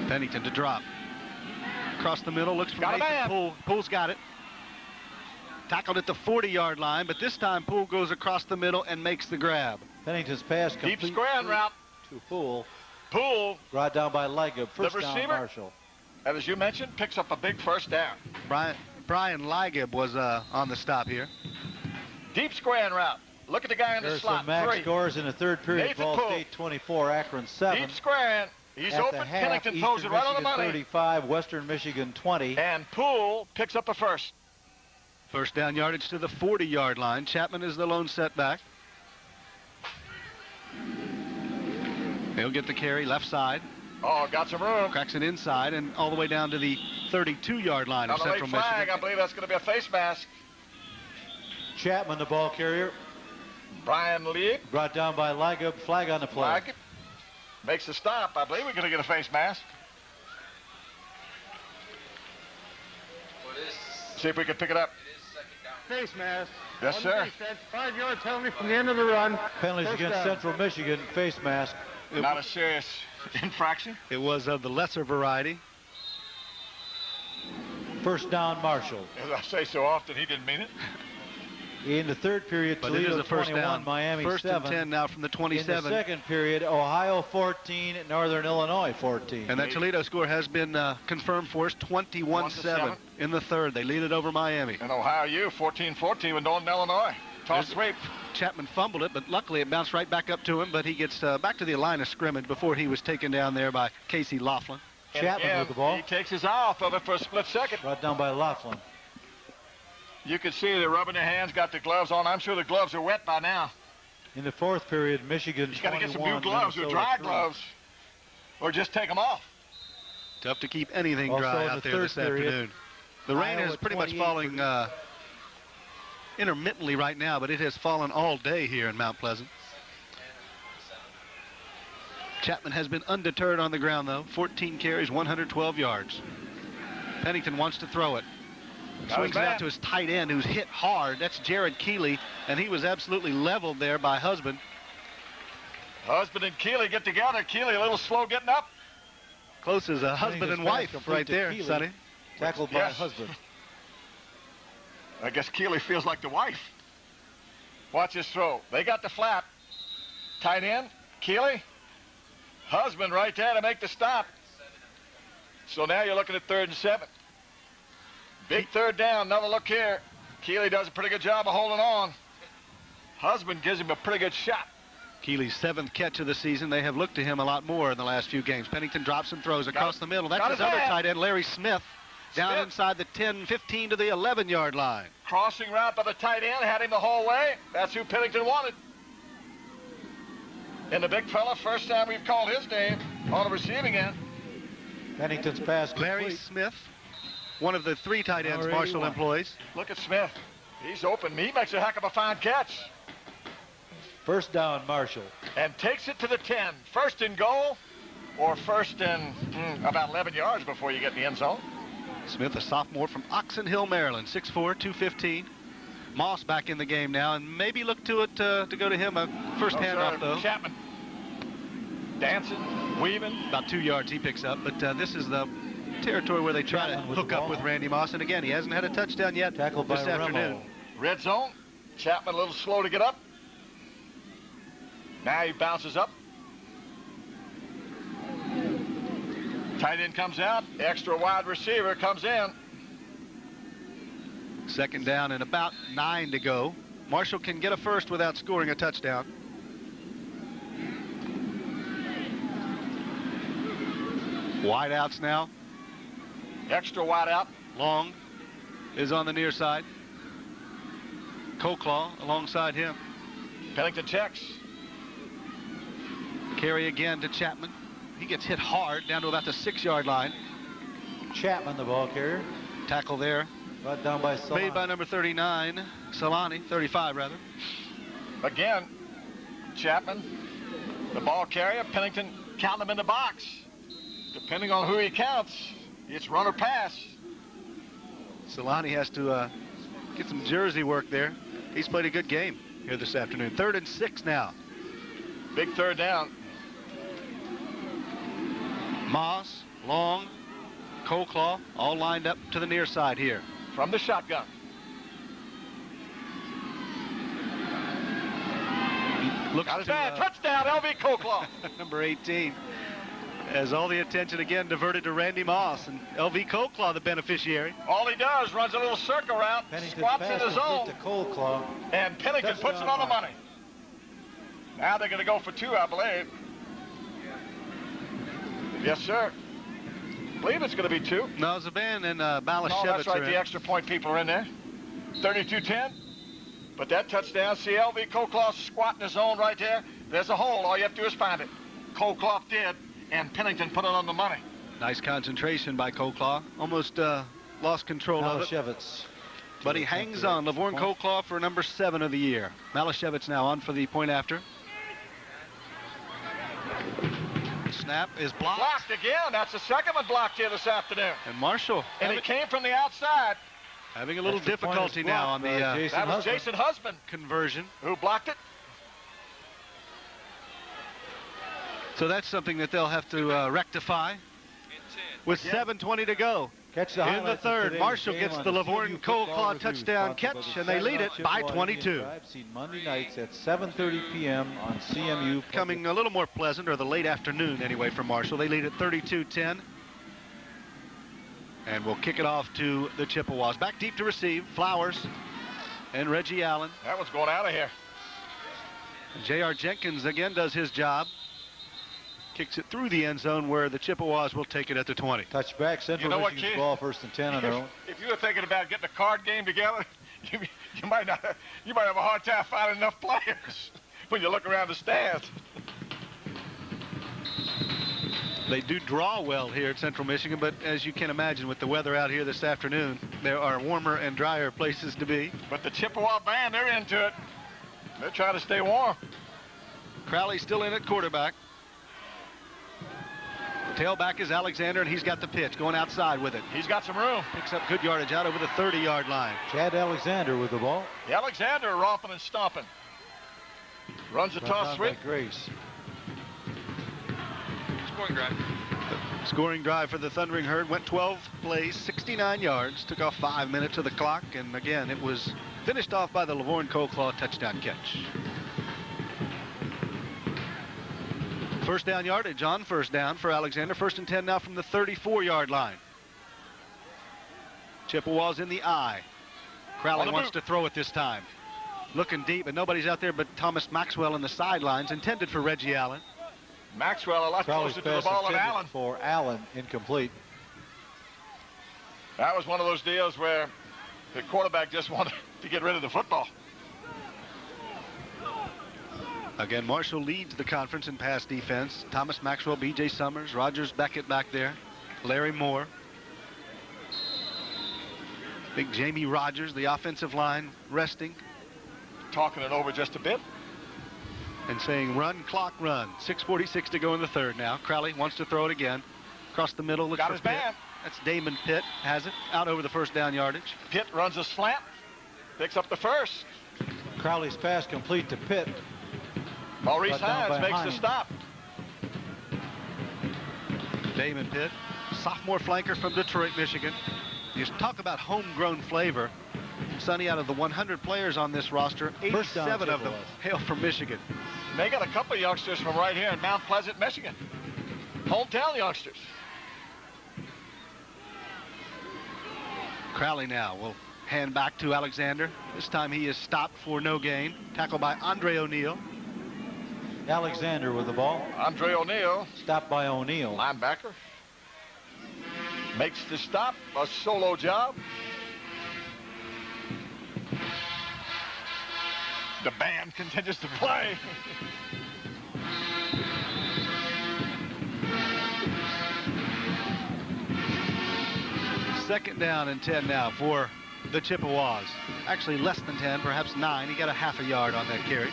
Speaker 1: Pennington to drop. Across the middle, looks for Nathan Poole. Poole's got it. Tackled at the 40-yard line, but this time Poole goes across the middle and makes the grab.
Speaker 4: Pennington's pass complete.
Speaker 6: Deep square route
Speaker 4: to Poole.
Speaker 6: Poole.
Speaker 4: Brought down by Liga. First
Speaker 6: the receiver,
Speaker 4: down, Marshall.
Speaker 6: And as you mentioned, picks up a big first down.
Speaker 1: Brian Ligeb was on the stop here.
Speaker 6: Deep square route. Look at the guy in the slot.
Speaker 4: Max scores in the 3rd period.
Speaker 6: Nathan
Speaker 4: Ball
Speaker 6: Poole.
Speaker 4: State 24, Akron 7.
Speaker 6: Deep square. He's
Speaker 4: At
Speaker 6: open.
Speaker 4: the half,
Speaker 6: Pennington
Speaker 4: Eastern
Speaker 6: throws it right on the
Speaker 4: Michigan
Speaker 6: money.
Speaker 4: 35, Western Michigan 20.
Speaker 6: And Poole picks up a first.
Speaker 1: First down yardage to the 40-yard line. Chapman is the lone setback. He'll get the carry left side.
Speaker 6: Oh, got some room.
Speaker 1: Cracks it inside and all the way down to the 32-yard line of Central
Speaker 6: flag,
Speaker 1: Michigan.
Speaker 6: I believe that's going to be a face mask.
Speaker 4: Chapman, the ball carrier.
Speaker 6: Brian Lee.
Speaker 4: Brought down by Liga. Flag on the play.
Speaker 6: Flag. Makes the stop. I believe we're going to get a face mask. See if we can pick it up.
Speaker 2: Face mask.
Speaker 6: Yes, sir.
Speaker 2: 5-yard penalty from the end of the run.
Speaker 4: Penalties against Central Michigan. Face mask.
Speaker 6: Not a serious infraction.
Speaker 1: It was of the lesser variety.
Speaker 4: First down, Marshall.
Speaker 6: As I say so often, he didn't mean it.
Speaker 4: In the 3rd period,
Speaker 1: But
Speaker 4: Toledo
Speaker 1: it is a first
Speaker 4: 21,
Speaker 1: down.
Speaker 4: Miami
Speaker 1: First
Speaker 4: 7.
Speaker 1: and 10 now from the 27.
Speaker 4: In the 2nd period, Ohio 14, Northern Illinois 14.
Speaker 1: And that Toledo score has been confirmed for us, 21-7 in the 3rd. They lead it over Miami.
Speaker 6: And Ohio U, 14-14 with Northern Illinois. Toss sweep.
Speaker 1: Chapman fumbled it, but luckily it bounced right back up to him, but he gets back to the line of scrimmage before he was taken down there by Casey Laughlin.
Speaker 4: Chapman with the ball.
Speaker 6: He takes his eye off of it for a split second.
Speaker 4: Brought down by Laughlin.
Speaker 6: You can see they're rubbing their hands, got the gloves on. I'm sure the gloves are wet by now.
Speaker 4: In the 4th period, Michigan
Speaker 6: He's got to get some new
Speaker 4: 21,
Speaker 6: gloves or
Speaker 4: Minnesota
Speaker 6: dry
Speaker 4: 3.
Speaker 6: gloves, or just take them off.
Speaker 1: Tough to keep anything
Speaker 4: Also
Speaker 1: dry
Speaker 4: in
Speaker 1: out
Speaker 4: the
Speaker 1: there this
Speaker 4: 3rd period,
Speaker 1: afternoon. The rain
Speaker 4: Iowa
Speaker 1: is pretty much
Speaker 4: 28
Speaker 1: falling intermittently right now, but it has fallen all day here in Mount Pleasant. Chapman has been undeterred on the ground, though. 14 carries, 112 yards. Pennington wants to throw it. Swings it out to his tight end, who's hit hard. That's Jared Keeley, and he was absolutely leveled there by Husband.
Speaker 6: Husband and Keeley get together. Keeley a little slow getting up.
Speaker 1: Close as a husband and wife right there,
Speaker 4: Keeley,
Speaker 1: Sonny.
Speaker 4: Tackled by Husband.
Speaker 6: I guess Keeley feels like the wife. Watch his throw. They got the flat. Tight end, Keeley. Husband right there to make the stop. So now you're looking at 3rd and 7. Big 3rd down. Another look here. Keeley does a pretty good job of holding on. Husband gives him a pretty good shot.
Speaker 1: Keeley's 7th catch of the season. They have looked to him a lot more in the last few games. Pennington drops and throws across the middle. That's his other tight end, Larry Smith, down inside the 10, 15 to the 11-yard line.
Speaker 6: Crossing route by the tight end, had him the whole way. That's who Pennington wanted. And the big fella, first time we've called his name on the receiving end.
Speaker 4: Pennington's pass complete.
Speaker 1: Larry Smith, one of the 3 tight ends Marshall employs.
Speaker 6: Look at Smith. He's open. He makes a heck of a fine catch.
Speaker 4: First down, Marshall.
Speaker 6: And takes it to the 10. First and goal, or first and about 11 yards before you get in the end zone.
Speaker 1: Smith, a sophomore from Oxon Hill, Maryland, 6'4", 215. Moss back in the game now, and maybe look to it to go to him. A first handoff, though.
Speaker 6: Chapman. Dancing, weaving.
Speaker 1: About 2 yards he picks up, but this is the territory where they try to hook up with Randy Moss. And again, he hasn't had a touchdown yet
Speaker 4: Tackled
Speaker 1: this
Speaker 4: by
Speaker 1: afternoon.
Speaker 4: Remo.
Speaker 6: Red zone. Chapman a little slow to get up. Now he bounces up. Tight end comes out. Extra wide receiver comes in.
Speaker 1: 2nd down and about 9 to go. Marshall can get a first without scoring a touchdown. Wide outs now.
Speaker 6: Extra wide out.
Speaker 1: Long is on the near side. Colclaw alongside him.
Speaker 6: Pennington checks.
Speaker 1: Carry again to Chapman. He gets hit hard down to about the 6-yard line.
Speaker 4: Chapman, the ball carrier.
Speaker 1: Tackle there.
Speaker 4: Brought down by Solani.
Speaker 1: Made by number 39, Solani, 35 rather.
Speaker 6: Again, Chapman, the ball carrier. Pennington counting him in the box. Depending on who he counts, it's run or pass.
Speaker 1: Solani has to get some jersey work there. He's played a good game here this afternoon. 3rd and 6 now.
Speaker 6: Big 3rd down.
Speaker 1: Moss, Long, Colclaw, all lined up to the near side here.
Speaker 6: From the shotgun.
Speaker 1: Looks
Speaker 6: Got his
Speaker 1: to,
Speaker 6: man. Touchdown, L.V. Colclaw.
Speaker 1: number 18. As all the attention again diverted to Randy Moss, and L.V. Colclaw, the beneficiary.
Speaker 6: All he does, runs a little circle route, squats in his zone,
Speaker 4: to Colclaw.
Speaker 6: and Pennington puts it on the money. Now they're going to go for 2, I believe. Yes, sir. I believe it's going to be 2.
Speaker 1: No, Zaban and Balashevitz.
Speaker 6: No, that's right. The extra point people are in there. 32-10. But that touchdown, see L.V. Colclaw squatting his zone right there. There's a hole. All you have to do is find it. Colclaw did, and Pennington put it on the money.
Speaker 1: Nice concentration by Colclaw. Almost lost control of it.
Speaker 4: Malashevitz.
Speaker 1: But he hangs on. Lavorne Colclaw for number 7 of the year. Malashevitz now on for the point after. Snap is blocked.
Speaker 6: Blocked again. That's the second one blocked here this afternoon.
Speaker 1: And Marshall.
Speaker 6: And it came from the outside.
Speaker 1: Having a little difficulty now on the
Speaker 6: that was Jason Husband
Speaker 1: conversion.
Speaker 6: Who blocked it.
Speaker 1: So that's something that they'll have to rectify. With 7:20 to go.
Speaker 4: Catch the
Speaker 1: in the 3rd, Marshall gets the Lavorne Colclaw touchdown catch, and they lead it by 22.
Speaker 4: Seen Monday nights at 7:30 p.m. on CMU.
Speaker 1: Coming a little more pleasant, or the late afternoon anyway, for Marshall. They lead at 32-10. And we'll kick it off to the Chippewas. Back deep to receive, Flowers and Reggie Allen.
Speaker 6: That one's going out of here.
Speaker 1: J.R. Jenkins again does his job. Kicks it through the end zone where the Chippewas will take it at the 20.
Speaker 4: Touchback, Central Michigan's ball, 1st and 10 on their own.
Speaker 6: If you were thinking about getting a card game together, you might have a hard time finding enough players when you look around the stands.
Speaker 1: They do draw well here at Central Michigan, but as you can imagine with the weather out here this afternoon, there are warmer and drier places to be.
Speaker 6: But the Chippewa band, they're into it. They're trying to stay warm.
Speaker 1: Crowley still in at quarterback. Tailback is Alexander, and he's got the pitch going outside with it.
Speaker 6: He's got some room.
Speaker 1: Picks up good yardage out over the 30-yard line.
Speaker 4: Chad Alexander with the ball.
Speaker 6: Alexander romping and stomping. Runs the toss sweep.
Speaker 4: Grace.
Speaker 5: Scoring drive.
Speaker 1: Scoring drive for the Thundering Herd went 12 plays, 69 yards, took off 5 minutes of the clock, and again, it was finished off by the Lavorne Coleclaw touchdown catch. First down yardage on first down for Alexander. 1st and 10 now from the 34-yard line. Chippewas in the eye. Crowley wants to throw it this time. Looking deep, and nobody's out there but Thomas Maxwell in the sidelines, intended for Reggie Allen.
Speaker 6: Maxwell a lot closer to the ball than Allen.
Speaker 4: For Allen, incomplete.
Speaker 6: That was one of those deals where the quarterback just wanted to get rid of the football.
Speaker 1: Again, Marshall leads the conference in pass defense. Thomas Maxwell, B.J. Summers, Rogers Beckett back there, Larry Moore. Big Jamie Rogers, the offensive line, resting.
Speaker 6: Talking it over just a bit.
Speaker 1: And saying, run, clock, run. 6:46 to go in the third now. Crowley wants to throw it again. Across the middle, looks
Speaker 6: got
Speaker 1: for
Speaker 6: his
Speaker 1: Pitt.
Speaker 6: man.
Speaker 1: That's Damon Pitt, has it, out over the first down yardage.
Speaker 6: Pitt runs a slant, picks up the first.
Speaker 4: Crowley's pass complete to Pitt.
Speaker 6: Maurice Hines makes the stop.
Speaker 1: Damon Pitt, sophomore flanker from Detroit, Michigan. You talk about homegrown flavor. Sonny, out of the 100 players on this roster, 87 of them hail from Michigan.
Speaker 6: They got a couple of youngsters from right here in Mount Pleasant, Michigan. Hometown youngsters.
Speaker 1: Crowley now will hand back to Alexander. This time he is stopped for no gain. Tackled by Andre O'Neill.
Speaker 4: Alexander with the ball.
Speaker 6: Andre O'Neill.
Speaker 4: Stopped by O'Neill.
Speaker 6: Linebacker. Makes the stop. A solo job. The band continues to play.
Speaker 1: Second down and 10 now for the Chippewas. Actually less than 10, perhaps 9. He got a half a yard on that carry.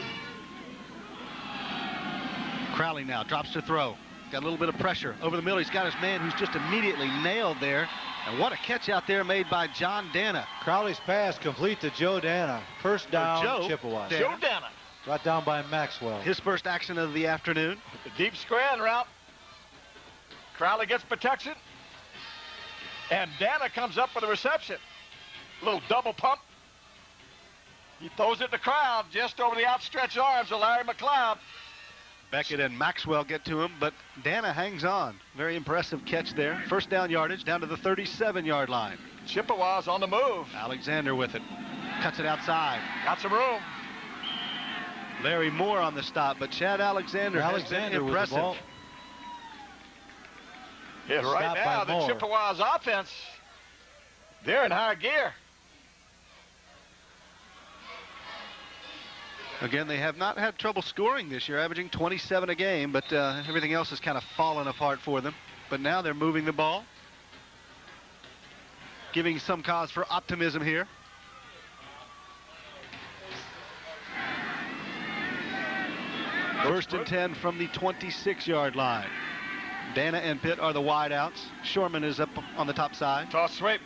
Speaker 1: Crowley now drops to throw. Got a little bit of pressure over the middle. He's got his man who's just immediately nailed there. And what a catch out there made by John Dana.
Speaker 4: Crowley's pass complete to Joe Dana. First down, Chippewas.
Speaker 6: Joe Dana.
Speaker 4: Brought down by Maxwell.
Speaker 1: His first action of the afternoon.
Speaker 6: The deep square route. Crowley gets protection. And Dana comes up with a reception. A little double pump. He throws it in the crowd just over the outstretched arms of Larry McLeod.
Speaker 1: Beckett and Maxwell get to him, but Dana hangs on. Very impressive catch there. First down yardage down to the 37-yard line.
Speaker 6: Chippewas on the move.
Speaker 1: Alexander with it. Cuts it outside.
Speaker 6: Got some room.
Speaker 1: Larry Moore on the stop, but Chad Alexander has been impressive.
Speaker 4: With the ball.
Speaker 6: Yeah, right now, the Chippewas offense, they're in high gear.
Speaker 1: Again, they have not had trouble scoring this year, averaging 27 a game, but everything else has kind of fallen apart for them. But now they're moving the ball, giving some cause for optimism here. First and 10 from the 26-yard line. Dana and Pitt are the wideouts. Shorman is up on the top side.
Speaker 6: Toss sweep.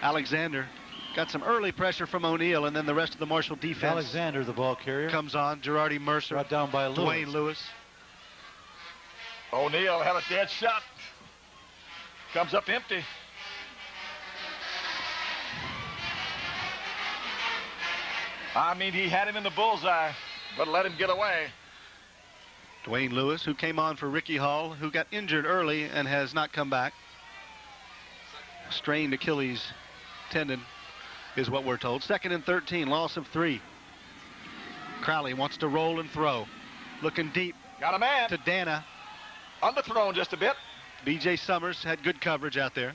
Speaker 1: Alexander got some early pressure from O'Neill, and then the rest of the Marshall defense.
Speaker 4: Alexander, the ball carrier.
Speaker 1: Comes on. Girardi Mercer.
Speaker 4: Brought down by
Speaker 1: Dwayne Lewis.
Speaker 6: O'Neill had a dead shot. Comes up empty. I mean, he had him in the bullseye, but let him get away.
Speaker 1: Dwayne Lewis, who came on for Ricky Hall, who got injured early and has not come back. Strained Achilles tendon is what we're told. Second and 13, loss of 3. Crowley wants to roll and throw. Looking deep.
Speaker 6: Got a man.
Speaker 1: To Dana.
Speaker 6: Underthrown just a bit.
Speaker 1: B.J. Summers had good coverage out there.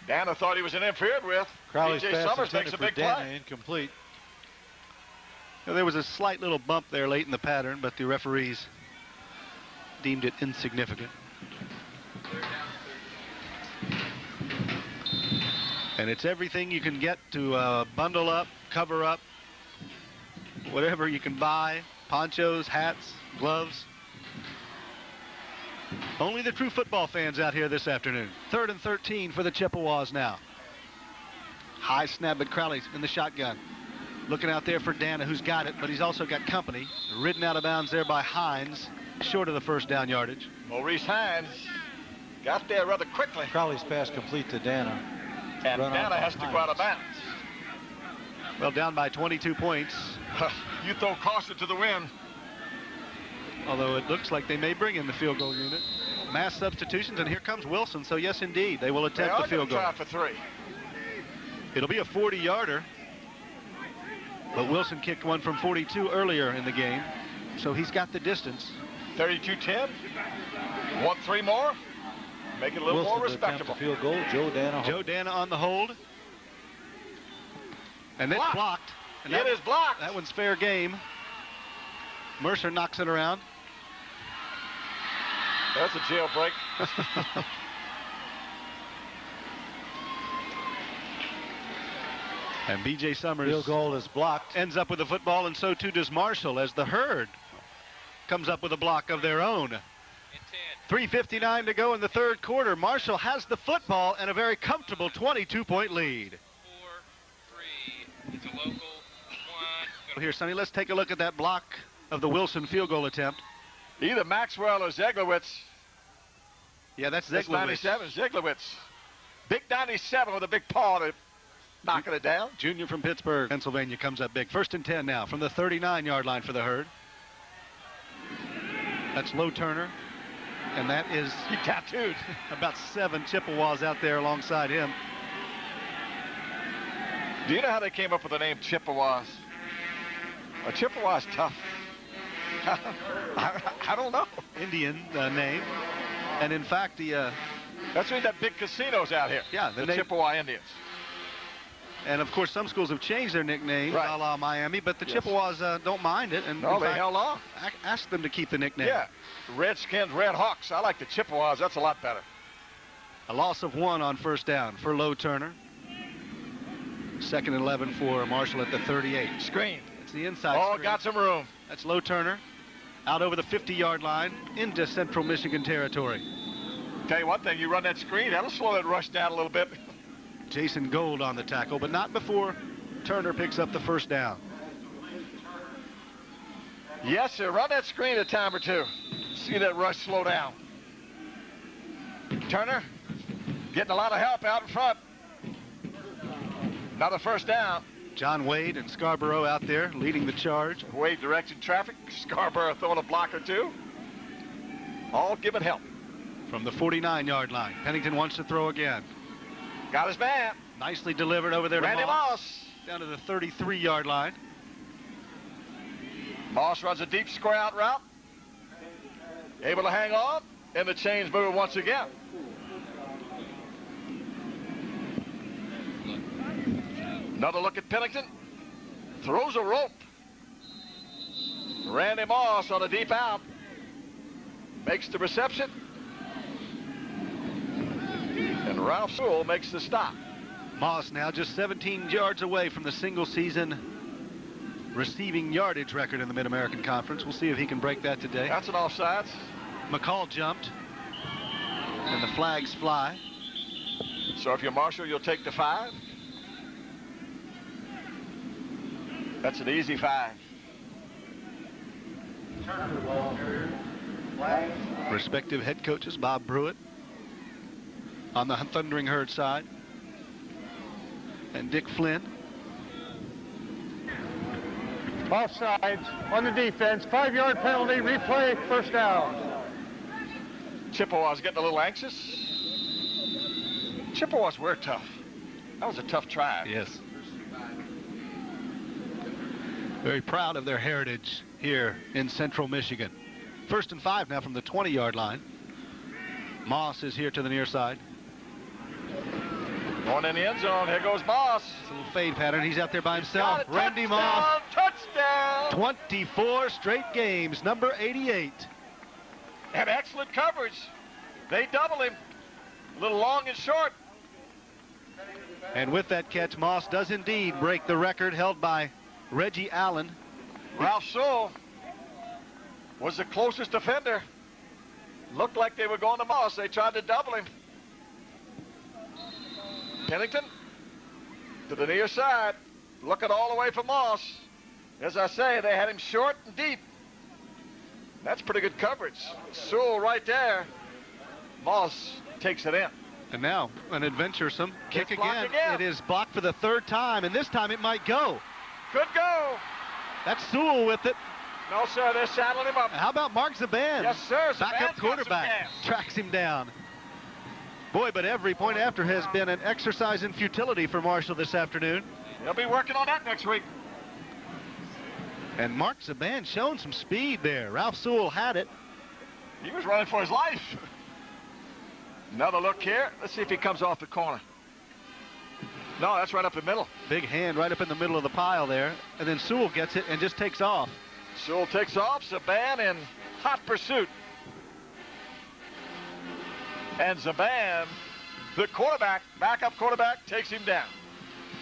Speaker 6: Dana thought he was interfered with.
Speaker 4: Crowley's
Speaker 6: B.J. Summers makes a big
Speaker 4: Dana,
Speaker 6: play.
Speaker 4: Incomplete.
Speaker 1: Now, there was a slight little bump there late in the pattern, but the referees deemed it insignificant. And it's everything you can get to bundle up, cover up, whatever you can buy, ponchos, hats, gloves. Only the true football fans out here this afternoon. 3rd and 13 for the Chippewas now. High snap, but Crowley's in the shotgun. Looking out there for Dana, who's got it, but he's also got company. Ridden out of bounds there by Hines, short of the first down yardage.
Speaker 6: Maurice Hines got there rather quickly.
Speaker 4: Crowley's pass complete to Dana.
Speaker 6: And Dana has to go out of bounds.
Speaker 1: Well, down by 22 points.
Speaker 6: You throw caution to the wind.
Speaker 1: Although it looks like they may bring in the field goal unit. Mass substitutions, and here comes Wilson. So, yes, indeed, they will attempt the field goal.
Speaker 6: Try for 3.
Speaker 1: It'll be a 40-yarder. But Wilson kicked one from 42 earlier in the game, so he's got the distance.
Speaker 6: 32-10. Want 3 more? Make it a little
Speaker 4: Wilson
Speaker 6: more respectable.
Speaker 4: Field goal.
Speaker 1: Joe Dana on the hold. And it's blocked. And
Speaker 6: it is blocked.
Speaker 1: That one's fair game. Mercer knocks it around.
Speaker 6: That's a jailbreak.
Speaker 1: And B.J. Summers
Speaker 4: field goal is blocked.
Speaker 1: Ends up with the football, and so too does Marshall as the Herd comes up with a block of their own. 3:59 to go in the 3rd quarter. Marshall has the football and a very comfortable 22-point lead.
Speaker 5: 4-3. It's a local 1.
Speaker 1: Here, Sonny, let's take a look at that block of the Wilson field goal attempt.
Speaker 6: Either Maxwell or Zeglowitz.
Speaker 1: Yeah, that's
Speaker 6: Zeglowitz. 97, Zeglowitz. Big 97 with a big paw to knocking it down.
Speaker 1: Junior from Pittsburgh, Pennsylvania comes up big. 1st and 10 now from the 39-yard line for the Herd. That's Low Turner. And that is
Speaker 6: he tattooed
Speaker 1: about 7 Chippewas out there alongside him.
Speaker 6: Do you know how they came up with the name Chippewas? A Chippewa's tough. I don't know.
Speaker 1: Indian name. And in fact, the
Speaker 6: that's why that big casinos out here.
Speaker 1: Yeah,
Speaker 6: the Chippewa Indians.
Speaker 1: And of course, some schools have changed their nickname,
Speaker 6: right,
Speaker 1: a la Miami, but the Chippewas don't mind it. And
Speaker 6: no, they held on.
Speaker 1: Ask them to keep the nickname.
Speaker 6: Yeah, Redskins, Red Hawks. I like the Chippewas. That's a lot better.
Speaker 1: A loss of 1 on 1st down for Low Turner. 2nd and 11 for Marshall at the 38.
Speaker 6: Screen.
Speaker 1: It's the inside screen.
Speaker 6: Got some room.
Speaker 1: That's Low Turner out over the 50-yard line into Central Michigan territory.
Speaker 6: Tell you one thing, you run that screen, that'll slow that rush down a little bit.
Speaker 1: Jason Gold on the tackle, but not before Turner picks up the 1st down.
Speaker 6: Yes, sir. Run that screen a time or 2. See that rush slow down. Turner getting a lot of help out in front. Another 1st down.
Speaker 1: John Wade and Scarborough out there leading the charge.
Speaker 6: Wade directing traffic. Scarborough throwing a block or 2. All giving help.
Speaker 1: From the 49-yard line. Pennington wants to throw again.
Speaker 6: Got his man.
Speaker 1: Nicely delivered over there to
Speaker 6: Randy Moss.
Speaker 1: Down to the 33-yard line.
Speaker 6: Moss runs a deep square out route. Able to hang on. And the chains move once again. Another look at Pennington. Throws a rope. Randy Moss on a deep out. Makes the reception. And Ralph Sewell makes the stop.
Speaker 1: Moss now just 17 yards away from the single-season receiving yardage record in the Mid-American Conference. We'll see if he can break that today.
Speaker 6: That's an offsides.
Speaker 1: McCall jumped. And the flags fly.
Speaker 6: So if you're Marshall, you'll take the 5. That's an easy 5.
Speaker 1: Respective head coaches, Bob Pruitt on the Thundering Herd side, and Dick Flynn.
Speaker 2: Offsides on the defense. 5-yard penalty. Replay. 1st down.
Speaker 6: Chippewas getting a little anxious. Chippewas were tough. That was a tough try.
Speaker 1: Yes. Very proud of their heritage here in Central Michigan. 1st and 5 now from the 20-yard line. Moss is here to the near side.
Speaker 6: Going in the end zone. Here goes Moss.
Speaker 1: It's a little fade pattern. He's out there by himself. Randy Moss.
Speaker 6: Touchdown.
Speaker 1: 24 straight games. Number 88.
Speaker 6: And excellent coverage. They double him. A little long and short.
Speaker 1: And with that catch, Moss does indeed break the record held by Reggie Allen.
Speaker 6: Ralph Sewell was the closest defender. looked like they were going to Moss. They tried to double him. Pennington to the near side, looking all the way for Moss. As I say, they had him short and deep. That's pretty good coverage. Sewell right there. Moss takes it in.
Speaker 3: And now an adventuresome kick again.
Speaker 6: again.
Speaker 3: It is blocked for the third time, and this time it might go.
Speaker 6: Could go.
Speaker 3: That's Sewell with it.
Speaker 6: No, sir, they're saddling him up.
Speaker 3: How about Mark Zaban?
Speaker 6: Yes, sir.
Speaker 3: Backup
Speaker 6: Zaban's got
Speaker 3: quarterback
Speaker 6: some gas.
Speaker 3: tracks him down. Boy, but every point after has been an exercise in futility for Marshall this afternoon.
Speaker 6: They'll be working on that next week.
Speaker 3: And Mark Zaban showing some speed there. Ralph Sewell had it.
Speaker 6: He was running for his life. Another look here. Let's see if he comes off the corner. No, that's right up the middle.
Speaker 3: Big hand right up in the middle of the pile there. And then Sewell gets it and just takes off.
Speaker 6: Sewell takes off. Zaban in hot pursuit. And Zaban, the quarterback, backup quarterback, takes him down.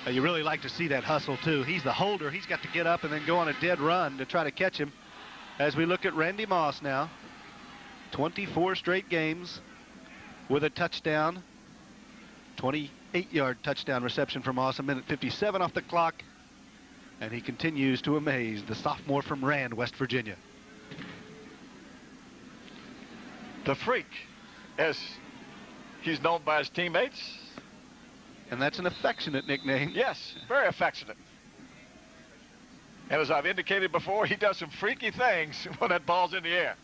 Speaker 3: You really like to see that hustle, too. He's the holder. He's got to get up and then go on a dead run to try to catch him. As we look at Randy Moss now, 24 straight games with a touchdown. 28-yard touchdown reception for Moss, a minute 57 off the clock. And he continues to amaze the sophomore from Rand, West Virginia.
Speaker 6: The Freak, as he's known by his teammates.
Speaker 3: And that's an affectionate nickname.
Speaker 6: Yes, very affectionate. And as I've indicated before, he does some freaky things when that ball's in the air.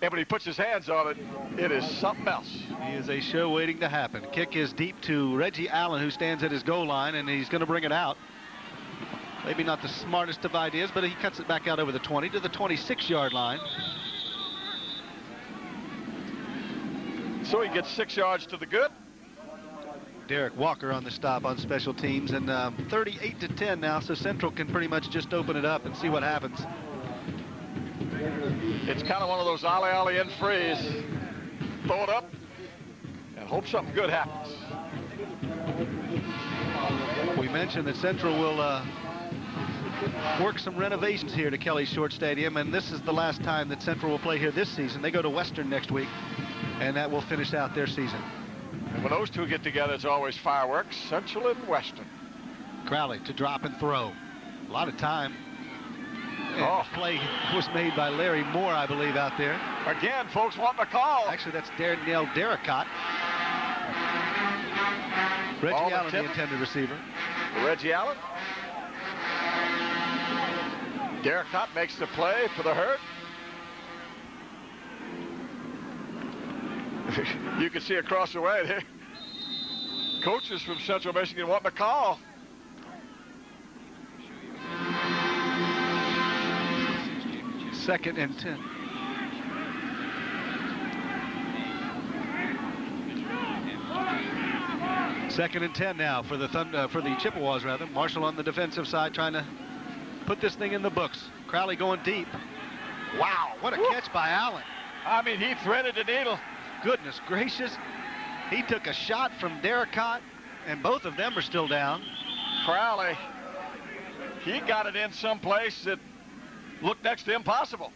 Speaker 6: And when he puts his hands on it, it is something else.
Speaker 3: He is a show waiting to happen. Kick is deep to Reggie Allen, who stands at his goal line, and he's going to bring it out. Maybe not the smartest of ideas, but he cuts it back out over the 20 to the 26-yard line.
Speaker 6: So he gets 6 yards to the good.
Speaker 3: Derek Walker on the stop on special teams, and 38-10 now, so Central can pretty much just open it up and see what happens.
Speaker 6: It's kind of one of those ollie in frees. Throw it up and hope something good happens.
Speaker 3: We mentioned that Central will work some renovations here to Kelly Short Stadium, and this is the last time that Central will play here this season. They go to Western next week, and that will finish out their season.
Speaker 6: And when those two get together, it's always fireworks, Central and Western.
Speaker 3: Crowley to drop and throw. A lot of time.
Speaker 6: Oh.
Speaker 3: Play was made by Larry Moore, I believe, out there.
Speaker 6: Again, folks want the call.
Speaker 3: Actually, that's Danielle Derricott. Reggie Allen, the intended receiver.
Speaker 6: Reggie Allen. Derricott makes the play for the herd. You can see across the way there. Coaches from Central Michigan want the call.
Speaker 3: Second and 10. Second and 10 now for the Chippewas, rather. Marshall on the defensive side trying to put this thing in the books. Crowley going deep. Wow, what a catch by Allen.
Speaker 6: I mean, he threaded the needle.
Speaker 3: Goodness gracious. He took a shot from Derricott, and both of them are still down.
Speaker 6: Crowley, he got it in someplace that looked next to impossible.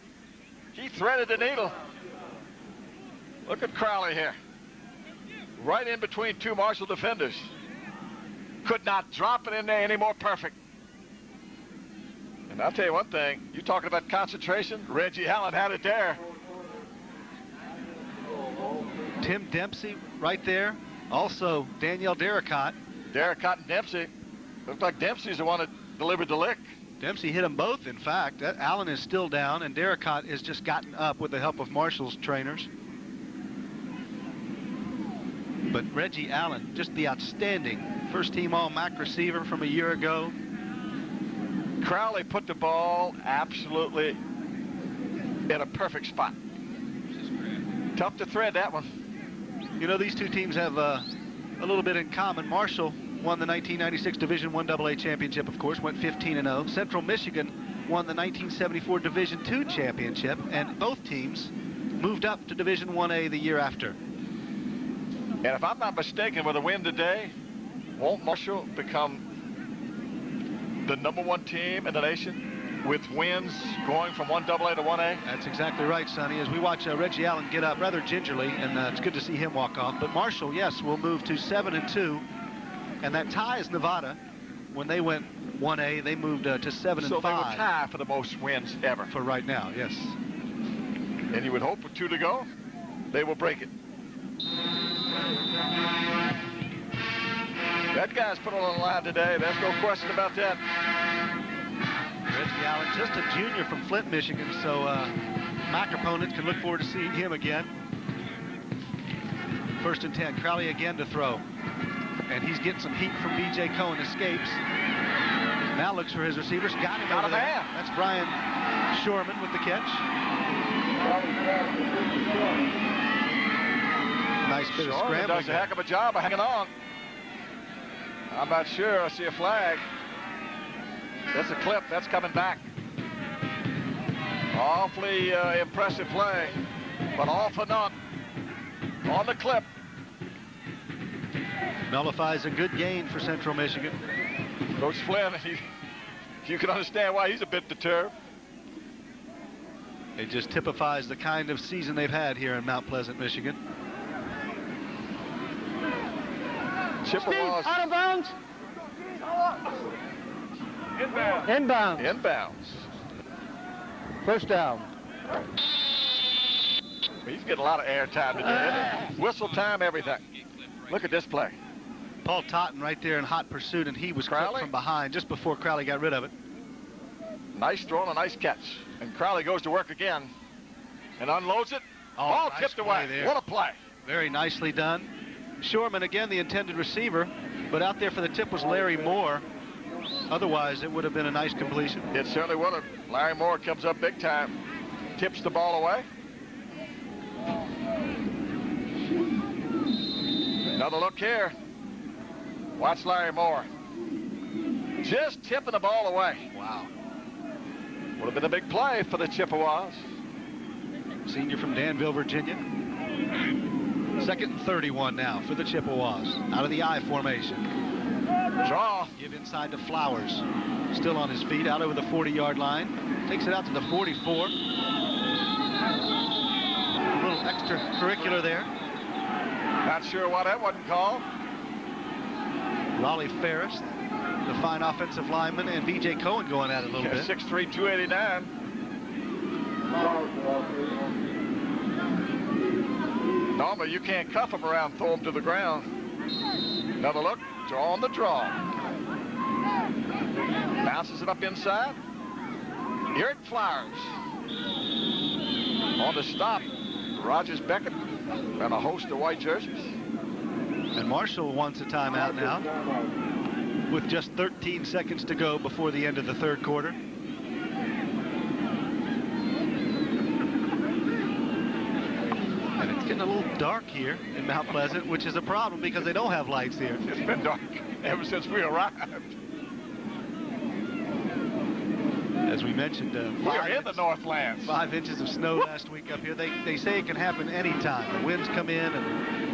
Speaker 6: He threaded the needle. Look at Crowley here. Right in between two Marshall defenders. Could not drop it in there any more perfect. And I'll tell you one thing, you talking about concentration, Reggie Allen had it there.
Speaker 3: Tim Dempsey right there. Also Danielle Derricott.
Speaker 6: Derricott and Dempsey. Looked like Dempsey's the one that delivered the lick.
Speaker 3: Dempsey hit them both, in fact. Allen is still down, and Derricott has just gotten up with the help of Marshall's trainers. But Reggie Allen, just the outstanding first-team All-MAC receiver from a year ago.
Speaker 6: Crowley put the ball absolutely in a perfect spot. Tough to thread that one.
Speaker 3: You know, these two teams have a little bit in common. Marshall won the 1996 Division I AA championship, of course, went 15-0. Central Michigan won the 1974 Division II championship, and both teams moved up to Division IA the year after.
Speaker 6: And if I'm not mistaken, with a win today, won't Marshall become the #1 team in the nation with winds going from 1AA to 1A?
Speaker 1: That's exactly right, Sonny. As we watch Reggie Allen get up rather gingerly, and it's good to see him walk off. But Marshall, yes, will move to 7-2, and that ties Nevada. When they went 1A, they moved to 7-5.
Speaker 6: So they would tie for the most wins ever.
Speaker 1: For right now, yes.
Speaker 6: And you would hope with 2 to go, they will break it. That guy's put on the line today. There's no question about that.
Speaker 1: Reggie Allen, just a junior from Flint, Michigan, so MAC opponents can look forward to seeing him again. 1st and 10. Crowley again to throw. And he's getting some heat from B.J. Cohen. Escapes. Now looks for his receivers. Got him over there. That's Brian Shorman with the catch. Nice bit of scrambling.
Speaker 6: Does a heck of a job of hanging on. I'm not sure. I see a flag. That's a clip. That's coming back. Awfully impressive play, but all for naught on the clip.
Speaker 1: Nullifies a good gain for Central Michigan.
Speaker 6: Coach Flynn, you can understand why he's a bit deterred.
Speaker 1: It just typifies the kind of season they've had here in Mount Pleasant, Michigan.
Speaker 6: Chippewas.
Speaker 7: Out of bounds.
Speaker 6: Inbounds. Inbounds.
Speaker 7: First down.
Speaker 6: He's getting a lot of air time today. Whistle time, everything. Look at this play.
Speaker 1: Paul Totten right there in hot pursuit, and he was clipped from behind just before Crowley got rid of it.
Speaker 6: Nice throw and a nice catch. And Crowley goes to work again and unloads it. Ball
Speaker 1: nice
Speaker 6: tipped away.
Speaker 1: There.
Speaker 6: What a play.
Speaker 1: Very nicely done. Shorman, again, the intended receiver, but out there for the tip was Larry Moore. Otherwise, it would have been a nice completion.
Speaker 6: It certainly would have. Larry Moore comes up big time, tips the ball away. Another look here. Watch Larry Moore. Just tipping the ball away.
Speaker 1: Wow.
Speaker 6: Would have been a big play for the Chippewas.
Speaker 1: Senior from Danville, Virginia. 2nd and 31 now for the Chippewas. Out of the I formation.
Speaker 6: Draw.
Speaker 1: Give inside to Flowers. Still on his feet, out over the 40-yard line. Takes it out to the 44. A little extracurricular there.
Speaker 6: Not sure why that wasn't called.
Speaker 1: Raleigh Ferris, the fine offensive lineman, and B.J. Cohen going at it a little bit.
Speaker 6: 6'3", 289. Normally, you can't cuff him around, throw him to the ground. Another look, draw on the draw. Bounces it up inside. Eric Flowers. On the stop, Rogers Beckett and a host of white jerseys.
Speaker 1: And Marshall wants a timeout now with just 13 seconds to go before the end of the 3rd quarter. And it's getting a little dark here in Mount Pleasant, which is a problem because they don't have lights here.
Speaker 6: It's been dark ever since we arrived.
Speaker 1: As we mentioned,
Speaker 6: we are in the Northlands.
Speaker 1: 5 inches of snow last week up here. They say it can happen anytime. The winds come in and...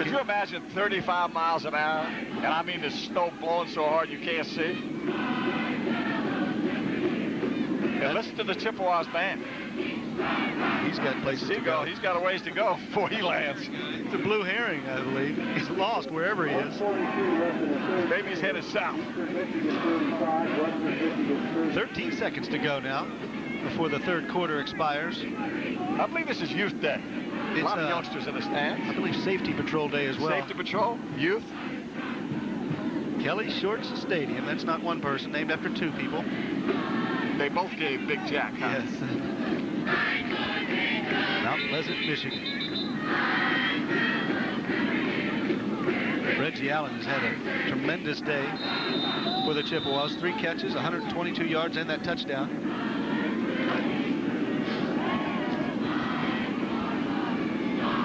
Speaker 6: Could you imagine 35 miles an hour? And I mean the snow blowing so hard you can't see. And listen to the Chippewas band.
Speaker 1: He's got places to go.
Speaker 6: He's got a ways to go before he lands.
Speaker 1: It's a blue herring, I believe. He's lost wherever he is.
Speaker 6: Maybe he's headed south.
Speaker 1: 13 seconds to go now before the 3rd quarter expires.
Speaker 6: I believe this is Youth Day. A lot of youngsters in the stands.
Speaker 1: I believe Safety Patrol Day as well.
Speaker 6: Safety Patrol, youth.
Speaker 1: Kelly Shorts Stadium. That's not one person, named after 2 people.
Speaker 6: They both gave Big Jack, huh?
Speaker 1: Yes. Mount Pleasant, Michigan. Reggie Allen has had a tremendous day for the Chippewas. 3 catches, 122 yards, and that touchdown.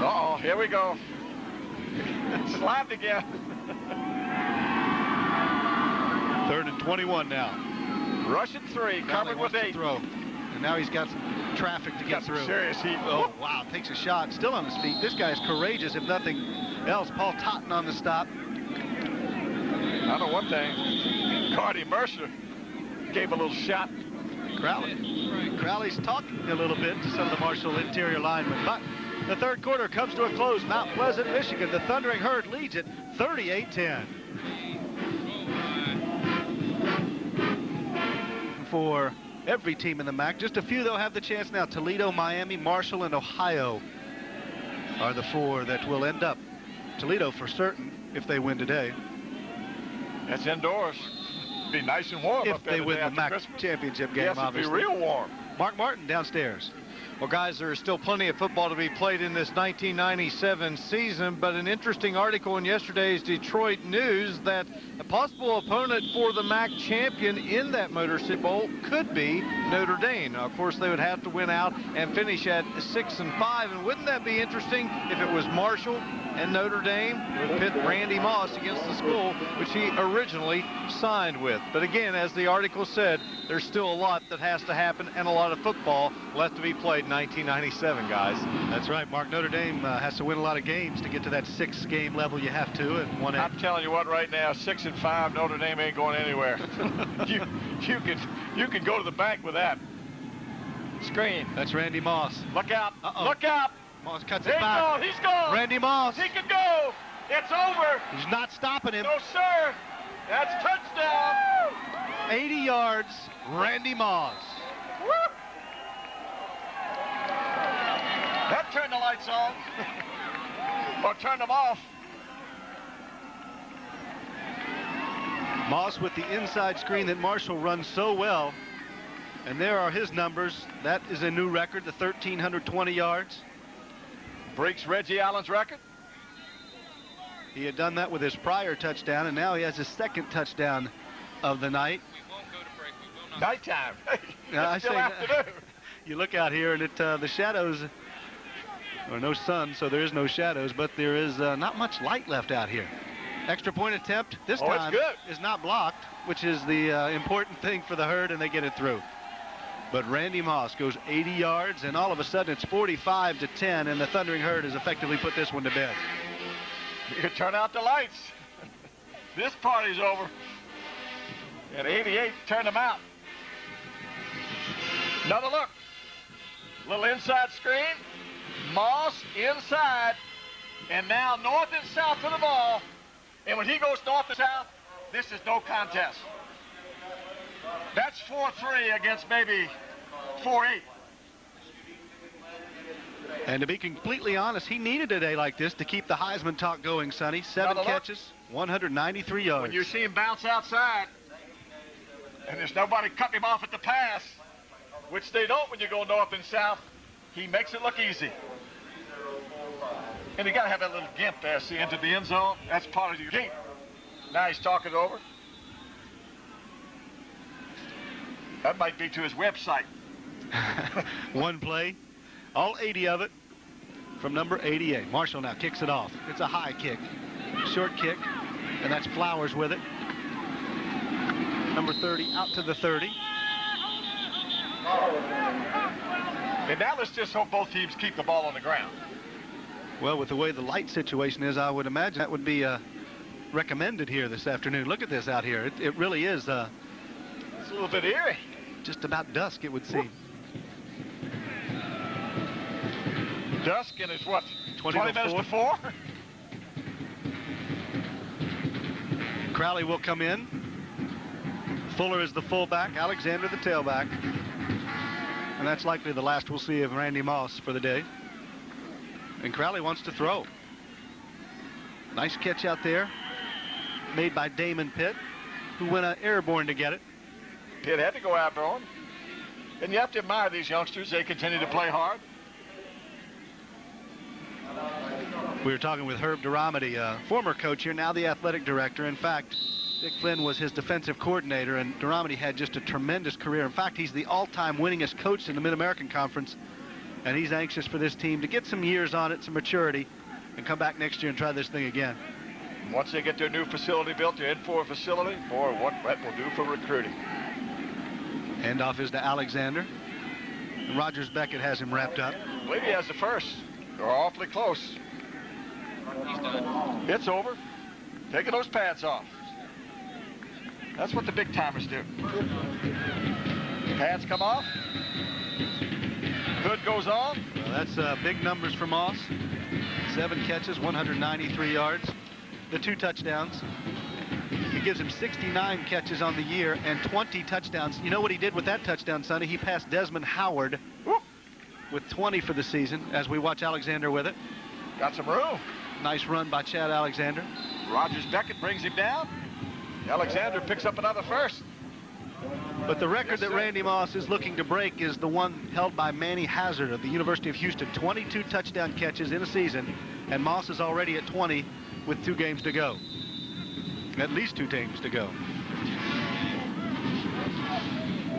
Speaker 6: Uh-oh, here we go. Slapped again.
Speaker 1: 3rd and 21 now.
Speaker 6: Rushing 3, covered with 8.
Speaker 1: Throw. And now he's got some traffic to get through.
Speaker 6: Serious heat.
Speaker 1: Oh, wow, takes a shot, still on his feet. This guy is courageous, if nothing else. Paul Totten on the stop.
Speaker 6: I know one thing. Cardi Mercer gave a little shot.
Speaker 1: Crowley's talking a little bit to some of the Marshall interior linemen, but the third quarter comes to a close. Mount Pleasant, Michigan, the Thundering Herd leads it 38-10. For every team in the MAC, just a few though have the chance now. Toledo, Miami, Marshall, and Ohio are the 4 that will end up. Toledo for certain if they win today.
Speaker 6: That's indoors. Be nice and warm
Speaker 1: If
Speaker 6: up there
Speaker 1: they win the MAC
Speaker 6: Christmas.
Speaker 1: championship game,
Speaker 6: Yes,
Speaker 1: obviously.
Speaker 6: it'd be real warm.
Speaker 1: Mark Martin downstairs.
Speaker 3: Well, guys, there is still plenty of football to be played in this 1997 season, but an interesting article in yesterday's Detroit News that a possible opponent for the MAC champion in that Motor City Bowl could be Notre Dame. Now, of course, they would have to win out and finish at 6-5, and wouldn't that be interesting if it was Marshall and Notre Dame would pit Randy Moss against the school which he originally signed with? But again, as the article said, there's still a lot that has to happen and a lot of football left to be played in 1997, guys.
Speaker 1: That's right, Mark. Notre Dame has to win a lot of games to get to that 6-game level. You have to. And one.
Speaker 6: I'm telling you what, right now, 6-5, Notre Dame ain't going anywhere. you can go to the bank with that. Screen.
Speaker 1: That's Randy Moss.
Speaker 6: Look out!
Speaker 1: Uh-oh.
Speaker 6: Look out!
Speaker 1: Moss cuts
Speaker 6: He's
Speaker 1: it back.
Speaker 6: gone! He's gone!
Speaker 1: Randy Moss.
Speaker 6: He can go! It's over!
Speaker 1: He's not stopping him.
Speaker 6: No, sir! That's touchdown!
Speaker 1: 80 yards, Randy Moss.
Speaker 6: Woo! That turned the lights on. Or turned them off.
Speaker 1: Moss with the inside screen that Marshall runs so well. And there are his numbers. That is a new record, the 1,320 yards.
Speaker 6: Breaks Reggie Allen's record.
Speaker 1: He had done that with his prior touchdown, and now he has his second touchdown of the night.
Speaker 5: We won't go to break. We will not.
Speaker 6: Nighttime.
Speaker 1: I
Speaker 6: Still
Speaker 1: say,
Speaker 6: afternoon.
Speaker 1: you look out here, and the shadows, or no sun, so there is no shadows, but there is not much light left out here. Extra point attempt this
Speaker 6: Oh, it's
Speaker 1: time
Speaker 6: good.
Speaker 1: is not blocked, which is the important thing for the Herd, and they get it through. But Randy Moss goes 80 yards, and all of a sudden it's 45-10, and the Thundering Herd has effectively put this one to bed.
Speaker 6: You can turn out the lights. This party's over. At 88, turn them out. Another look. Little inside screen. Moss inside. And now north and south to the ball. And when he goes north and south, this is no contest. That's 4-3 against maybe 4-8.
Speaker 1: And to be completely honest, he needed a day like this to keep the Heisman talk going, Sonny. 7 catches, 193 yards.
Speaker 6: When you see him bounce outside, and there's nobody cutting him off at the pass, which they don't when you go north and south, he makes it look easy. And you got to have that little gimp there, see, into the end zone. That's part of your game. Now he's talking it over. That might be to his website.
Speaker 1: One play, all 80 of it from number 88. Marshall now kicks it off. It's a high kick, short kick, and that's Flowers with it. Number 30 out to the 30.
Speaker 6: And now let's just hope both teams keep the ball on the ground.
Speaker 1: Well, with the way the light situation is, I would imagine that would be recommended here this afternoon. Look at this out here. It really is
Speaker 6: It's a little bit eerie.
Speaker 1: just about dusk, it would seem.
Speaker 6: Dusk, and it's what,
Speaker 1: 20
Speaker 6: minutes to 4?
Speaker 1: Crowley will come in. Fuller is the fullback, Alexander the tailback. And that's likely the last we'll see of Randy Moss for the day. And Crowley wants to throw. Nice catch out there, made by Damon Pitt, who went airborne to get it.
Speaker 6: Pitt had to go after him. And you have to admire these youngsters. They continue to play hard.
Speaker 1: We were talking with Herb Duramity, former coach here, now the athletic director. In fact, Dick Flynn was his defensive coordinator, and Duramity had just a tremendous career. In fact, he's the all-time winningest coach in the Mid-American Conference, and he's anxious for this team to get some years on it, some maturity, and come back next year and try this thing again.
Speaker 6: Once they get their new facility built, their N4 facility, boy, what that will do for recruiting.
Speaker 1: Handoff is to Alexander. And Rogers Beckett has him wrapped up.
Speaker 6: I believe he has the first. They're awfully close.
Speaker 5: He's done.
Speaker 6: It's over. Taking those pads off. That's what the big timers do. Pads come off. Hood goes on.
Speaker 1: Well, that's big numbers for Moss. 7 catches, 193 yards. The 2 touchdowns. He gives him 69 catches on the year and 20 touchdowns. You know what he did with that touchdown, Sonny? He passed Desmond Howard with 20 for the season as we watch Alexander with it.
Speaker 6: Got some room.
Speaker 1: Nice run by Chad Alexander.
Speaker 6: Rogers Beckett brings him down. Alexander picks up another first.
Speaker 1: But the record that Randy Moss is looking to break is the one held by Manny Hazard of the University of Houston. 22 touchdown catches in a season, and Moss is already at 20 with 2 games to go. At least 2 games to go.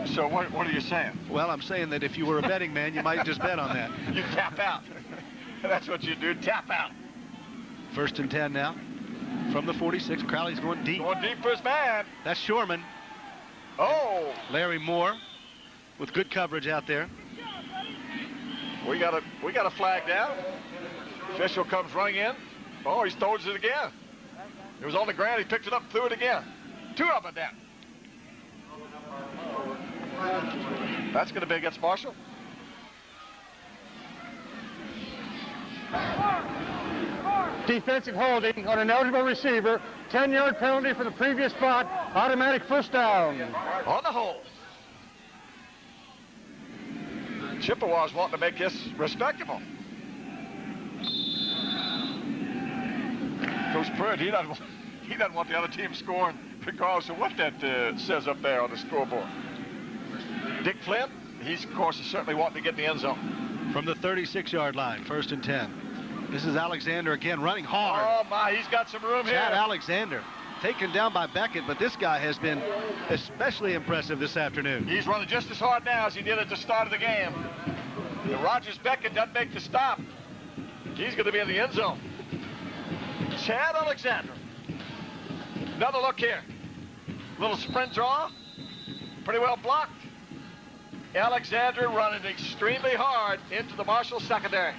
Speaker 6: So what are you saying?
Speaker 1: Well, I'm saying that if you were a betting man, you might just bet on that.
Speaker 6: You tap out. That's what you do, tap out.
Speaker 1: 1st and 10 now. From the 46, Crowley's going deep.
Speaker 6: Going deep for his man.
Speaker 1: That's Shorman.
Speaker 6: Oh.
Speaker 1: Larry Moore with good coverage out there.
Speaker 6: We got a flag down. Official comes running in. Oh, he throws it again. It was on the ground. He picked it up, threw it again. 2 of them down. That's going to be against Marshall.
Speaker 2: Defensive holding on an eligible receiver. 10-yard penalty for the previous spot. Automatic first down.
Speaker 6: On the hold. Chippewas wanting to make this respectable. Coach Pruitt, he doesn't want the other team scoring regardless of what that says up there on the scoreboard. Dick Flynn, he's of course certainly wanting to get in the end zone.
Speaker 1: From the 36-yard line, 1st and 10. This is Alexander again, running hard.
Speaker 6: Oh my, he's got some room here.
Speaker 1: Chad Alexander taken down by Beckett, but this guy has been especially impressive this afternoon.
Speaker 6: He's running just as hard now as he did at the start of the game. If Rogers Beckett doesn't make the stop, he's going to be in the end zone. Chad Alexander. Another look here. Little sprint draw. Pretty well blocked. Alexander running extremely hard into the Marshall secondary.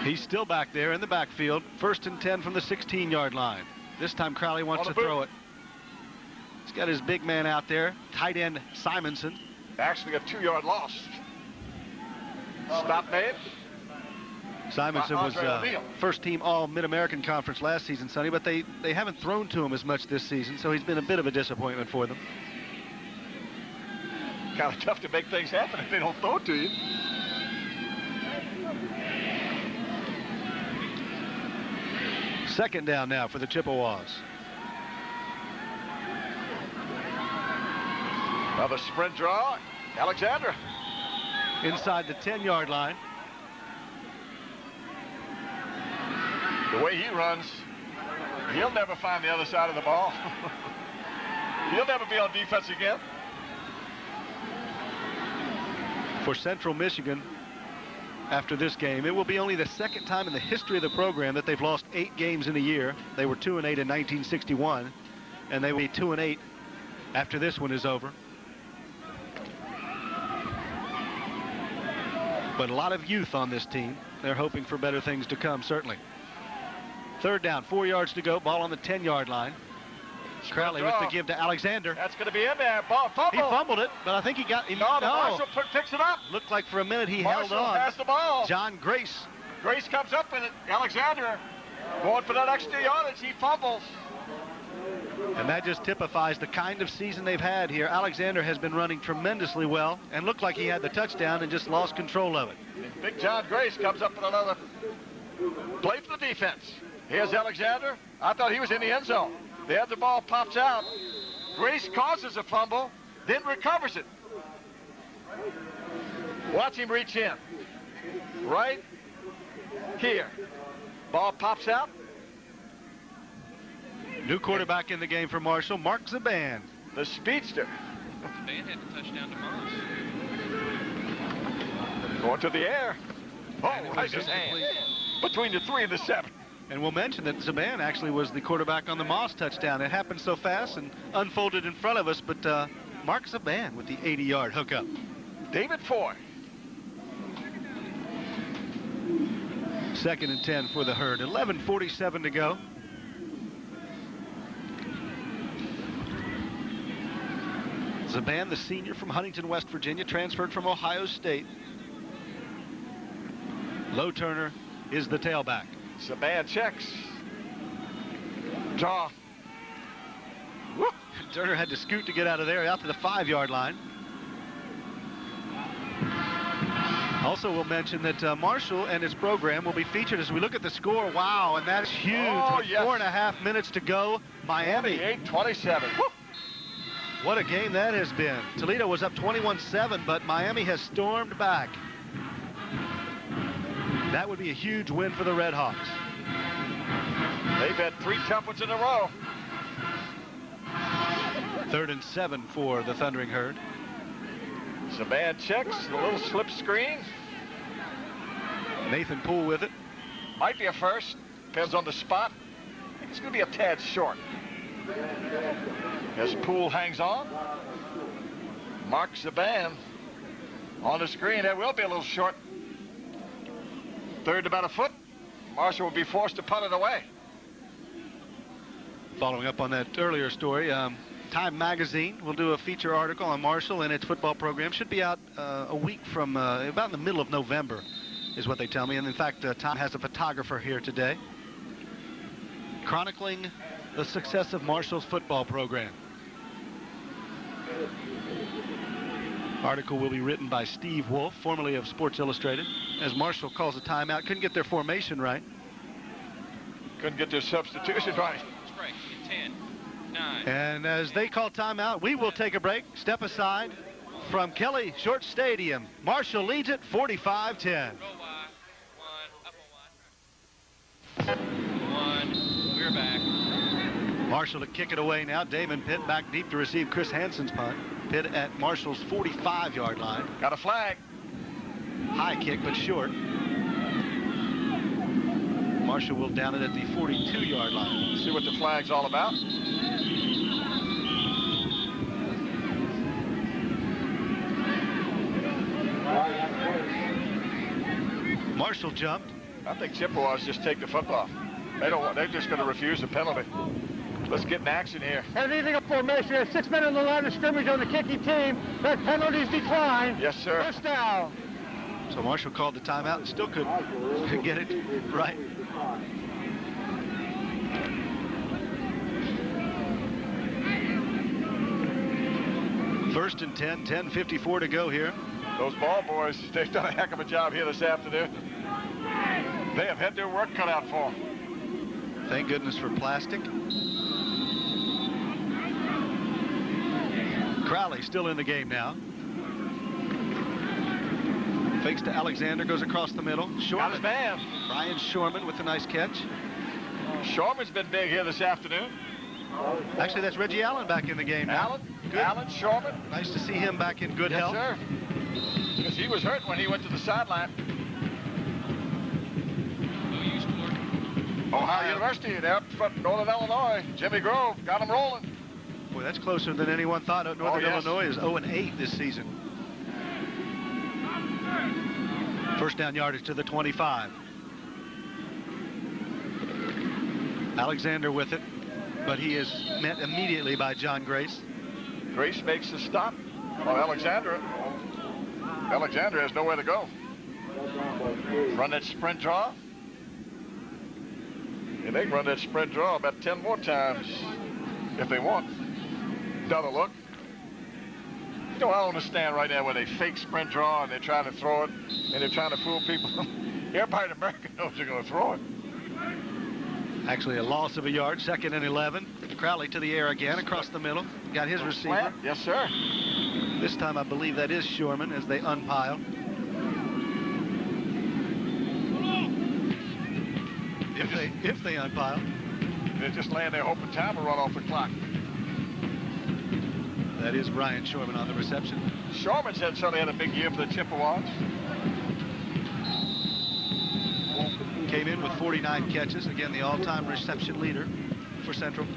Speaker 1: He's still back there in the backfield. 1st and 10 from the 16-yard line. This time Crowley wants to throw it. He's got his big man out there, tight end Simonson.
Speaker 6: Actually a 2-yard loss. Stop made.
Speaker 1: Simonson was first team all Mid-American Conference last season, Sonny, but they haven't thrown to him as much this season, so he's been a bit of a disappointment for them.
Speaker 6: Kind of tough to make things happen if they don't throw it to you.
Speaker 1: Second down now for the Chippewas.
Speaker 6: Another sprint draw. Alexander.
Speaker 1: Inside the 10-yard line.
Speaker 6: The way he runs, he'll never find the other side of the ball. He'll never be on defense again.
Speaker 1: For Central Michigan, after this game, it will be only the 2nd time in the history of the program that they've lost 8 games in a year. They were 2-8 in 1961, and they will be 2-8 after this one is over. But a lot of youth on this team. They're hoping for better things to come, certainly. 3rd down, 4 yards to go, ball on the 10-yard line. Crowley with the give to Alexander.
Speaker 6: That's going to be in there. Ball fumble.
Speaker 1: He fumbled it, but I think he got him.
Speaker 6: No, Marshall picks it up.
Speaker 1: Looked like for a minute he
Speaker 6: Marshall
Speaker 1: held on.
Speaker 6: has the ball.
Speaker 1: John Grace.
Speaker 6: Grace comes up with it. Alexander going for that extra yardage. He fumbles.
Speaker 1: And that just typifies the kind of season they've had here. Alexander has been running tremendously well and looked like he had the touchdown and just lost control of it.
Speaker 6: And big John Grace comes up with another play for the defense. Here's Alexander. I thought he was in the end zone. The other ball pops out. Grace causes a fumble, then recovers it. Watch him reach in. Right here. Ball pops out.
Speaker 1: New quarterback in the game for Marshall, Mark Zaban.
Speaker 6: The speedster.
Speaker 5: Zaban had the touchdown to Moss.
Speaker 6: Going to the air. Oh,
Speaker 1: I just
Speaker 6: between the 3 and the 7.
Speaker 1: And we'll mention that Zaban actually was the quarterback on the Moss touchdown. It happened so fast and unfolded in front of us, but Mark Zaban with the 80-yard hookup.
Speaker 6: David Foy.
Speaker 1: 2nd and 10 for the Herd. 11:47 to go. Zaban, the senior from Huntington, West Virginia, transferred from Ohio State. Low Turner is the tailback.
Speaker 6: Zaban checks. Draw.
Speaker 1: Whoop. Turner had to scoot to get out of there, out to the 5-yard line. Also, we'll mention that Marshall and his program will be featured as we look at the score. Wow, and that's huge.
Speaker 6: Oh,
Speaker 1: With
Speaker 6: yes.
Speaker 1: 4.5 minutes to go. Miami.
Speaker 6: 28-27.
Speaker 1: What a game that has been. Toledo was up 21-7, but Miami has stormed back. That would be a huge win for the Red Hawks.
Speaker 6: They've had 3 tough ones in a row.
Speaker 1: 3rd and 7 for the Thundering Herd.
Speaker 6: Zaban checks, a little slip screen.
Speaker 1: Nathan Poole with it.
Speaker 6: Might be a first. Depends on the spot. I think it's going to be a tad short. As Poole hangs on. Mark Zaban on the screen. That will be a little short. 3rd about a foot. Marshall will be forced to punt it away.
Speaker 1: Following up on that earlier story, Time Magazine will do a feature article on Marshall and its football program. Should be out a week from about in the middle of November is what they tell me. And in fact, Time has a photographer here today chronicling the success of Marshall's football program. Article will be written by Steve Wolf, formerly of Sports Illustrated, as Marshall calls a timeout. Couldn't get their formation right.
Speaker 6: Couldn't get their substitution right.
Speaker 5: Break in 10, 9.
Speaker 1: And as they call timeout, we will take a break. Step aside from Kelly Short Stadium. Marshall leads it 45-10.
Speaker 5: Go wide. 1, up a 1. 1. We're back.
Speaker 1: Marshall to kick it away now. Damon Pitt back deep to receive Chris Hansen's punt. Pitt at Marshall's 45-yard line.
Speaker 6: Got a flag.
Speaker 1: High kick, but short. Marshall will down it at the 42-yard line.
Speaker 6: See what the flag's all about.
Speaker 1: Marshall jumped.
Speaker 6: I think Chippewas just take the football. They're just going to refuse the penalty. Let's get in action here.
Speaker 7: Anything up formation, there's 6 men on the line of scrimmage on the kicking team. Their penalties decline.
Speaker 6: Yes, sir.
Speaker 7: First down.
Speaker 1: So Marshall called the timeout and still couldn't get it right. First and 10, 10:54 to go here.
Speaker 6: Those ball boys, they've done a heck of a job here this afternoon. They have had their work cut out for them.
Speaker 1: Thank goodness for plastic. Crowley still in the game now. Fakes to Alexander, goes across the middle.
Speaker 6: Got his man.
Speaker 1: Brian Shorman with a nice catch.
Speaker 6: Shorman's been big here this afternoon.
Speaker 1: Actually, that's Reggie Allen back in the game now.
Speaker 6: Allen Shorman.
Speaker 1: Nice to see him back in good health.
Speaker 6: Yes, sir. Because he was hurt when he went to the sideline. Ohio University, they're up front, Northern Illinois. Jimmy Grove got them rolling.
Speaker 1: Boy, that's closer than anyone thought. Northern Illinois is 0-8 this season. First down yardage to the 25. Alexander with it, but he is met immediately by John Grace.
Speaker 6: Grace makes the stop. Well, Alexander has nowhere to go. Run that sprint draw. And they can run that sprint draw about 10 more times if they want. Another look. You know, I don't understand right now where they fake sprint draw and they're trying to throw it and they're trying to fool people. Everybody in America knows they're going to throw it.
Speaker 1: Actually, a loss of a yard, 2nd and 11. Crowley to the air again, across the middle. Got his receiver.
Speaker 6: Slant. Yes, sir.
Speaker 1: This time, I believe that is Shorman as they unpile. If they unpile.
Speaker 6: They're just laying there hoping time will run off the clock.
Speaker 1: That is Brian Shorman on the reception.
Speaker 6: Shorman certainly had a big year for the Chippewas.
Speaker 1: Came in with 49 catches. Again, the all-time reception leader for Central.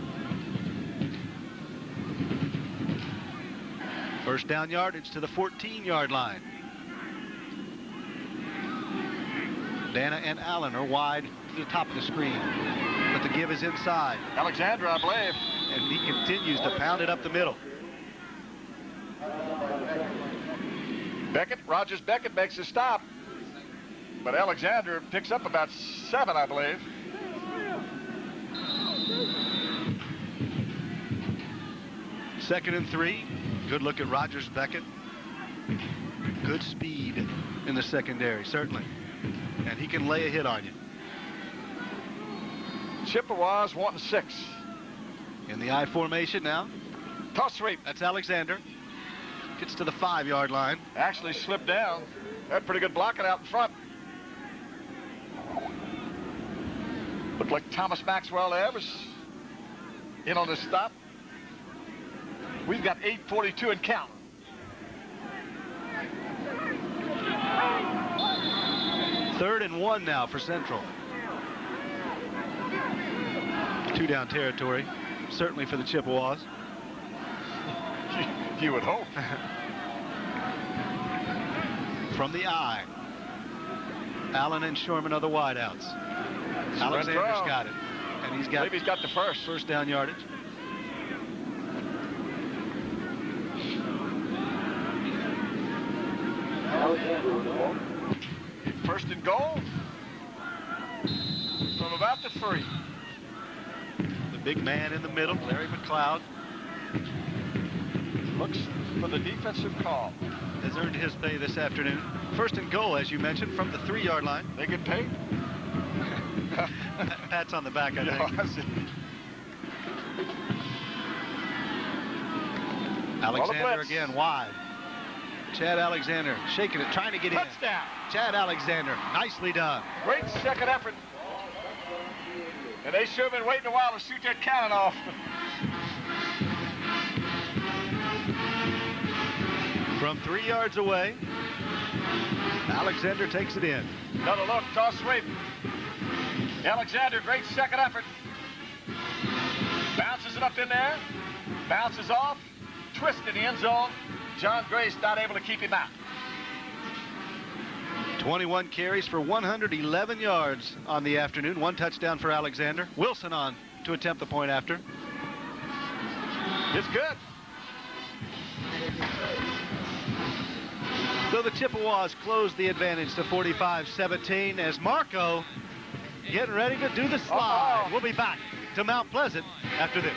Speaker 1: First down yardage to the 14-yard line. Dana and Allen are wide to the top of the screen, but the give is inside.
Speaker 6: Alexander, I believe.
Speaker 1: And he continues to pound it up the middle.
Speaker 6: Rogers Beckett makes a stop, but Alexander picks up about 7, I believe.
Speaker 1: Second and 3. Good look at Rogers Beckett. Good speed in the secondary, certainly. And he can lay a hit on you.
Speaker 6: Chippewas wanting 6.
Speaker 1: In the I formation now.
Speaker 6: Toss sweep.
Speaker 1: That's Alexander. Gets to the 5-yard line.
Speaker 6: Actually slipped down. Had pretty good blocking out in front. Looked like Thomas Maxwell there was in on the stop. We've got 8:42 and count.
Speaker 1: Third and 1 now for Central. 2-down territory, certainly for the Chippewas.
Speaker 6: You would hope.
Speaker 1: From the I. Allen and Shorman are the wideouts. Alexander's got it. And he's got
Speaker 6: the
Speaker 1: first down yardage.
Speaker 6: First and goal from about the 3.
Speaker 1: The big man in the middle, Larry McLeod,
Speaker 6: looks for the defensive call.
Speaker 1: Has earned his pay this afternoon. First and goal, as you mentioned, from the 3-yard line.
Speaker 6: They get paid.
Speaker 1: Pat's on the back, I think. Alexander again wide. Chad Alexander shaking it, trying to get
Speaker 6: Touchdown.
Speaker 1: in. Chad Alexander, nicely done.
Speaker 6: Great second effort. And they sure have been waiting a while to shoot that cannon off.
Speaker 1: From 3 yards away, Alexander takes it in.
Speaker 6: Another look, toss sweep. Alexander, great second effort. Bounces it up in there. Bounces off. Twist in the end zone. John Grace not able to keep him out.
Speaker 1: 21 carries for 111 yards on the afternoon. 1 touchdown for Alexander. Wilson on to attempt the point after.
Speaker 6: It's good.
Speaker 1: So the Chippewas close the advantage to 45-17 as Marco getting ready to do the slide. We'll be back to Mount Pleasant after this.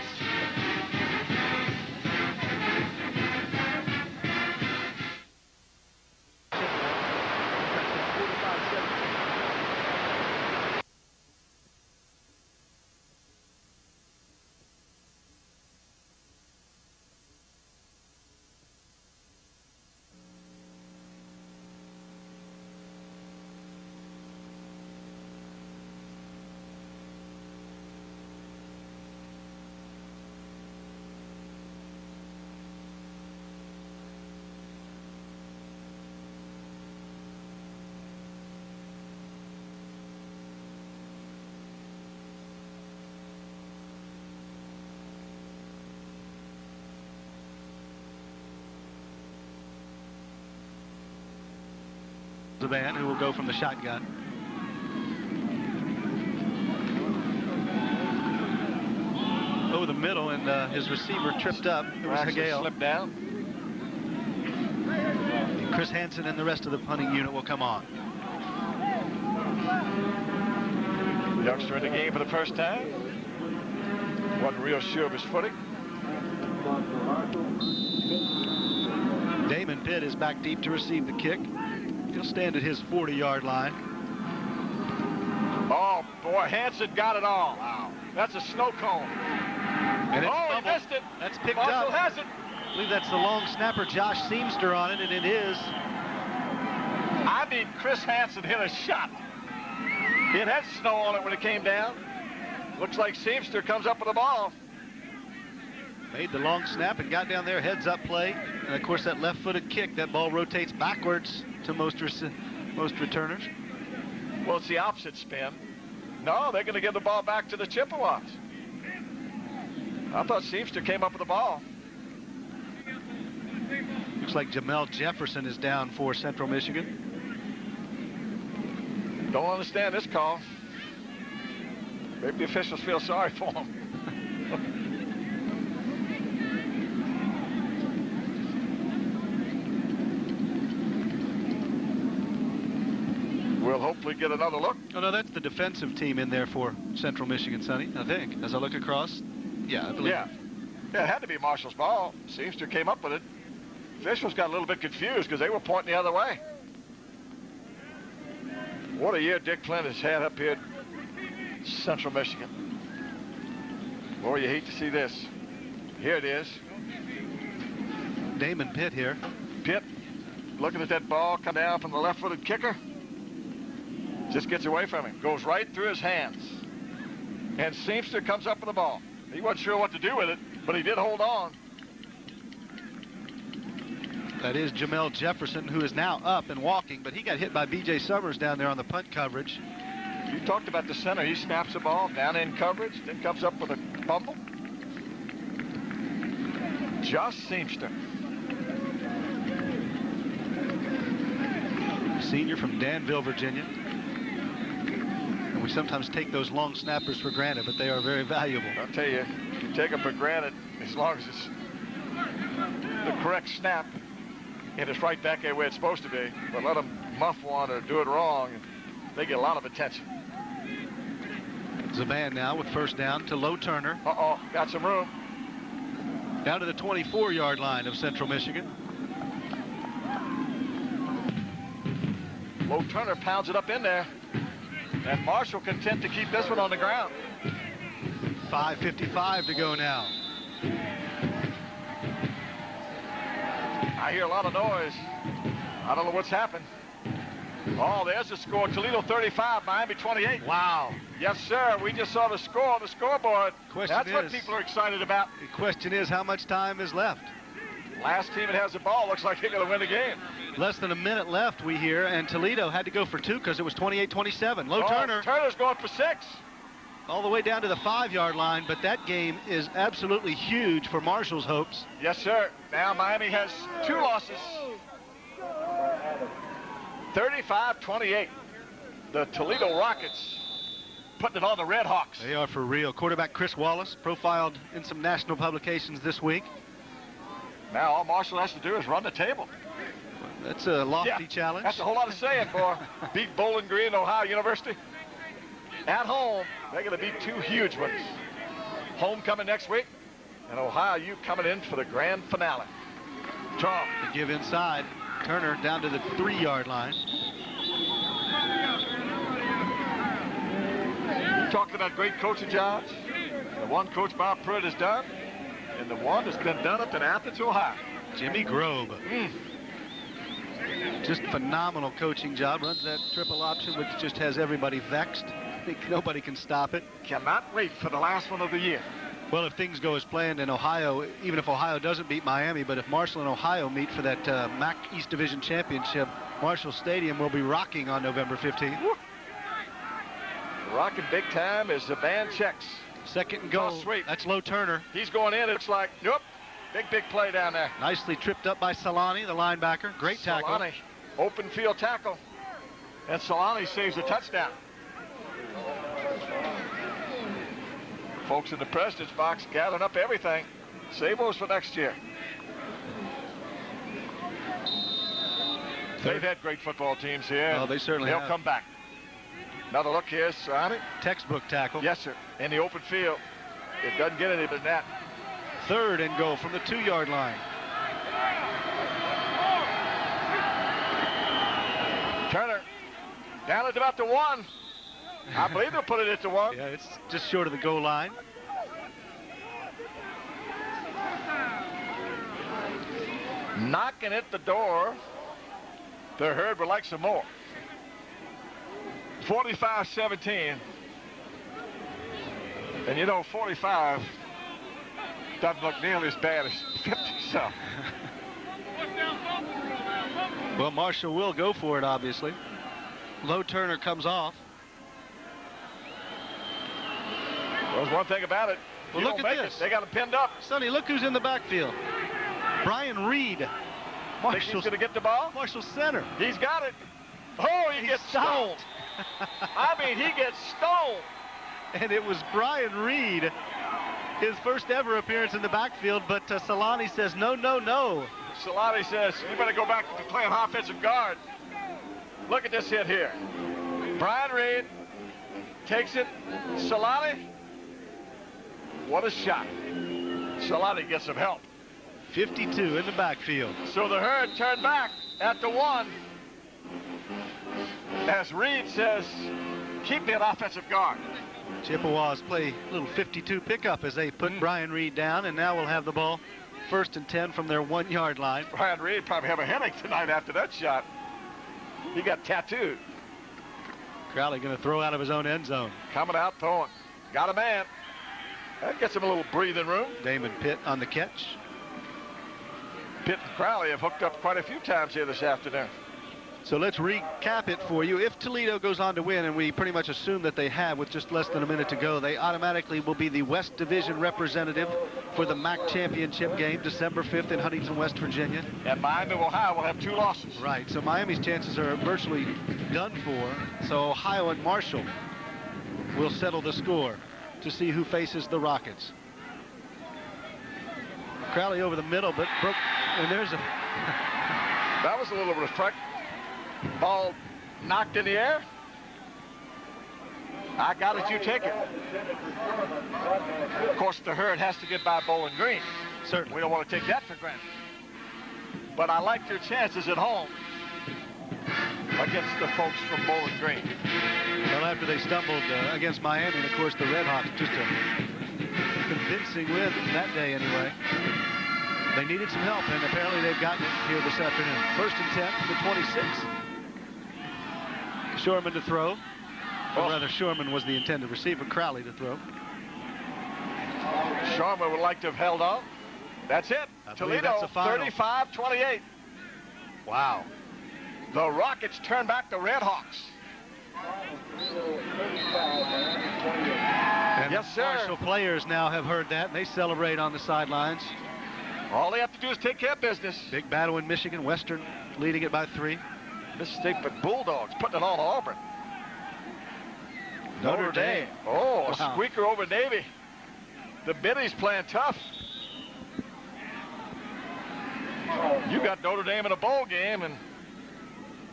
Speaker 1: The man who will go from the shotgun. Over the middle, and his receiver tripped up. It was Hagale.
Speaker 6: Slipped down.
Speaker 1: Chris Hansen and the rest of the punting unit will come on.
Speaker 6: Youngster in the game for the first time. Wasn't real sure of his footing.
Speaker 1: Damon Pitt is back deep to receive the kick. He'll stand at his 40-yard line.
Speaker 6: Oh, boy, Hansen got it all. Wow. That's a snow cone.
Speaker 1: And it's
Speaker 6: he missed it.
Speaker 1: That's picked
Speaker 6: Marshall
Speaker 1: up.
Speaker 6: has it.
Speaker 1: I believe that's the long snapper, Josh Seamster, on it, and it is.
Speaker 6: I mean, Chris Hansen hit a shot. It had snow on it when it came down. Looks like Seamster comes up with the ball.
Speaker 1: Made the long snap and got down there, heads-up play. And, of course, that left-footed kick, that ball rotates backwards to most returners.
Speaker 6: Well, it's the opposite spin. No, they're going to give the ball back to the Chippewas. I thought Seamster came up with the ball.
Speaker 1: Looks like Jamel Jefferson is down for Central Michigan.
Speaker 6: Don't understand this call. Maybe the officials feel sorry for him. we'll hopefully get another look.
Speaker 1: Oh, no, that's the defensive team in there for Central Michigan, Sonny, I think. As I look across, yeah, I believe.
Speaker 6: Yeah, it had to be Marshall's ball. Seamster came up with it. Officials got a little bit confused because they were pointing the other way. What a year Dick Flynn has had up here at Central Michigan. Boy, you hate to see this. Here it is.
Speaker 1: Damon Pitt here.
Speaker 6: Pitt looking at that ball come down from the left-footed kicker. Just gets away from him. Goes right through his hands. And Seamster comes up with the ball. He wasn't sure what to do with it, but he did hold on.
Speaker 1: That is Jamel Jefferson, who is now up and walking, but he got hit by B.J. Summers down there on the punt coverage.
Speaker 6: You talked about the center. He snaps the ball down in coverage, then comes up with a bumble. Josh Seamster.
Speaker 1: Senior from Danville, Virginia. And we sometimes take those long snappers for granted, but they are very valuable.
Speaker 6: I'll tell you, you take them for granted as long as it's the correct snap and it's right back there where it's supposed to be. But let them muff one or do it wrong, and they get a lot of attention.
Speaker 1: Zaban now with first down to Low Turner.
Speaker 6: Uh-oh, got some room.
Speaker 1: Down to the 24-yard line of Central Michigan.
Speaker 6: Low Turner pounds it up in there. And Marshall content to keep this one on the ground.
Speaker 1: 5:55 to go now.
Speaker 6: I hear a lot of noise. I don't know what's happened. Oh, there's the score. Toledo 35, Miami 28.
Speaker 1: Wow.
Speaker 6: Yes, sir. We just saw the score on the scoreboard. That's what
Speaker 1: is,
Speaker 6: people are excited about.
Speaker 1: The question is, how much time is left?
Speaker 6: Last team that has the ball looks like they're going to win the game.
Speaker 1: Less than a minute left, we hear, and Toledo had to go for 2 because it was 28-27. Low Turner.
Speaker 6: Turner's going for 6.
Speaker 1: All the way down to the 5-yard line, but that game is absolutely huge for Marshall's hopes.
Speaker 6: Yes, sir. Now Miami has 2 losses. 35-28. The Toledo Rockets putting it on the Red Hawks.
Speaker 1: They are for real. Quarterback Chris Wallace, profiled in some national publications this week.
Speaker 6: Now all Marshall has to do is run the table.
Speaker 1: That's a lofty challenge.
Speaker 6: That's a whole lot of saying for beat Bowling Green, Ohio University. At home, they're going to beat 2 huge ones. Homecoming next week, and Ohio U coming in for the grand finale. Tom.
Speaker 1: To give inside. Turner down to the 3-yard line.
Speaker 6: Talking about great coaching jobs. The one Coach Bob Pruitt has done, and the one that's been done up in Athens, Ohio.
Speaker 1: Jimmy Grobe. Just phenomenal coaching job. Runs that triple option, which just has everybody vexed. I think nobody can stop it.
Speaker 6: Cannot wait for the last one of the year.
Speaker 1: Well, if things go as planned in Ohio, even if Ohio doesn't beat Miami, but if Marshall and Ohio meet for that MAC East Division Championship, Marshall Stadium will be rocking on November 15th.
Speaker 6: Woo. Rocking big time as the band checks.
Speaker 1: Second and goal.
Speaker 6: Oh, sweet.
Speaker 1: That's Low Turner.
Speaker 6: He's going in. It looks like, nope. Big play down there.
Speaker 1: Nicely tripped up by Solani, the linebacker. Great tackle.
Speaker 6: Solani, open field tackle. And Solani saves a touchdown. Folks in the President's box gathering up everything. Sabos for next year. They've had great football teams here.
Speaker 1: Oh, they certainly have.
Speaker 6: They'll come back. Another look here, Solani.
Speaker 1: Textbook tackle.
Speaker 6: Yes, sir. In the open field. It doesn't get any better than that.
Speaker 1: 3rd and goal from the 2-yard line.
Speaker 6: Turner down at about the 1. I believe they'll put it at the 1.
Speaker 1: Yeah, it's just short of the goal line.
Speaker 6: Knocking at the door. The Herd would like some more. 45-17. And you know, 45 doesn't look nearly as bad as 50, so.
Speaker 1: Well, Marshall will go for it, obviously. Low Turner comes off.
Speaker 6: Well, there's one thing about it.
Speaker 1: Well, look at this.
Speaker 6: They got him pinned up.
Speaker 1: Sonny, look who's in the backfield. Brian Reed.
Speaker 6: Think he's going to get the ball?
Speaker 1: Marshall center.
Speaker 6: He's got it. Oh, he gets stoned. I mean, he gets stoned.
Speaker 1: And it was Brian Reed, his first ever appearance in the backfield, but Solani says, no.
Speaker 6: Solani says, you better go back to playing offensive guard. Look at this hit here. Brian Reed takes it. Solani. What a shot. Solani gets some help.
Speaker 1: 52 in the backfield.
Speaker 6: So the Herd turned back at the 1. As Reed says, keep me an offensive guard.
Speaker 1: Chippewas play a little 52 pickup as they put Brian Reed down, and now we'll have the ball 1st and 10 from their 1-yard line.
Speaker 6: Brian Reed probably have a headache tonight after that shot. He got tattooed.
Speaker 1: Crowley going to throw out of his own end zone.
Speaker 6: Coming out, throwing. Got a man. That gets him a little breathing room.
Speaker 1: Damon Pitt on the catch.
Speaker 6: Pitt and Crowley have hooked up quite a few times here this afternoon.
Speaker 1: So let's recap it for you. If Toledo goes on to win, and we pretty much assume that they have with just less than a minute to go, they automatically will be the West Division representative for the MAC championship game, December 5th in Huntington, West Virginia.
Speaker 6: And Miami, Ohio will have 2 losses.
Speaker 1: Right, so Miami's chances are virtually done for. So Ohio and Marshall will settle the score to see who faces the Rockets. Crowley over the middle, but broke, and there's a...
Speaker 6: That was a little reflect. Ball knocked in the air. I got it, you take it. Of course, the Herd has to get by Bowling Green.
Speaker 1: Certainly.
Speaker 6: We don't want to take that for granted. But I like their chances at home against the folks from Bowling Green.
Speaker 1: Well, after they stumbled against Miami, and of course the Redhawks, just a convincing win that day anyway. They needed some help, and apparently they've gotten it here this afternoon. 1st and 10, the 26. Shorman to throw. Or rather, Shorman was the intended receiver. Crowley to throw.
Speaker 6: Shorman would like to have held on. That's it. Toledo, 35-28.
Speaker 1: Wow.
Speaker 6: The Rockets turn back the Redhawks.
Speaker 1: And
Speaker 6: yes, sir.
Speaker 1: Marshall players now have heard that, and they celebrate on the sidelines.
Speaker 6: All they have to do is take care of business.
Speaker 1: Big battle in Michigan. Western leading it by 3.
Speaker 6: Mississippi Bulldogs putting it on Auburn.
Speaker 1: Notre Dame.
Speaker 6: Oh, a
Speaker 1: wow.
Speaker 6: Squeaker over Navy. The Biddies playing tough. You got Notre Dame in a bowl game, and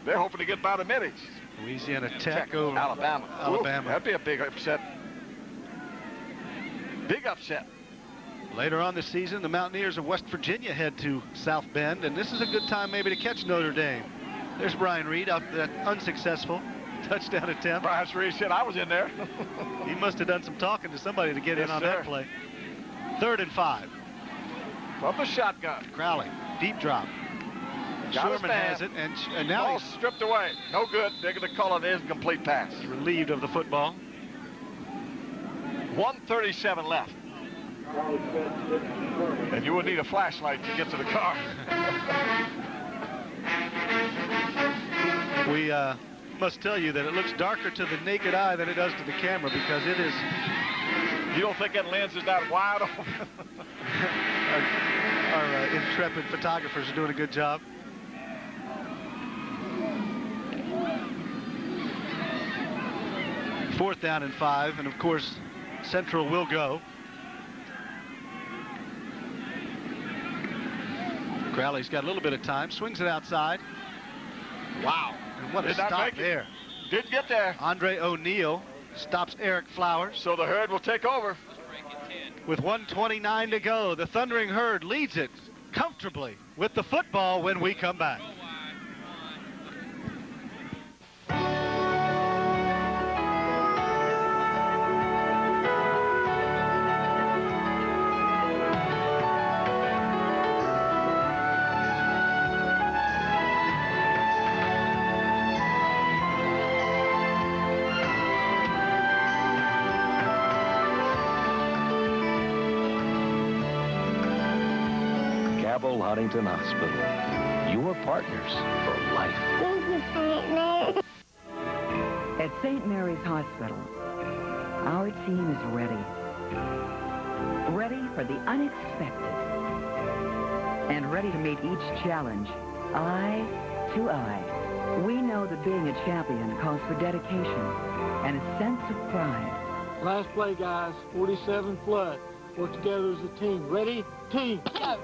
Speaker 6: they're hoping to get by the Middies.
Speaker 1: Louisiana Tech over
Speaker 6: Alabama.
Speaker 1: Alabama.
Speaker 6: Ooh, that'd be a big upset. Big upset.
Speaker 1: Later on this season, the Mountaineers of West Virginia head to South Bend, and this is a good time maybe to catch Notre Dame. There's Brian Reed up that unsuccessful touchdown attempt.
Speaker 6: Brian Reed said I was in there.
Speaker 1: He must have done some talking to somebody to get
Speaker 6: yes,
Speaker 1: in on
Speaker 6: sir.
Speaker 1: that play. 3rd and 5.
Speaker 6: From the shotgun.
Speaker 1: Crowley, deep drop. Shorman has it, and now
Speaker 6: ball
Speaker 1: he's
Speaker 6: stripped away. No good. They're going to call it an incomplete pass.
Speaker 1: relieved of the football.
Speaker 6: 1:37 left. And you would need a flashlight to get to the car.
Speaker 1: We must tell you that it looks darker to the naked eye than it does to the camera, because it is...
Speaker 6: You don't think that lens is that wide open?
Speaker 1: Our intrepid photographers are doing a good job. Fourth down and 5, and of course, Central will go. Crowley's got a little bit of time, swings it outside. Wow, and what a stop there.
Speaker 6: Didn't get there.
Speaker 1: Andre O'Neal stops Eric Flowers.
Speaker 6: So the Herd will take over.
Speaker 1: With 1:29 to go, the Thundering Herd leads it comfortably with the football when we come back.
Speaker 8: Huntington Hospital. Your partners for life.
Speaker 9: At St. Mary's Hospital, our team is ready. Ready for the unexpected. And ready to meet each challenge, eye to eye. We know that being a champion calls for dedication and a sense of pride.
Speaker 7: Last play, guys. 47 flood. Work together as a team. Ready? Team. Go!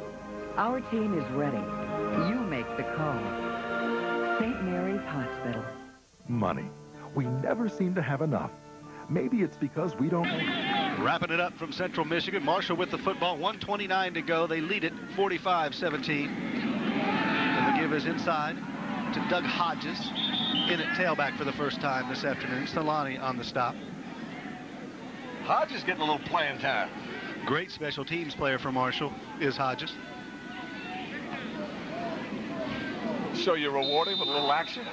Speaker 9: Our team is ready. You make the call. St. Mary's Hospital.
Speaker 8: Money.
Speaker 10: We never seem to have enough. Maybe it's because we don't...
Speaker 1: Wrapping it up from Central Michigan. Marshall with the football. 1:29 to go. They lead it 45-17. And the give is inside to Doug Hodges in at tailback for the first time this afternoon. Solani on the stop.
Speaker 6: Hodges getting a little playing time.
Speaker 1: Great special teams player for Marshall is Hodges.
Speaker 6: So you reward him with a little action?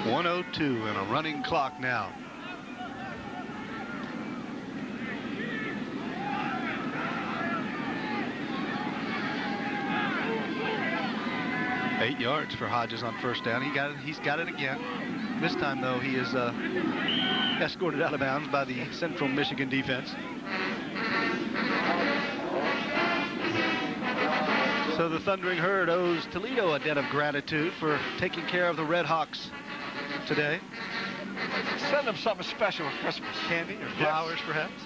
Speaker 1: .102 and a running clock now. Eight yards for Hodges on first down. He's got it again. This time, though, he is escorted out of bounds by the Central Michigan defense. So the Thundering Herd owes Toledo a debt of gratitude for taking care of the Red Hawks today.
Speaker 6: Send them something special for Christmas.
Speaker 1: Candy or flowers, perhaps?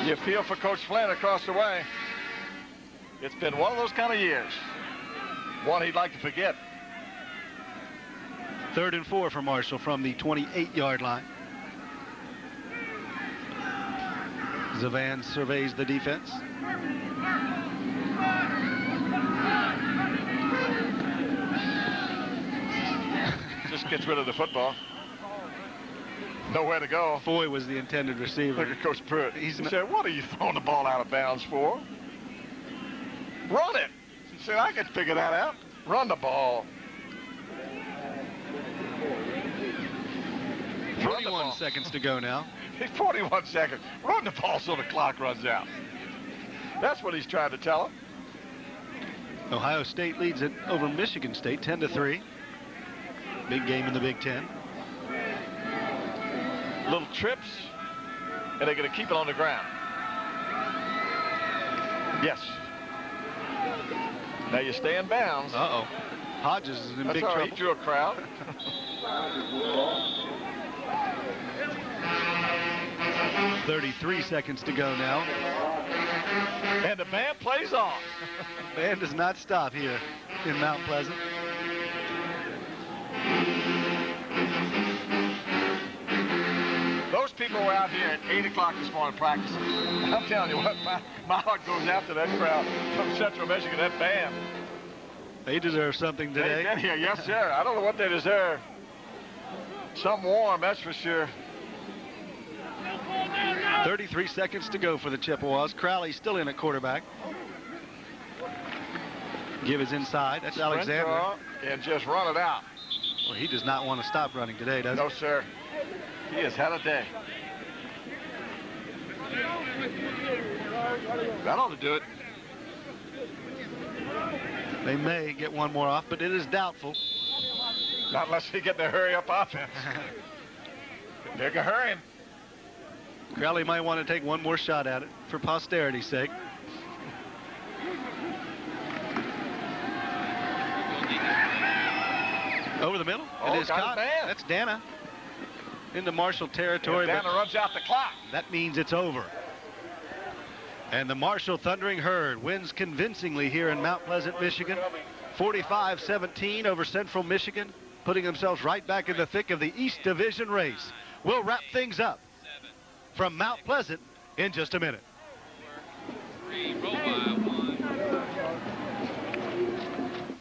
Speaker 6: You feel for Coach Flynn across the way. It's been one of those kind of years. One he'd like to forget.
Speaker 1: 3rd and 4 for Marshall from the 28-yard line. Zavan surveys the defense.
Speaker 6: Just gets rid of the football. Nowhere to go.
Speaker 1: Foy was the intended receiver.
Speaker 6: Look at Coach Pruitt. He said, what are you throwing the ball out of bounds for? Run it. He said, I can figure that out. Run the ball.
Speaker 1: 41 seconds to go now.
Speaker 6: 41 seconds. Run the ball so the clock runs out. That's what he's trying to tell him.
Speaker 1: Ohio State leads it over Michigan State 10-3. Big game in the Big Ten.
Speaker 6: Little trips, and they're going to keep it on the ground. Yes. Now you stay in bounds.
Speaker 1: Uh-oh. Hodges is in big trouble.
Speaker 6: He drew a crowd.
Speaker 1: 33 seconds to go now.
Speaker 6: And the band plays on.
Speaker 1: Band does not stop here in Mount Pleasant.
Speaker 6: Those people were out here at 8 o'clock this morning practicing. I'm telling you what, my heart goes after that crowd from Central Michigan, that band.
Speaker 1: They deserve something today.
Speaker 6: They've been here, yes, sir. I don't know what they deserve. Something warm, that's for sure.
Speaker 1: 33 seconds to go for the Chippewas. Crowley still in at quarterback. Give is inside. That's Alexander.
Speaker 6: And just run it out.
Speaker 1: Well, he does not want to stop running today, does he?
Speaker 6: No, sir. He has had a day. That ought to do it.
Speaker 1: They may get one more off, but it is doubtful.
Speaker 6: Not unless they get the hurry-up offense. They're hurrying.
Speaker 1: Crowley might want to take one more shot at it for posterity's sake. Over the middle. It is caught. That's Dana into Marshall territory.
Speaker 6: Dana runs out the clock.
Speaker 1: That means it's over. And the Marshall Thundering Herd wins convincingly here in Mount Pleasant, Michigan. 45-17 over Central Michigan, putting themselves right back in the thick of the East Division race. We'll wrap things up from Mount Pleasant in just a minute.